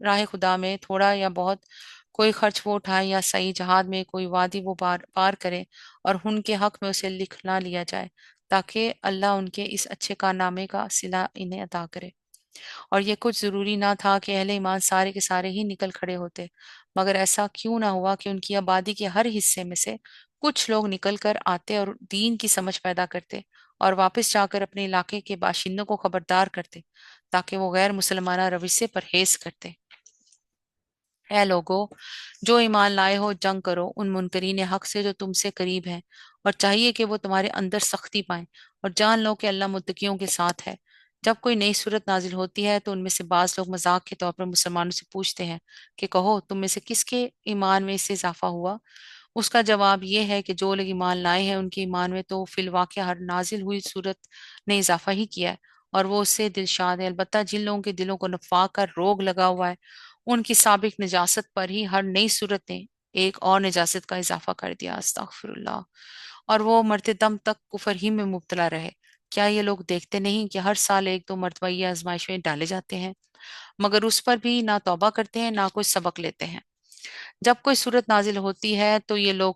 راہ خدا میں تھوڑا یا بہت کوئی خرچ وہ اٹھائے یا صحیح جہاد میں کوئی وادی وہ پار کرے اور ان کے حق میں اسے لکھ نہ لیا جائے تاکہ اللہ ان کے اس اچھے کارنامے کا صلہ انہیں عطا کرے۔ اور یہ کچھ ضروری نہ تھا کہ اہل ایمان سارے کے سارے ہی نکل کھڑے ہوتے، مگر ایسا کیوں نہ ہوا کہ ان کی آبادی کے ہر حصے میں سے کچھ لوگ نکل کر آتے اور دین کی سمجھ پیدا کرتے اور واپس جا کر اپنے علاقے کے باشندوں کو خبردار کرتے تاکہ وہ غیر مسلمانہ روش سے پرہیز کرتے۔ اے لوگو جو ایمان لائے ہو، جنگ کرو ان منکرین حق سے جو تم سے قریب ہیں، اور چاہیے کہ وہ تمہارے اندر سختی پائیں، اور جان لو کہ اللہ متقیوں کے ساتھ ہے۔ جب کوئی نئی صورت نازل ہوتی ہے تو ان میں سے بعض لوگ مذاق کے طور پر مسلمانوں سے پوچھتے ہیں کہ کہو تم میں سے کس کے ایمان میں اس سے اضافہ ہوا؟ اس کا جواب یہ ہے کہ جو لوگ ایمان لائے ہیں ان کے ایمان میں تو فی الواقع ہر نازل ہوئی صورت نے اضافہ ہی کیا ہے، اور وہ اس سے دلشاد ہے۔ البتہ جن لوگوں کے دلوں کو نفاق کا روگ لگا ہوا ہے، ان کی سابق نجاست پر ہی ہر نئی صورت نے ایک اور نجاست کا اضافہ کر دیا، استغفر اللہ، اور وہ مرتے دم تک کفر ہی میں مبتلا رہے۔ کیا یہ لوگ دیکھتے نہیں کہ ہر سال ایک دو مرتبہ یہ آزمائش میں ڈالے جاتے ہیں، مگر اس پر بھی نہ توبہ کرتے ہیں نہ کوئی سبق لیتے ہیں۔ جب کوئی صورت نازل ہوتی ہے تو یہ لوگ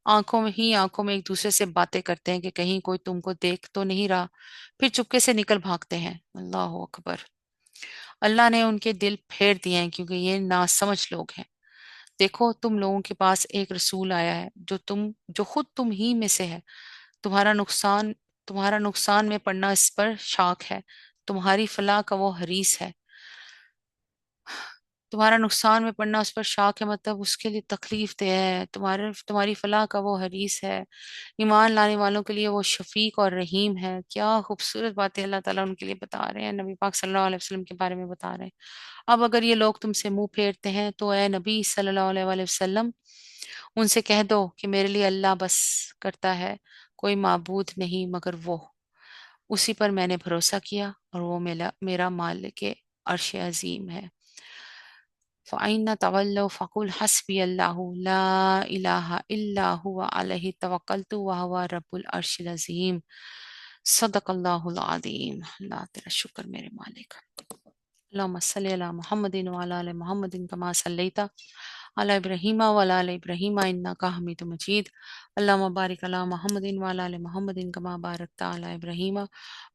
آنکھوں میں ایک دوسرے سے باتیں کرتے ہیں کہ کہیں کوئی تم کو دیکھ تو نہیں رہا، پھر چپکے سے نکل بھاگتے ہیں۔ اللہ اکبر۔ اللہ نے ان کے دل پھیر دیے ہیں کیونکہ یہ ناسمجھ لوگ ہیں۔ دیکھو تم لوگوں کے پاس ایک رسول آیا ہے جو خود تم ہی میں سے ہے، تمہارا نقصان تمہارا نقصان میں پڑنا اس پر شاک ہے، تمہاری فلاح کا وہ حریص ہے۔ تمہارا نقصان میں پڑنا اس پر شاک ہے، مطلب اس کے لیے تکلیف دہ ہے، تمہاری فلاح کا وہ حریص ہے، ایمان لانے والوں کے لیے وہ شفیق اور رحیم ہے۔ کیا خوبصورت باتیں اللہ تعالیٰ ان کے لیے بتا رہے ہیں، نبی پاک صلی اللہ علیہ وسلم کے بارے میں بتا رہے ہیں۔ اب اگر یہ لوگ تم سے منہ پھیرتے ہیں تو اے نبی صلی اللہ علیہ وآلہ وسلم ان سے کہہ دو کہ میرے لیے اللہ بس کرتا ہے، کوئی معبود نہیں مگر وہ، اسی پر میں نے بھروسہ کیا اور وہ میرا مالک عرش عظیم ہے۔ فَإِنَّ تَوَلَّوْا فَقُلْ حَسْبِيَ اللَّهُ لَا إِلَٰهَ إِلَّا هُوَ عَلَيْهِ تَوَكَّلْتُ وَهُوَ رَبُّ الْعَرْشِ الْعَظِيمِ۔ صدق اللہ العظیم۔ اللہ تیرا شکر میرے مالک۔ اللهم صل على محمد وعلى آل محمد كما صليت على إبراهيم وعلى آل إبراهيم إنك حميد مجيد۔ اللهم بارك على محمد وعلى آل محمد كما باركت على إبراهيم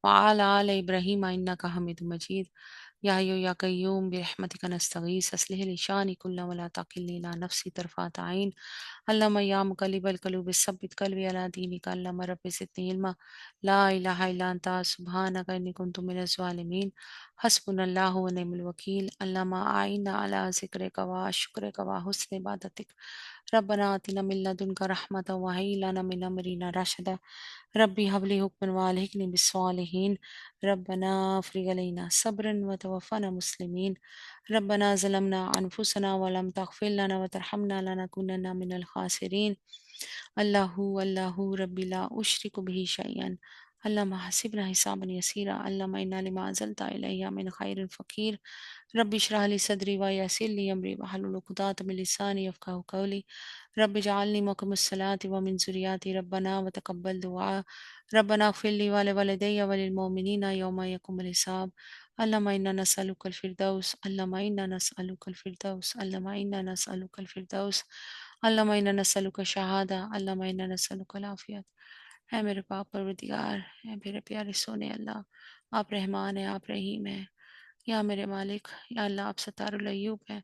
وعلى آل إبراهيم إنك حميد مجيد۔ یا حی یا قیوم برحمتک نستغیث اصلح لی شانی کلہ ولا تکلنی الی نفسی طرفۃ عین۔ اللہم یا مقلب القلوب ثبت قلبی علی دینک۔ اللہم رب زدنی علما، لا الہ الا انت سبحانک انی کنت من الظالمین۔ حسبنا اللہ ونعم الوکیل۔ اللہم اعنا علی ذکرک و شکرک و حسن عبادتک۔ ربنا آتنا من لدنک رحمۃ وہیئ لنا من امرنا رشدا۔ ربی هب لی حکما والحقنی بالصالحین۔ ربنا افرغ علینا صبرا وتوفنا مسلمین۔ ربنا ظلمنا انفسنا ولم تغفر لنا وترحمنا لنکونن من الخاسرین۔ اللہ اللہ ربی لا اشرک به شیئا۔ اللہم حسبنا حسابا یسیرا۔ اللہم انا لما انزلت الی من خیر فقیر۔ رب اشرح لی صدری ویسر لی امری واحلل عقدۃ من لسانی یفقہوا قولی۔ رب اجعلنی مقیم الصلاۃ ومن ذریتی ربنا وتقبل دعاء۔ ربنا اغفر لی ولوالدی وللمؤمنین یوم یقوم الحساب۔ اللہم انا نسألک الفردوس۔ اللہم انا نسألک الفردوس۔ اللہم انا نسألک الفردوس۔ اللہم انا نسألک الشہادہ۔ اللہم انا نسألک العافیت۔ اے میرے پاک پروردگار، اے میرے پیارے سونے اللہ، آپ رحمان ہیں، آپ رحیم ہیں۔ یا میرے مالک، یا اللہ آپ ستار العیوب ہیں۔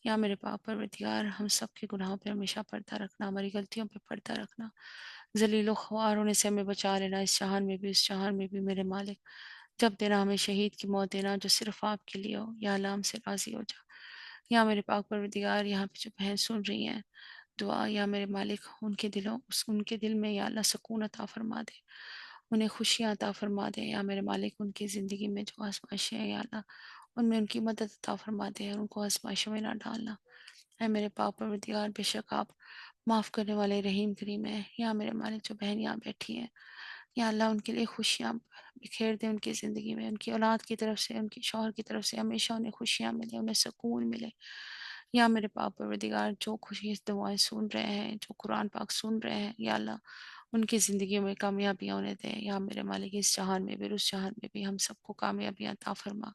یا میرے پاک پروردگار، ہم سب کے گناہوں پہ ہمیشہ پردہ رکھنا، ہماری غلطیوں پہ پردہ رکھنا، ذلیل و خوار ہونے سے ہمیں بچا لینا، اس جہان میں بھی اس جہان میں بھی میرے مالک۔ جب دینا ہمیں شہید کی موت دینا جو صرف آپ کے لیے ہو، یا اللہ ہم سے راضی ہو جا۔ یا میرے پاک پروردگار، یہاں پہ جو بہن سن رہی ہیں دعا، یا میرے مالک ان کے دل میں یا اللہ سکون عطا فرما دے، انہیں خوشیاں عطا فرما دے۔ یا میرے مالک ان کی زندگی میں جو آزمائشیں ہیں یا اللہ ان میں ان کی مدد عطا فرما دے، اور ان کو آزمائشوں میں نہ ڈالنا۔ اے میرے پاک پروردگار، بے شک آپ معاف کرنے والے رحیم کریم ہیں۔ یا میرے مالک جو بہن یہاں بیٹھی ہیں یا اللہ ان کے لیے خوشیاں بکھیر دیں، ان کی زندگی میں، ان کی اولاد کی طرف سے، ان کے شوہر کی طرف سے ہمیشہ انہیں خوشیاں ملے، انہیں سکون ملے۔ یا میرے پاک پروردگار جو خوشی اس دعائیں سن رہے ہیں، جو قرآن پاک سن رہے ہیں یا اللہ ان کی زندگی میں کامیابیاں انہیں دیں۔ یا میرے مالک اس جہان میں بھی اور اس جہان میں بھی ہم سب کو کامیابیاں عطا فرما۔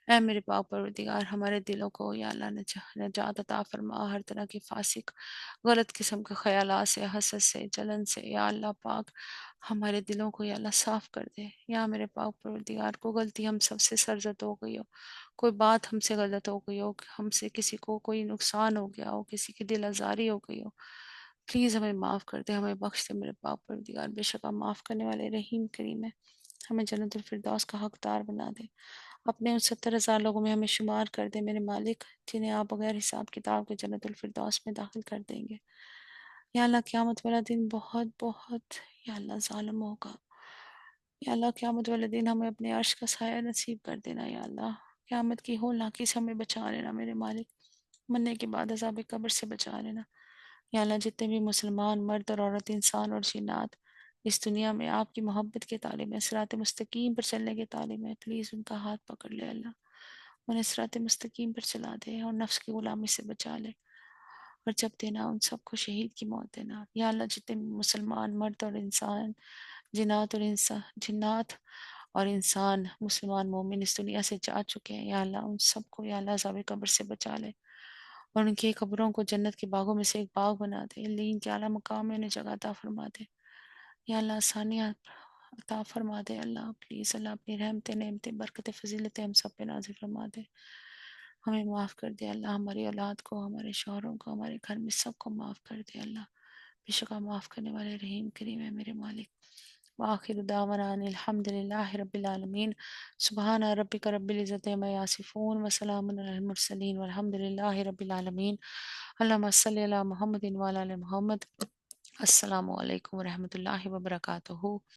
اے میرے پاک پروردگار، ہمارے دلوں کو یا اللہ نجات عطا فرما ہر طرح کی فاسق غلط قسم کے خیالات سے، حسد سے، جلن سے، یا اللہ پاک ہمارے دلوں کو یا اللہ صاف کر دے۔ یا میرے پاک پروردگار، کو غلطی ہم سب سے سرزد ہو گئی ہو، کوئی بات ہم سے غلط ہو گئی ہو، ہم سے کسی کو کوئی نقصان ہو گیا ہو، کسی کی دل آزاری ہو گئی ہو، پلیز ہمیں معاف کر دے، ہمیں بخش دے میرے پاک پروردگار، بے شک آپ معاف کرنے والے رحیم کریم ہے۔ ہمیں جنت الفردوس کا حقدار بنا دے، اپنے ان 70,000 لوگوں میں ہمیں شمار کر دے میرے مالک، جنہیں آپ بغیر حساب کتاب کے جنت الفردوس میں داخل کر دیں گے۔ یا اللہ قیامت والا دن بہت بہت یا اللہ ظالم ہوگا۔ یا اللہ قیامت والے دن ہمیں اپنے عرش کا سایہ نصیب کر دینا یا اللہ۔ قیامت کی ہولناکی سے ہمیں بچا لینا میرے مالک، مرنے کے بعد عذاب قبر سے بچا لینا۔ یا اللہ جتنے بھی مسلمان مرد اور عورت، انسان اور جنات اس دنیا میں آپ کی محبت کے طالب ہیں، صراط مستقیم پر چلنے کے طالب ہیں، پلیز ان کا ہاتھ پکڑ لے اللہ، انہیں صراط مستقیم پر چلا دے اور نفس کی غلامی سے بچا لے، اور جب دینا ان سب کو شہید کی موت دینا۔ یا اللہ جتنے بھی مسلمان مرد اور انسان، جنات اور انسان، مسلمان مومن اس دنیا سے جا چکے ہیں، یا اللہ ان سب کو یا اللہ عذاب قبر سے بچا لے، اور ان کی قبروں کو جنت کے باغوں میں سے ایک باغ بنا دے، لین کے اعلیٰ مقام میں انہیں جگہ عطا فرما دے۔ یا اللہ آسانیاں عطا فرما دے اللہ، پلیز اللہ اپنی رحمتیں، نعمتیں، برکتیں، فضیلتیں ہم سب پہ نازل فرما دے، ہمیں معاف کر دے اللہ، ہماری اولاد کو، ہمارے شوہروں کو، ہمارے گھر میں سب کو معاف کر دے اللہ، بے شک آپ معاف کرنے والے رحیم کریم ہے میرے مالک۔ وآخر دعوانا ان الحمد للہ رب العالمین، سبحان ربک رب العزت عما یصفون وسلام علی المرسلین والحمد للہ رب العالمین۔ اللہم صلی علی محمد وعلی آل محمد۔ السلام علیکم ورحمۃ اللہ وبرکاتہ۔